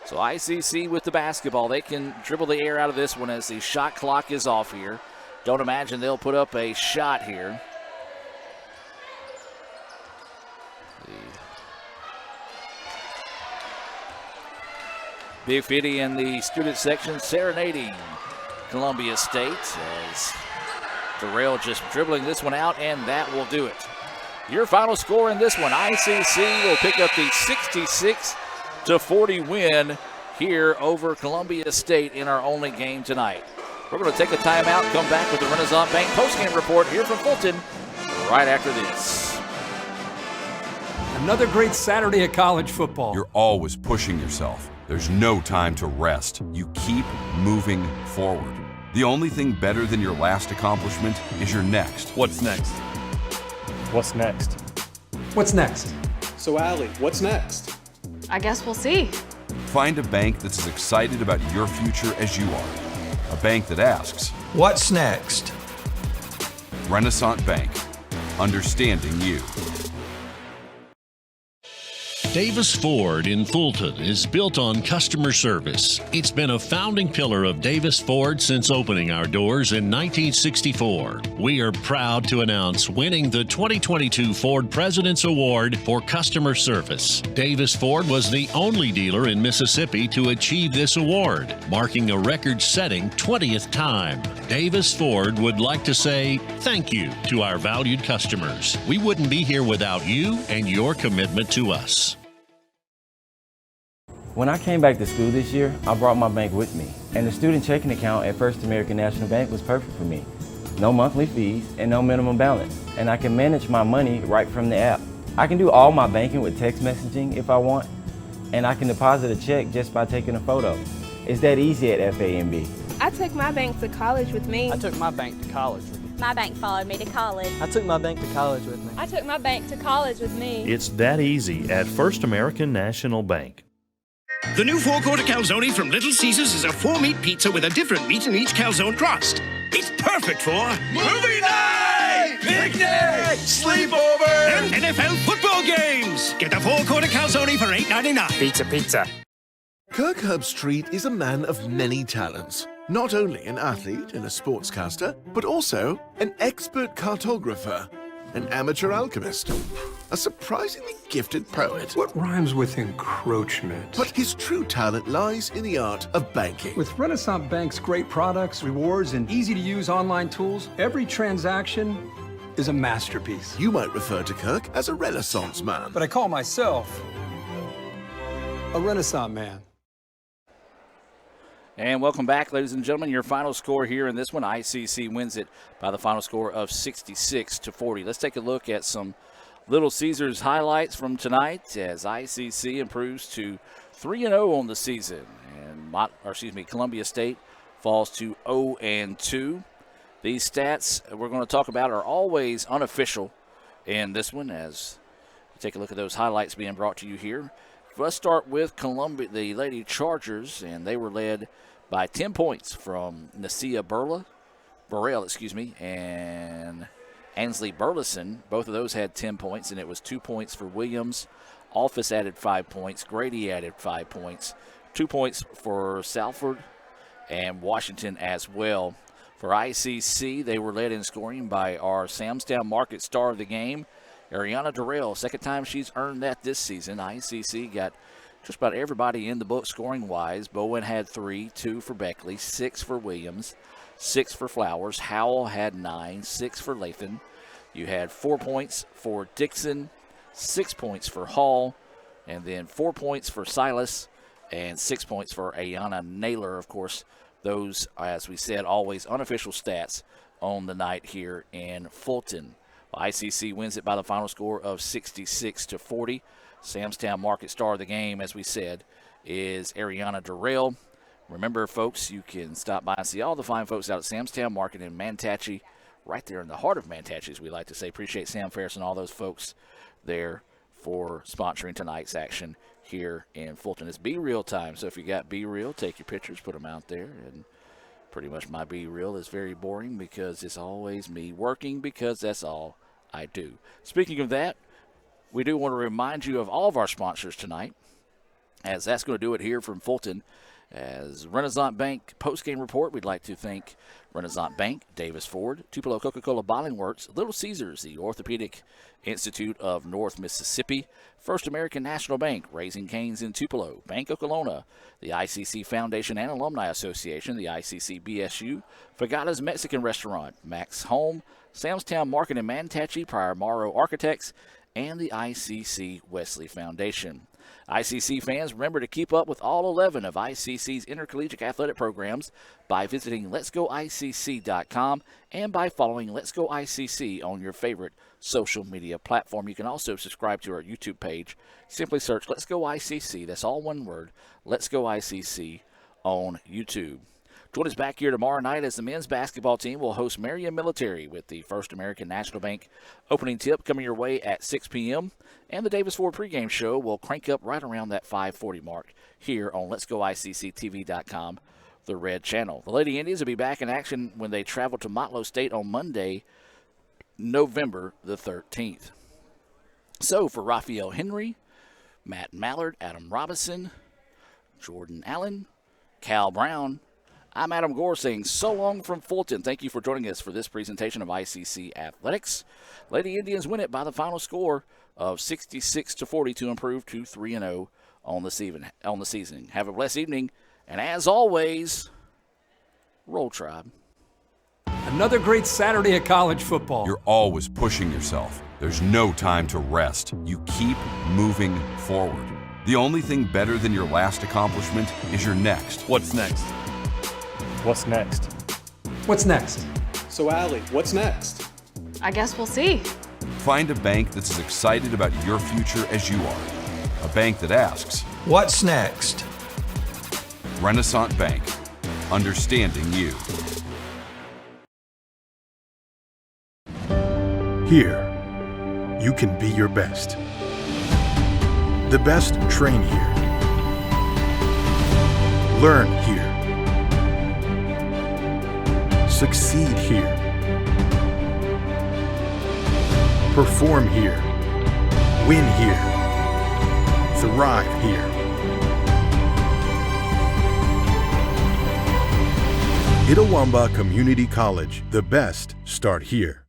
So ICC with the basketball. They can dribble the air out of this one as the shot clock is off here. Don't imagine they'll put up a shot here. Big 50 in the student section serenading Columbia State as Terrell just dribbling this one out, and that will do it. Your final score in this one: ICC will pick up the 66-40 win here over Columbia State in our only game tonight. We're going to take a timeout, come back with the Renaissance Bank postgame report here from Fulton right after this. Another great Saturday of college football. You're always pushing yourself. There's no time to rest. You keep moving forward. The only thing better than your last accomplishment is your next. What's next? What's next? What's next? So, Allie, what's next? I guess we'll see. Find a bank that's as excited about your future as you are. A bank that asks, What's next? Renaissance Bank, understanding you. Davis Ford in Fulton is built on customer service. It's been a founding pillar of Davis Ford since opening our doors in 1964. We are proud to announce winning the 2022 Ford President's Award for customer service. Davis Ford was the only dealer in Mississippi to achieve this award, marking a record-setting 20th time. Davis Ford would like to say thank you to our valued customers. We wouldn't be here without you and your commitment to us. When I came back to school this year, I brought my bank with me, and the student checking account at First American National Bank was perfect for me. No monthly fees and no minimum balance, and I can manage my money right from the app. I can do all my banking with text messaging if I want, and I can deposit a check just by taking a photo. It's that easy at FAMB. I took my bank to college with me. I took my bank to college with me. My bank followed me to college. I took my bank to college with me. I took my bank to college with me. It's that easy at First American National Bank. The new four-quarter calzone from Little Caesars is a 4-meat pizza with a different meat in each calzone crust. It's perfect for movie night, picnic, sleepover, and NFL football games. Get the four-quarter calzone for $8.99. Pizza. Kirk Herbstreit is a man of many talents. Not only an athlete and a sportscaster, but also an expert cartographer, an amateur alchemist, a surprisingly gifted poet. What rhymes with encroachment? But his true talent lies in the art of banking. With Renaissance Bank's great products, rewards, and easy-to-use online tools, every transaction is a masterpiece. You might refer to Kirk as a Renaissance man. But I call myself a Renaissance man. And welcome back, ladies and gentlemen. Your final score here in this one: ICC wins it by the final score of 66-40. Let's take a look at some Little Caesars highlights from tonight as ICC improves to 3-0 on the season, and Columbia State falls to 0-2. These stats we're going to talk about are always unofficial in this one, as we take a look at those highlights being brought to you here. Let's start with Columbia, the Lady Chargers, and they were led by 10 points from Nasia Burrell, and Ansley Burleson. Both of those had 10 points, and it was 2 points for Williams, Office added 5 points. Grady added 5 points. 2 points for Salford and Washington as well. For ICC, they were led in scoring by our Samstown Market star of the game, Ariana Durrell. Second time she's earned that this season. ICC got just about everybody in the book scoring-wise. Bowen had 3, 2 for Beckley, 6 for Williams, 6 for Flowers. Howell had 9, 6 for Lathan. You had 4 points for Dixon, 6 points for Hall, and then 4 points for Silas, and 6 points for Ayana Naylor. Of course, those, as we said, always unofficial stats on the night here in Fulton. ICC wins it by the final score of 66-40. Samstown Market star of the game, as we said, is Ariana Durrell. Remember, folks, you can stop by and see all the fine folks out at Samstown Market in Mantachie, right there in the heart of Mantachie, as we like to say. Appreciate Sam Ferris and all those folks there for sponsoring tonight's action here in Fulton. It's Be Real time, so if you got Be Real, take your pictures, put them out there, and pretty much my Be Real is very boring because it's always me working because that's all I do. Speaking of that, we do want to remind you of all of our sponsors tonight, as that's going to do it here from Fulton. As Renaissance Bank post-game report, we'd like to thank Renaissance Bank, Davis Ford, Tupelo Coca-Cola Bottling Works, Little Caesars, the Orthopedic Institute of North Mississippi, First American National Bank, Raising Cane's in Tupelo, Bank of Kelowna, the ICC Foundation and Alumni Association, the ICC BSU, Fagata's Mexican Restaurant, Max Home, Samstown Market in Mantachie, Prior Morrow Architects, and the ICC Wesley Foundation. ICC fans, remember to keep up with all 11 of ICC's intercollegiate athletic programs by visiting letsgoicc.com and by following Let's Go ICC on your favorite social media platform. You can also subscribe to our YouTube page. Simply search Let's Go ICC. That's all one word, Let's Go ICC on YouTube. Join us back here tomorrow night as the men's basketball team will host Marion Military with the First American National Bank opening tip coming your way at 6 p.m. And the Davis Ford pregame show will crank up right around that 5:40 mark here on letsgoicctv.com, the red channel. The Lady Indians will be back in action when they travel to Motlow State on Monday, November the 13th. So for Raphael Henry, Matt Mallard, Adam Robinson, Jordan Allen, Cal Brown, I'm Adam Gore saying so long from Fulton. Thank you for joining us for this presentation of ICC Athletics. Lady Indians win it by the final score of 66-40 to improve to 3-0 on the season. Have a blessed evening, and as always, Roll Tribe. Another great Saturday of college football. You're always pushing yourself. There's no time to rest. You keep moving forward. The only thing better than your last accomplishment is your next. What's next? What's next? What's next? So, Allie, what's next? I guess we'll see. Find a bank that's as excited about your future as you are. A bank that asks, What's next? Renaissance Bank. Understanding you. Here, you can be your best. The best train here. Learn here. Succeed here. Perform here. Win here. Thrive here. Itawamba Community College. The best start here.